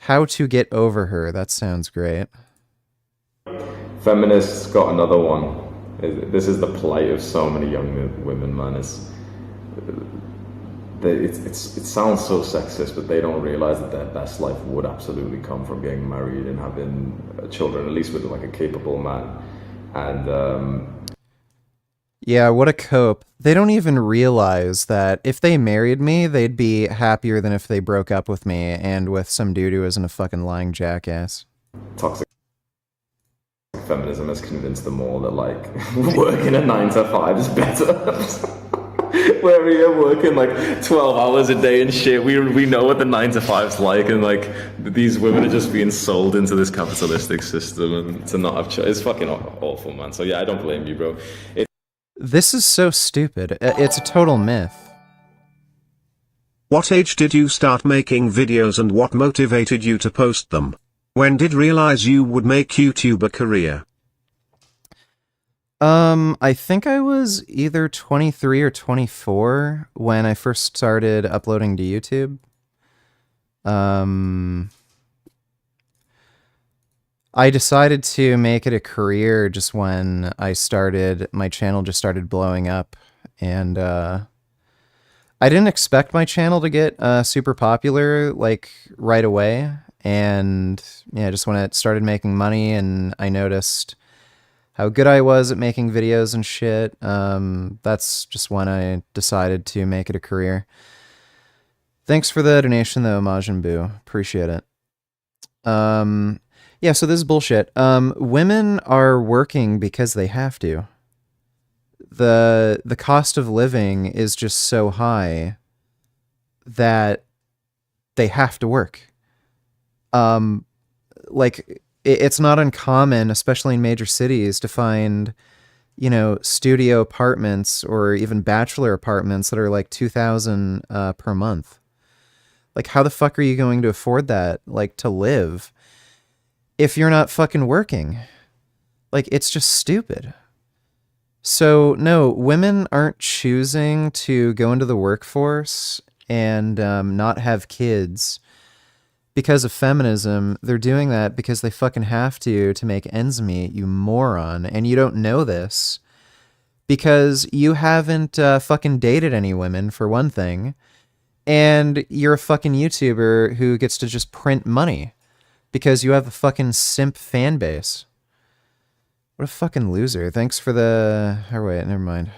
How to get over her. That sounds great. Feminists got another one. This is the plight of so many young women, man. It sounds so sexist, but they don't realize that their best life would absolutely come from getting married and having children, at least with like a capable man. And yeah, what a cope. They don't even realize that if they married me, they'd be happier than if they broke up with me and with some dude who isn't a fucking lying jackass. toxic feminism has convinced them all that like working a 9 to 5 is better. Where we're working like 12 hours a day and shit. We know what the 9 to 5's like, and like these women are just being sold into this capitalistic system, and to not have choice. It's fucking awful, man. So yeah, I don't blame you, bro. This is so stupid. It's a total myth. What age did you start making videos and what motivated you to post them? When did you realize you would make YouTube a career? I think I was either 23 or 24 when I first started uploading to YouTube. I decided to make it a career just when my channel just started blowing up, and I didn't expect my channel to get super popular like right away, and yeah, just when it started making money and I noticed how good I was at making videos and shit, that's just when I decided to make it a career. Thanks for the donation though, Majin Buu. Appreciate it. Yeah, so this is bullshit. Women are working because they have to. The cost of living is just so high that they have to work. Like, it's not uncommon, especially in major cities, to find, studio apartments or even bachelor apartments that are like $2,000 per month. Like, how the fuck are you going to afford that, like, to live if you're not fucking working? Like, it's just stupid. So, no, women aren't choosing to go into the workforce and not have kids because of feminism. They're doing that because they fucking have to make ends meet, you moron. And you don't know this because you haven't fucking dated any women, for one thing. And you're a fucking YouTuber who gets to just print money because you have a fucking simp fan base. What a fucking loser. Thanks for the... Oh, wait, never mind.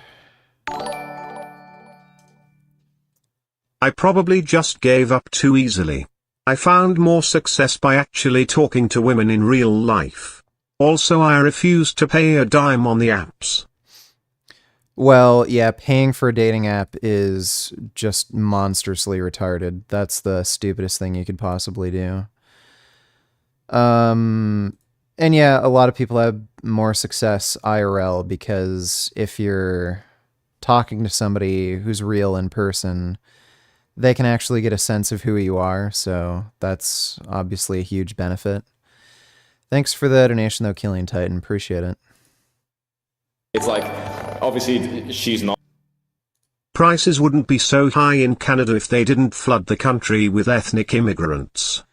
I probably just gave up too easily. I found more success by actually talking to women in real life. Also, I refused to pay a dime on the apps. Well, yeah, paying for a dating app is just monstrously retarded. That's the stupidest thing you could possibly do. And yeah, a lot of people have more success IRL because if you're talking to somebody who's real in person, they can actually get a sense of who you are, so that's obviously a huge benefit. Thanks for the donation though, Killian Titan. Appreciate it. It's like, obviously, she's not. Prices wouldn't be so high in Canada if they didn't flood the country with ethnic immigrants.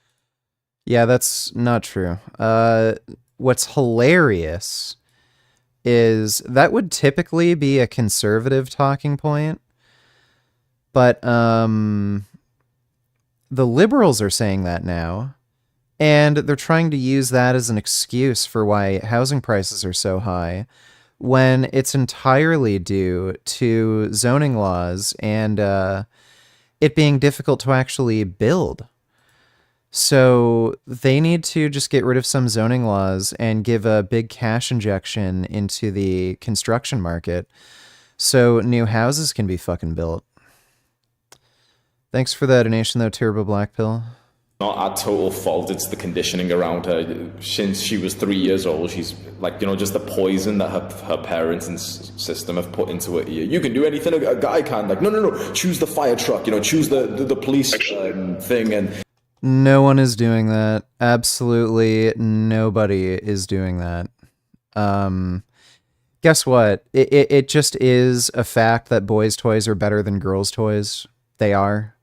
Yeah, that's not true. What's hilarious is that would typically be a conservative talking point, but the liberals are saying that now, and they're trying to use that as an excuse for why housing prices are so high, when it's entirely due to zoning laws and it being difficult to actually build. So they need to just get rid of some zoning laws and give a big cash injection into the construction market so new houses can be fucking built. Thanks for that donation though, Turbo Blackpill. Not our total fault, it's the conditioning around her. Since she was 3 years old, she's like, just the poison that her parents and system have put into her ear. You can do anything a guy can. Like, no, choose the fire truck, choose the police thing. And no one is doing that. Absolutely nobody is doing that. Guess what? It just is a fact that boys' toys are better than girls' toys. They are.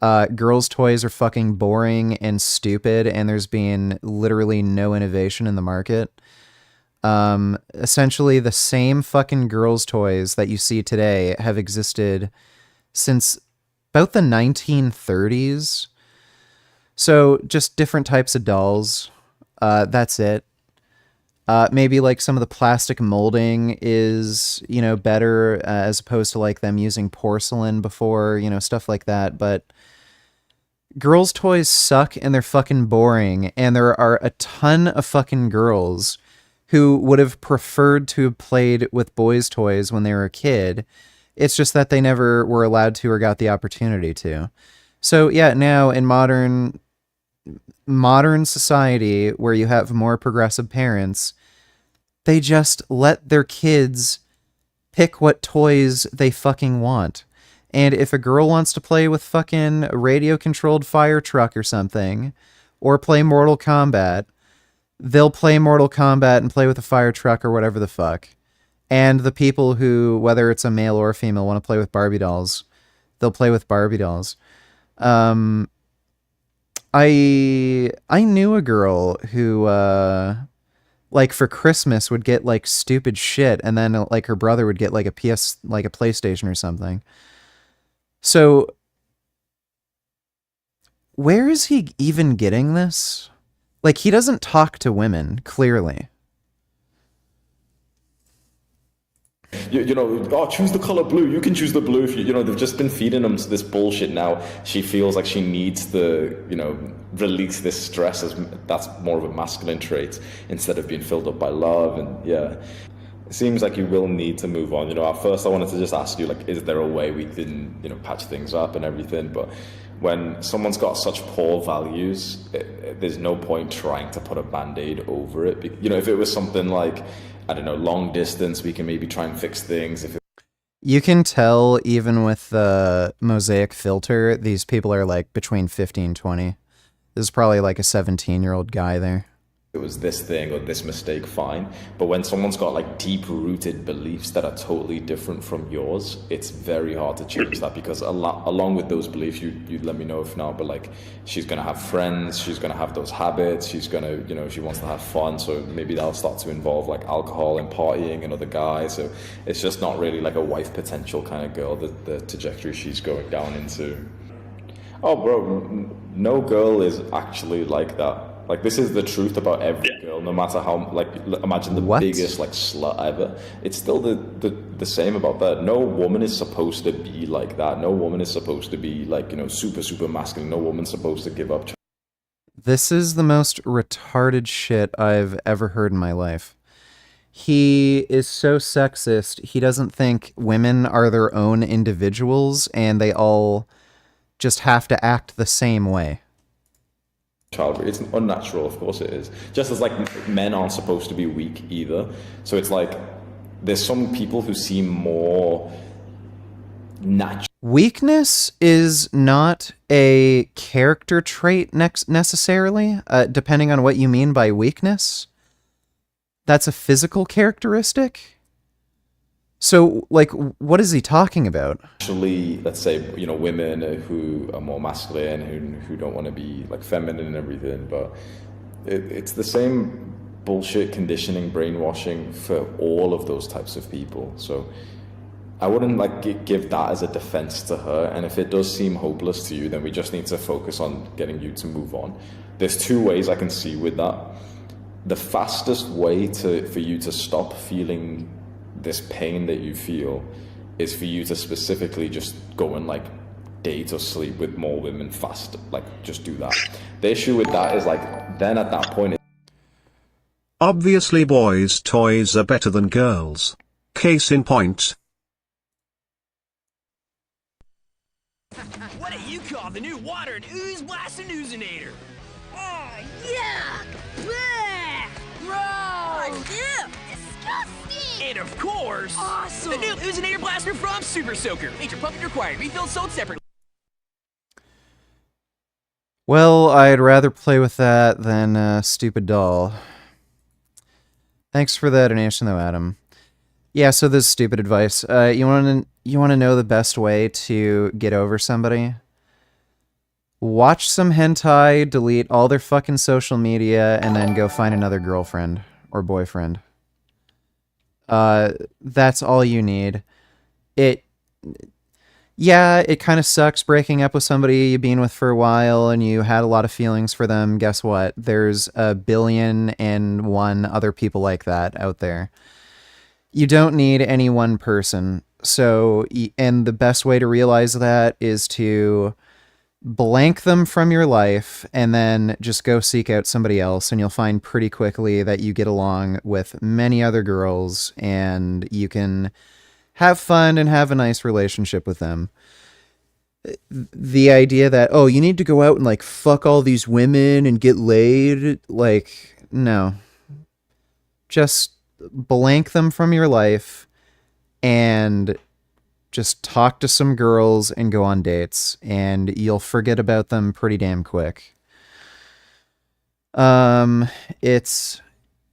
Girls' toys are fucking boring and stupid, and there's been literally no innovation in the market. Essentially, the same fucking girls' toys that you see today have existed since about the 1930s. So, just different types of dolls. That's it. Maybe like some of the plastic molding is, better as opposed to like them using porcelain before, stuff like that. But girls' toys suck and they're fucking boring. And there are a ton of fucking girls who would have preferred to have played with boys' toys when they were a kid. It's just that they never were allowed to or got the opportunity to. So yeah, now in modern society where you have more progressive parents, they just let their kids pick what toys they fucking want. And if a girl wants to play with fucking a radio-controlled fire truck or something, or play Mortal Kombat, they'll play Mortal Kombat and play with a fire truck or whatever the fuck. And the people who, whether it's a male or a female, want to play with Barbie dolls, they'll play with Barbie dolls. I knew a girl who, like for Christmas would get like stupid shit, and then like her brother would get like a PlayStation or something. So where is he even getting this? Like, he doesn't talk to women, clearly. Choose the color blue. You can choose the blue if they've just been feeding him this bullshit now. She feels like she needs to, release this stress as that's more of a masculine trait instead of being filled up by love. And yeah, it seems like you will need to move on. At first I wanted to just ask you, like, is there a way we can, patch things up and everything? But when someone's got such poor values, there's no point trying to put a band-aid over it. If it was something like, I don't know, long distance, we can maybe try and fix things. You can tell even with the mosaic filter, these people are like between 50 and 20. This is probably like a 17-year-old guy there. It was this thing or this mistake, fine. But when someone's got like deep-rooted beliefs that are totally different from yours, it's very hard to change that, because along with those beliefs, you let me know if not, but like, she's gonna have friends, she's gonna have those habits, she's gonna, she wants to have fun, so maybe that'll start to involve like alcohol and partying and other guys. So it's just not really like a wife potential kind of girl, the trajectory she's going down into. Oh bro, no girl is actually like that. Like, this is the truth about every girl, no matter how, like, imagine the biggest, like, slut ever. It's still the same about that. No woman is supposed to be like that. No woman is supposed to be, like, super, super masculine. No woman's supposed to give up. This is the most retarded shit I've ever heard in my life. He is so sexist, he doesn't think women are their own individuals, and they all just have to act the same way. It's unnatural, of course it is. Just as like men aren't supposed to be weak either. So it's like there's some people who seem more natural. Weakness is not a character trait necessarily, depending on what you mean by weakness. That's a physical characteristic. So, like, what is he talking about? Actually, let's say, women who are more masculine, who don't want to be, like, feminine and everything, but it's the same bullshit conditioning, brainwashing for all of those types of people. So I wouldn't, like, give that as a defense to her, and if it does seem hopeless to you, then we just need to focus on getting you to move on. There's two ways I can see with that. The fastest way for you to stop feeling this pain that you feel is for you to specifically just go and like date or sleep with more women fast. Like, just do that. The issue with that is like, then at that point, obviously boys' toys are better than girls. Case in point. What do you call the new water and ooze blasting oozinator? Oh, yuck! Blech! Gross! Ew! Disgusting! And of course, awesome! The new oozinator blaster from Super Soaker. Major pumping required. Refills sold separately. Well, I'd rather play with that than a stupid doll. Thanks for that donation, though, Adam. Yeah, so this is stupid advice. You want to know the best way to get over somebody? Watch some hentai, delete all their fucking social media, and then go find another girlfriend or boyfriend. That's all you need. Yeah, it kind of sucks breaking up with somebody you've been with for a while and you had a lot of feelings for them. Guess what? There's 1,000,000,001 other people like that out there. You don't need any one person. So, and the best way to realize that is to blank them from your life and then just go seek out somebody else, and you'll find pretty quickly that you get along with many other girls and you can have fun and have a nice relationship with them. The idea that, oh, you need to go out and like fuck all these women and get laid, like, no. Just blank them from your life and just talk to some girls and go on dates, and you'll forget about them pretty damn quick. It's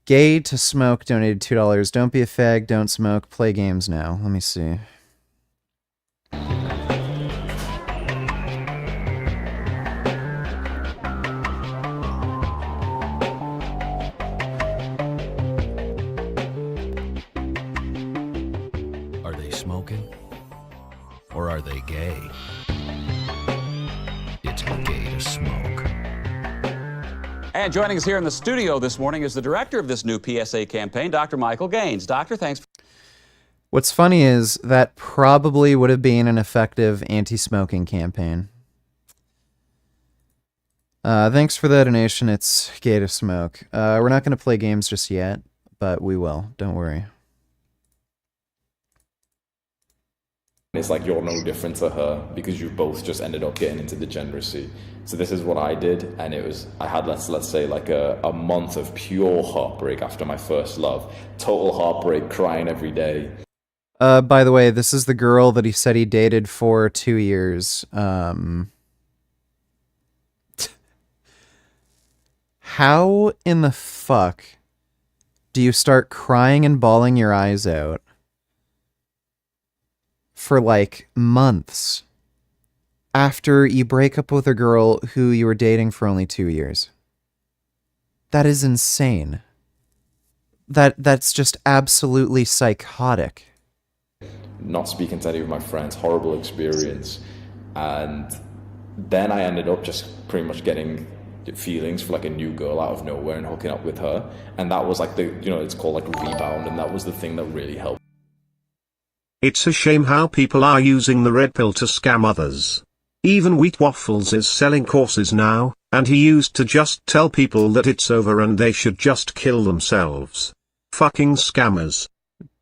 Gay to Smoke donated $2. Don't be a fag, don't smoke, play games now. Let me see. Are they smoking? Or are they gay? It's gay to smoke. And joining us here in the studio this morning is the director of this new PSA campaign, Dr. Michael Gaines. Doctor, thanks. What's funny is that probably would have been an effective anti-smoking campaign. Thanks for the donation. It's gay to smoke. We're not going to play games just yet, but we will. Don't worry. It's like you're no different to her because you both just ended up getting into degeneracy. So this is what I did, and I had let's say like a month of pure heartbreak after my first love. Total heartbreak, crying every day. By the way, this is the girl that he said he dated for 2 years. How in the fuck do you start crying and bawling your eyes out for like months after you break up with a girl who you were dating for only 2 years? That is insane. That's just absolutely psychotic. Not speaking to any of my friends, horrible experience. And then I ended up just pretty much getting feelings for like a new girl out of nowhere and hooking up with her. And that was like it's called like rebound, and that was the thing that really helped. It's a shame how people are using the red pill to scam others. Even Wheat Waffles is selling courses now, and he used to just tell people that it's over and they should just kill themselves. Fucking scammers.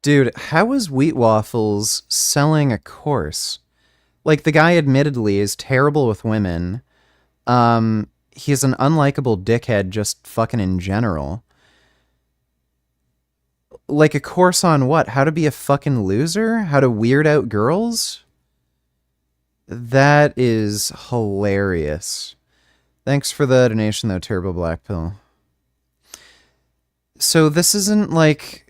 Dude, how is Wheat Waffles selling a course? Like, the guy admittedly is terrible with women. He's an unlikable dickhead just fucking in general. Like, a course on what? How to be a fucking loser? How to weird out girls? That is hilarious. Thanks for the donation, though, Turbo Black Pill. So this isn't like...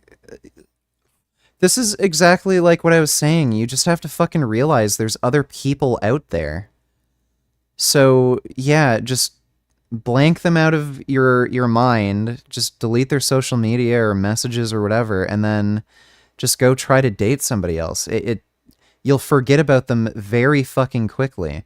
This is exactly like what I was saying. You just have to fucking realize there's other people out there. So, yeah, just blank them out of your mind. Just delete their social media or messages or whatever, and then just go try to date somebody else. You'll forget about them very fucking quickly.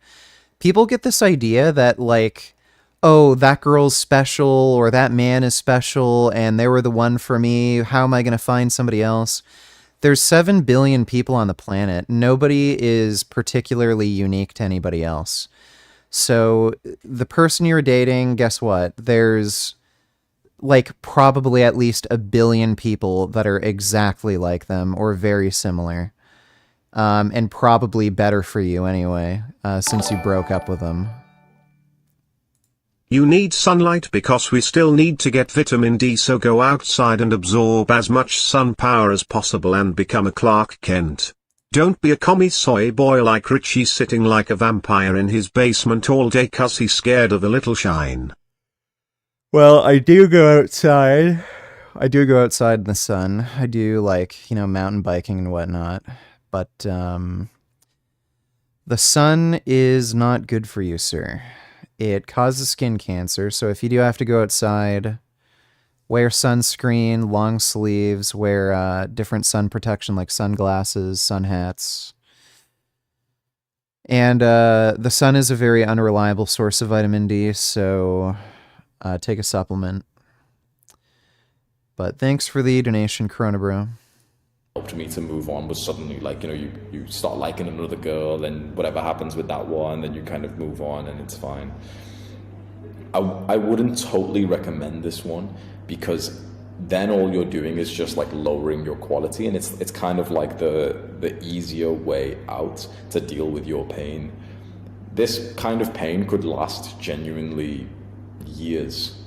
People get this idea that, like, oh, that girl's special or that man is special and they were the one for me. How am I going to find somebody else? There's 7 billion people on the planet. Nobody is particularly unique to anybody else. So the person you're dating, guess what? There's like probably at least 1 billion people that are exactly like them or very similar. And probably better for you anyway, since you broke up with them. You need sunlight because we still need to get vitamin D, so go outside and absorb as much sun power as possible and become a Clark Kent. Don't be a commie soy boy like Richie sitting like a vampire in his basement all day cause he's scared of a little shine. Well, I do go outside. I do go outside in the sun. I do, like, mountain biking and whatnot. But, the sun is not good for you, sir. it causes skin cancer. So if you do have to go outside, wear sunscreen, long sleeves, wear different sun protection like sunglasses, sun hats. And the sun is a very unreliable source of vitamin D, so take a supplement. But thanks for the donation, Corona Bro. Helped me to move on was suddenly like, you start liking another girl, and whatever happens with that one, then you kind of move on and it's fine. I wouldn't totally recommend this one, because then all you're doing is just like lowering your quality, and it's kind of like the easier way out to deal with your pain. This kind of pain could last genuinely years,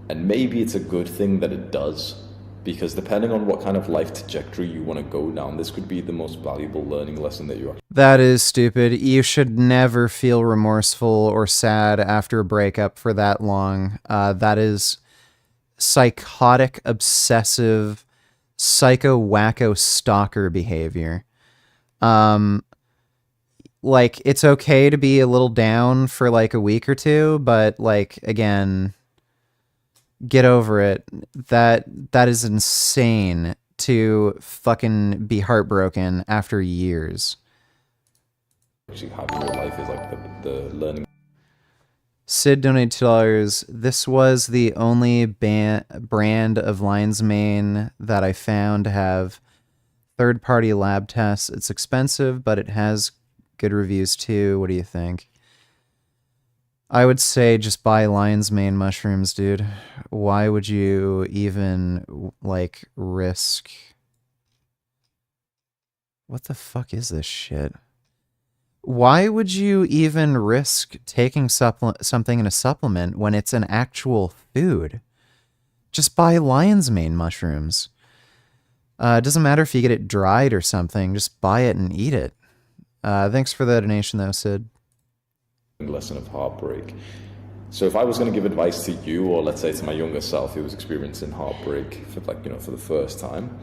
and maybe it's a good thing that it does, because depending on what kind of life trajectory you want to go down, this could be the most valuable learning lesson that you are. That is stupid. You should never feel remorseful or sad after a breakup for that long. That is psychotic, obsessive, psycho wacko stalker behavior. Like, it's okay to be a little down for like a week or two, but like, again, get over it. That is insane to fucking be heartbroken after years. Actually having your life is like the learning. Sid donated $2. This was the only brand of Lion's Mane that I found to have third-party lab tests. It's expensive, but it has good reviews too. What do you think? I would say just buy Lion's Mane mushrooms, dude. Why would you even, like, risk... What the fuck is this shit? Why would you even risk taking something in a supplement when it's an actual food? Just buy Lion's Mane mushrooms. It doesn't matter if you get it dried or something. Just buy it and eat it. Thanks for the donation, though, Sid. Lesson of heartbreak. So if I was going to give advice to you, or let's say to my younger self who was experiencing heartbreak for for the first time,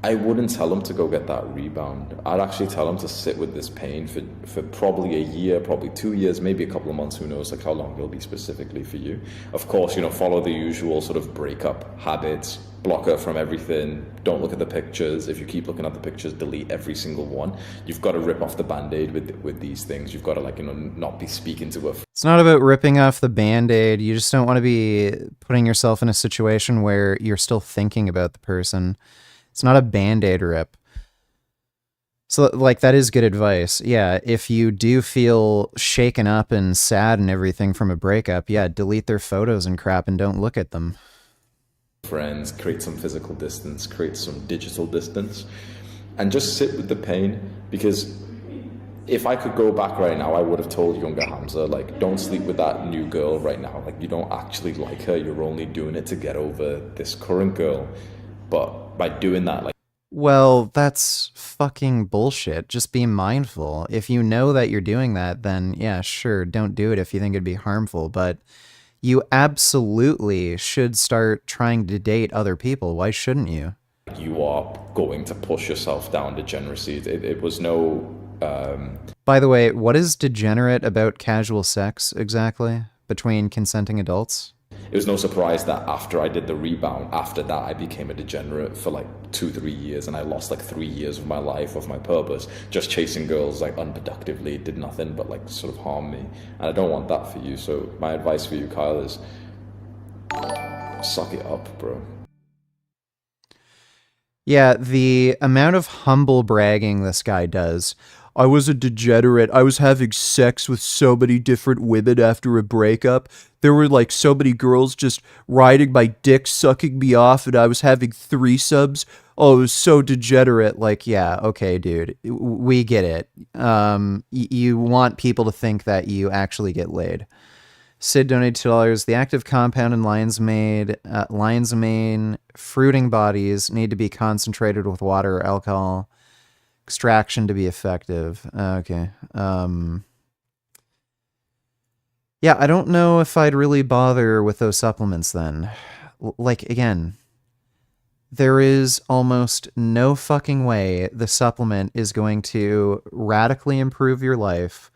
I wouldn't tell him to go get that rebound. I'd actually tell him to sit with this pain for probably a year, probably 2 years, maybe a couple of months, who knows, like how long it'll be specifically for you. Of course, follow the usual sort of breakup habits, block her from everything, don't look at the pictures. If you keep looking at the pictures, delete every single one. You've got to rip off the band-aid with these things. You've got to not be speaking to her. It's not about ripping off the band-aid. You just don't want to be putting yourself in a situation where you're still thinking about the person. It's not a band-aid rip. So, like, that is good advice. Yeah, if you do feel shaken up and sad and everything from a breakup, yeah, delete their photos and crap and don't look at them. Friends, create some physical distance, create some digital distance, and just sit with the pain. Because if I could go back right now, I would have told younger Hamza, like, don't sleep with that new girl right now. Like, you don't actually like her. You're only doing it to get over this current girl. But by doing that, like... Well, that's fucking bullshit. Just be mindful. If you know that you're doing that, then yeah, sure, don't do it if you think it'd be harmful. But you absolutely should start trying to date other people. Why shouldn't you? You are going to push yourself down degeneracy. It was no... By the way, what is degenerate about casual sex exactly between consenting adults? It was no surprise that after I did the rebound, after that I became a degenerate for like 2-3 years, and I lost like 3 years of my life, of my purpose, just chasing girls like unproductively. It did nothing but like sort of harm me, and I don't want that for you. So my advice for you, Kyle, is suck it up, bro. Yeah, the amount of humble bragging this guy does. I was a degenerate. I was having sex with so many different women after a breakup. There were like so many girls just riding my dick, sucking me off, and I was having threesomes. Oh, it was so degenerate. Like, yeah, okay, dude, we get it. You want people to think that you actually get laid. Sid donated $2. The active compound in lion's mane fruiting bodies need to be concentrated with water or alcohol. Extraction to be effective. Okay. Yeah, I don't know if I'd really bother with those supplements then. Like, again, there is almost no fucking way the supplement is going to radically improve your life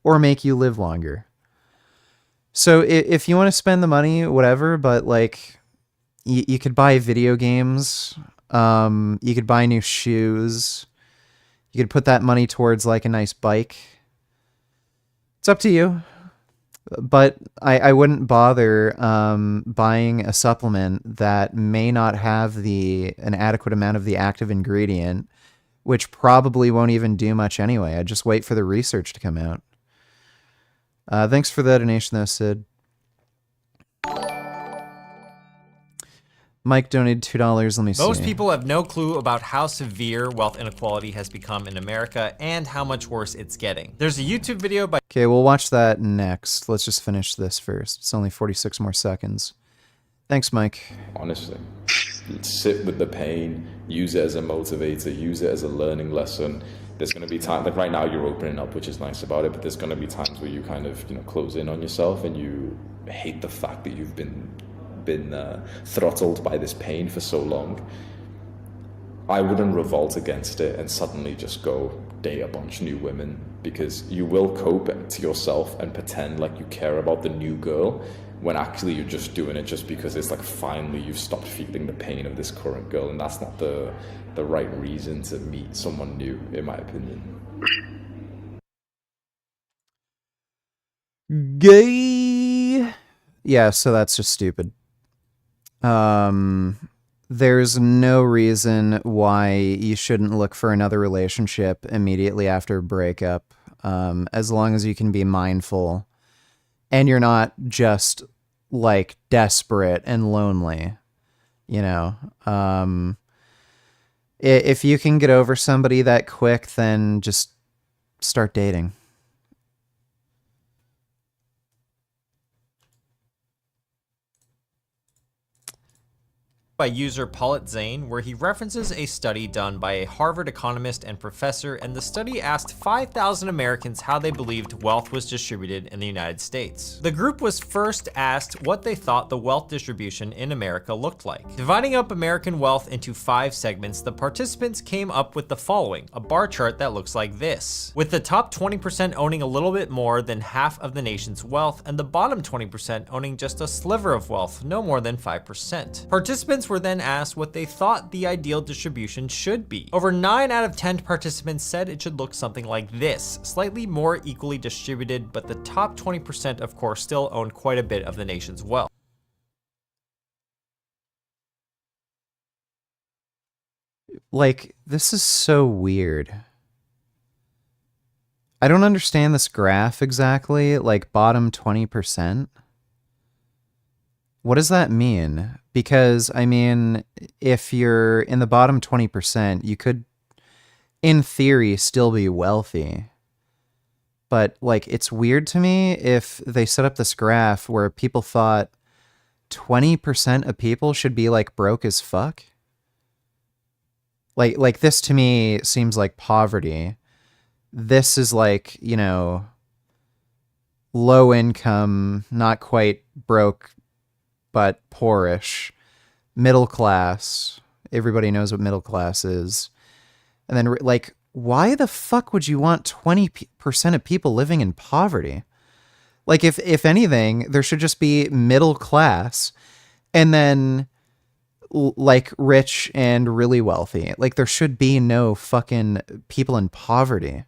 or make you live longer. So if you want to spend the money, whatever, but like you could buy video games, you could buy new shoes, you could put that money towards like a nice bike. It's up to you. But I wouldn't bother buying a supplement that may not have an adequate amount of the active ingredient, which probably won't even do much anyway. I'd just wait for the research to come out. Thanks for the donation though, Sid. Mike donated $2. Let me see. Most people have no clue about how severe wealth inequality has become in America and how much worse it's getting. There's a YouTube video by... Okay, we'll watch that next. Let's just finish this first. It's only 46 more seconds. Thanks, Mike. Honestly, sit with the pain, use it as a motivator, use it as a learning lesson. There's going to be times, like right now you're opening up, which is nice about it, but there's going to be times where you kind of, close in on yourself and you hate the fact that you've been throttled by this pain for so long. I wouldn't revolt against it and suddenly just go date a bunch of new women, because you will cope to yourself and pretend like you care about the new girl when actually you're just doing it just because it's like finally you've stopped feeling the pain of this current girl, and that's not the right reason to meet someone new, in my opinion. Gay. Yeah, so that's just stupid. There's no reason why you shouldn't look for another relationship immediately after a breakup, as long as you can be mindful and you're not just like desperate and lonely, if you can get over somebody that quick, then just start dating. by user Paulet Zane, where he references a study done by a Harvard economist and professor, and the study asked 5,000 Americans how they believed wealth was distributed in the United States. The group was first asked what they thought the wealth distribution in America looked like. Dividing up American wealth into 5 segments, the participants came up with the following, a bar chart that looks like this, with the top 20% owning a little bit more than half of the nation's wealth, and the bottom 20% owning just a sliver of wealth, no more than 5%. Participants were then asked what they thought the ideal distribution should be. Over 9 out of 10 participants said it should look something like this, slightly more equally distributed, but the top 20% of course still owned quite a bit of the nation's wealth. Like, this is so weird. I don't understand this graph exactly, like bottom 20%. What does that mean? Because, I mean, if you're in the bottom 20%, you could, in theory, still be wealthy. But, like, it's weird to me if they set up this graph where people thought 20% of people should be, like, broke as fuck. Like this to me seems like poverty. This is like, you know, low income, not quite broke, but poorish, middle class. Everybody knows what middle class is. And then, like, why the fuck would you want 20% of people living in poverty? Like, if anything, there should just be middle class and then, like, rich and really wealthy. Like, there should be no fucking people in poverty.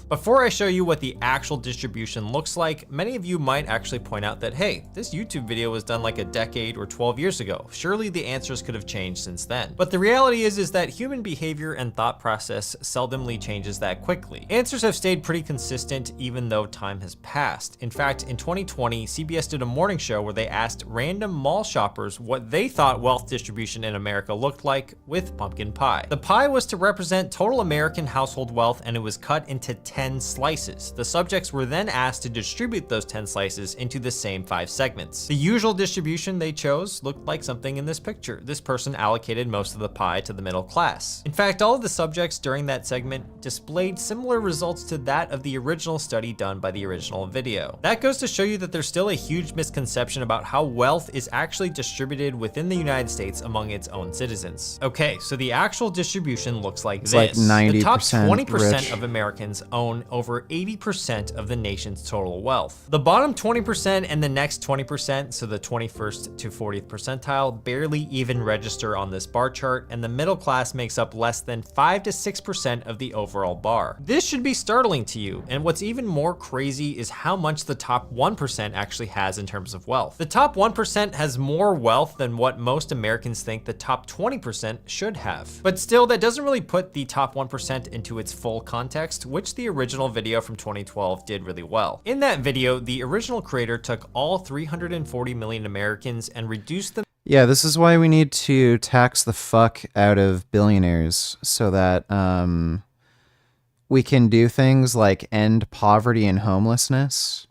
Before I show you what the actual distribution looks like, many of you might actually point out that, hey, this YouTube video was done like a decade or 12 years ago. Surely the answers could have changed since then. But the reality is that human behavior and thought process seldomly changes that quickly. Answers have stayed pretty consistent even though time has passed. In fact, in 2020, CBS did a morning show where they asked random mall shoppers what they thought wealth distribution in America looked like with pumpkin pie. The pie was to represent total American household wealth, and it was cut into 10 slices. The subjects were then asked to distribute those 10 slices into the same 5 segments. The usual distribution they chose looked like something in this picture. This person allocated most of the pie to the middle class. In fact, all of the subjects during that segment displayed similar results to that of the original study done by the original video. That goes to show you that there's still a huge misconception about how wealth is actually distributed within the United States among its own citizens. Okay, so the actual distribution looks like this. Like 90% the top 20% rich. of Americans Americans own over 80% of the nation's total wealth. The bottom 20% and the next 20%, so the 21st to 40th percentile, barely even register on this bar chart, and the middle class makes up less than 5 to 6% of the overall bar. This should be startling to you, and what's even more crazy is how much the top 1% actually has in terms of wealth. The top 1% has more wealth than what most Americans think the top 20% should have. But still, that doesn't really put the top 1% into its full context, which the original video from 2012 did really well. In that video, the original creator took all 340 million Americans and reduced them. Yeah, this is why we need to tax the fuck out of billionaires so that we can do things like end poverty and homelessness.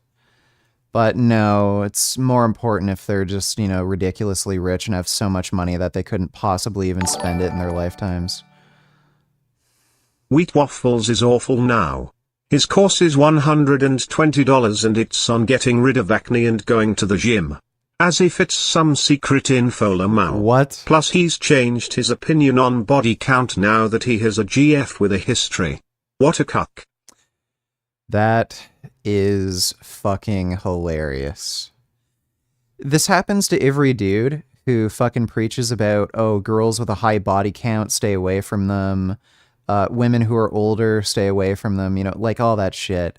But no, it's more important if they're just, you know, ridiculously rich and have so much money that they couldn't possibly even spend it in their lifetimes. Wheat Waffles is awful now. His course is $120 and it's on getting rid of acne and going to the gym. As if it's some secret info lamau. What? Plus he's changed his opinion on body count now that he has a GF with a history. What a cuck. That is fucking hilarious. This happens to every dude who fucking preaches about, oh, girls with a high body count, stay away from them. Women who are older, stay away from them. You know, like all that shit.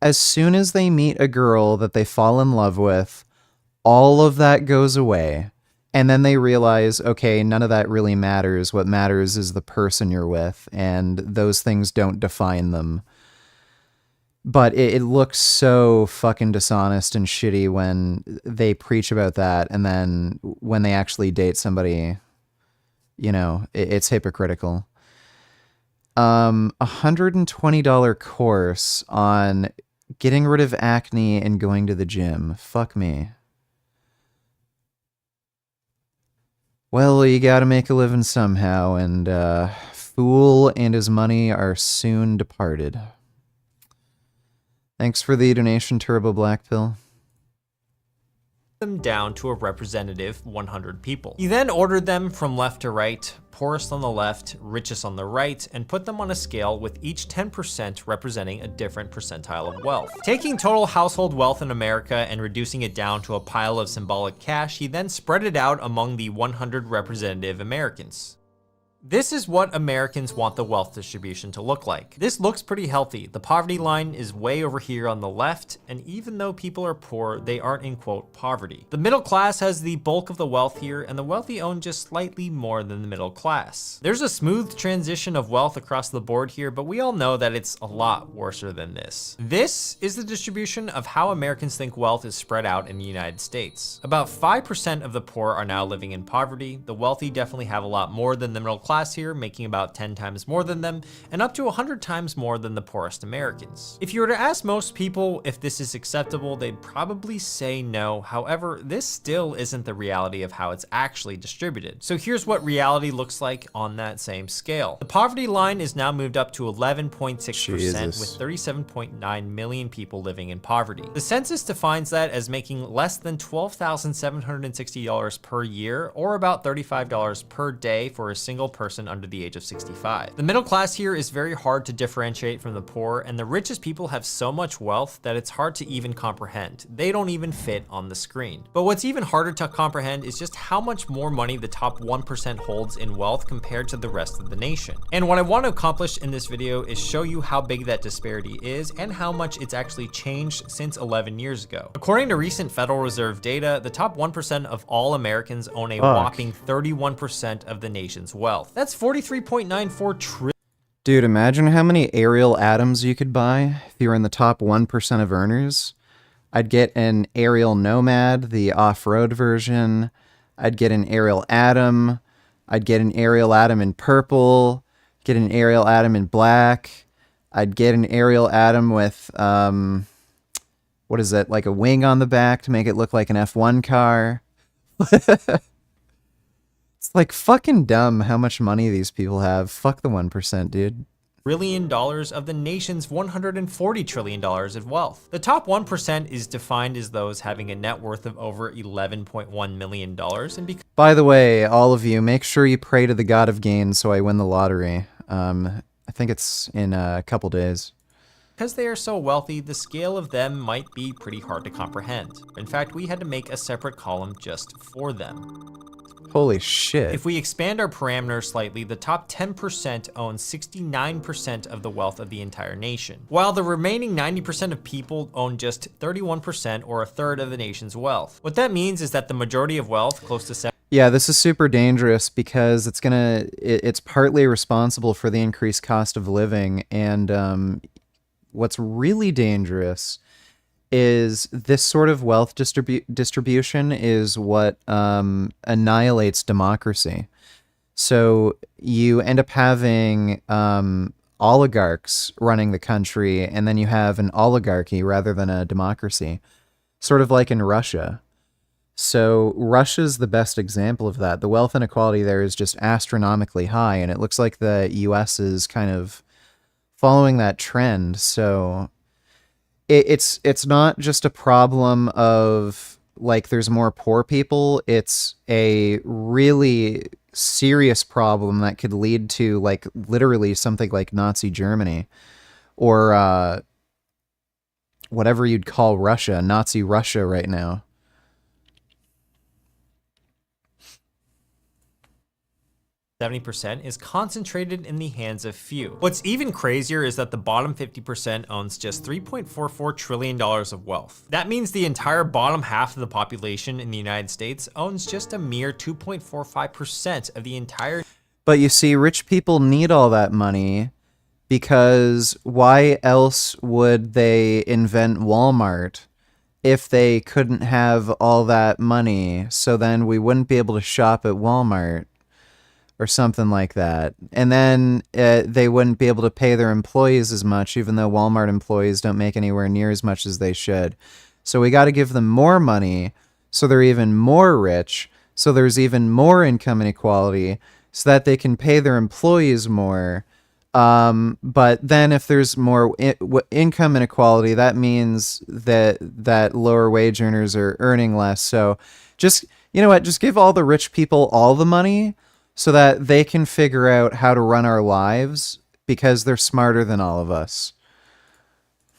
As soon as they meet a girl that they fall in love with, all of that goes away. And then they realize, okay, none of that really matters. What matters is the person you're with, and those things don't define them. But it looks so fucking dishonest and shitty when they preach about that, and then when they actually date somebody, you know, it's hypocritical. $120 course on getting rid of acne and going to the gym. Fuck me. Well, you gotta make a living somehow, and Fool and his money are soon departed. Thanks for the donation, Turbo Black Pill. Them down to a representative 100 people. He then ordered them from left to right, poorest on the left, richest on the right, and put them on a scale with each 10% representing a different percentile of wealth. Taking total household wealth in America and reducing it down to a pile of symbolic cash, he then spread it out among the 100 representative Americans. This is what Americans want the wealth distribution to look like. This looks pretty healthy. The poverty line is way over here on the left, and even though people are poor, they aren't in quote poverty. The middle class has the bulk of the wealth here, and the wealthy own just slightly more than the middle class. There's a smooth transition of wealth across the board here, but we all know that it's a lot worse than this. This is the distribution of how Americans think wealth is spread out in the United States. About 5% of the poor are now living in poverty. The wealthy definitely have a lot more than the middle class here, making about 10 times more than them, and up to 100 times more than the poorest Americans. If you were to ask most people if this is acceptable, they'd probably say no. However, this still isn't the reality of how it's actually distributed. So here's what reality looks like on that same scale. The poverty line is now moved up to 11.6% with 37.9 million people living in poverty. The census defines that as making less than $12,760 per year, or about $35 per day for a single person under the age of 65. The middle class here is very hard to differentiate from the poor, and the richest people have so much wealth that it's hard to even comprehend. They don't even fit on the screen. But what's even harder to comprehend is just how much more money the top 1% holds in wealth compared to the rest of the nation. And what I want to accomplish in this video is show you how big that disparity is and how much it's actually changed since 11 years ago. According to recent Federal Reserve data, the top 1% of all Americans own a whopping 31% of the nation's wealth. That's 43.94 trillion. Dude, imagine how many Ariel Atoms you could buy if you were in the top 1% of earners. I'd get an Ariel Nomad, the off-road version. I'd get an Ariel Atom. I'd get an Ariel Atom in purple. Get an Ariel Atom in black. I'd get an Ariel Atom with, what is it, like a wing on the back to make it look like an F1 car. It's like fucking dumb how much money these people have. Fuck the 1%, dude. $1 trillion of the nation's $140 trillion of wealth. The top 1% is defined as those having a net worth of over $11.1 million. And by the way, all of you, make sure you pray to the God of Gain so I win the lottery. I think it's in a couple days. Because they are so wealthy, the scale of them might be pretty hard to comprehend. In fact, we had to make a separate column just for them. Holy shit. If we expand our parameters slightly, the top 10% own 69% of the wealth of the entire nation, while the remaining 90% of people own just 31% or a third of the nation's wealth. What that means is that the majority of wealth, close to 7%. Yeah, this is super dangerous because it's partly responsible for the increased cost of living, and what's really dangerous is this sort of wealth distribution is what annihilates democracy. So you end up having oligarchs running the country, and then you have an oligarchy rather than a democracy, sort of like in Russia. So Russia's the best example of that. The wealth inequality there is just astronomically high, and it looks like the US is kind of following that trend. So it's not just a problem of like there's more poor people. It's a really serious problem that could lead to like literally something like Nazi Germany or whatever you'd call Russia, Nazi Russia right now. .70% is concentrated in the hands of few. What's even crazier is that the bottom 50% owns just $3.44 trillion of wealth. That means the entire bottom half of the population in the United States owns just a mere 2.45% of the entire. But you see, rich people need all that money because why else would they invent Walmart if they couldn't have all that money? So then we wouldn't be able to shop at Walmart or something like that. And then they wouldn't be able to pay their employees as much, even though Walmart employees don't make anywhere near as much as they should. So we got to give them more money so they're even more rich, so there's even more income inequality, so that they can pay their employees more. But then if there's more income inequality, that means that lower wage earners are earning less. So just, you know what, just give all the rich people all the money, so that they can figure out how to run our lives because they're smarter than all of us.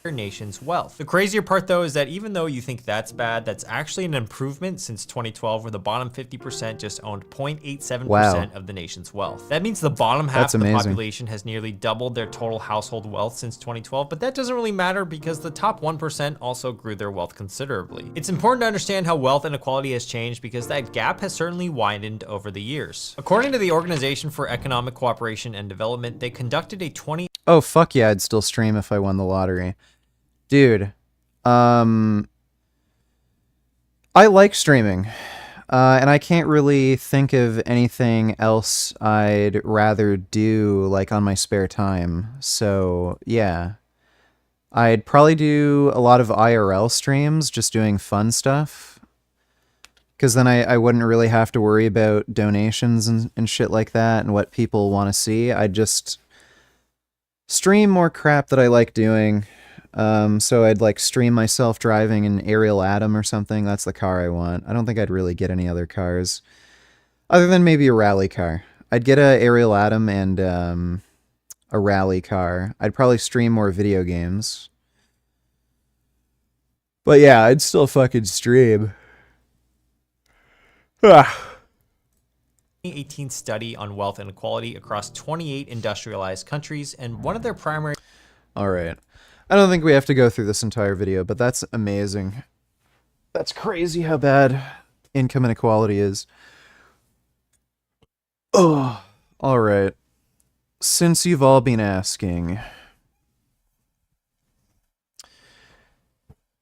Nation's wealth. The crazier part though is that even though you think that's bad, that's actually an improvement since 2012, where the bottom 50% just owned 0.87% of the nation's wealth. That means the bottom half of the population has nearly doubled their total household wealth since 2012, but that doesn't really matter because the top 1% also grew their wealth considerably. It's important to understand how wealth inequality has changed because that gap has certainly widened over the years. According to the Organization for Economic Cooperation and Development, they conducted a 20... Oh, fuck yeah, I'd still stream if I won the lottery. Dude, I like streaming, and I can't really think of anything else I'd rather do, like, on my spare time. So, yeah. I'd probably do a lot of IRL streams, just doing fun stuff. Because then I wouldn't really have to worry about donations and shit like that and what people want to see. I'd just stream more crap that I like doing. So I'd like stream myself driving an Ariel Atom or something. That's the car I want. I don't think I'd really get any other cars other than maybe a rally car. I'd get a Ariel Atom and a rally car. I'd probably stream more video games. But yeah, I'd still fucking stream. 2018 study on wealth inequality across 28 industrialized countries, and one of their primary... All right. I don't think we have to go through this entire video, but that's amazing. That's crazy how bad income inequality is. Oh, all right. Since you've all been asking,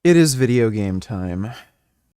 it is video game time.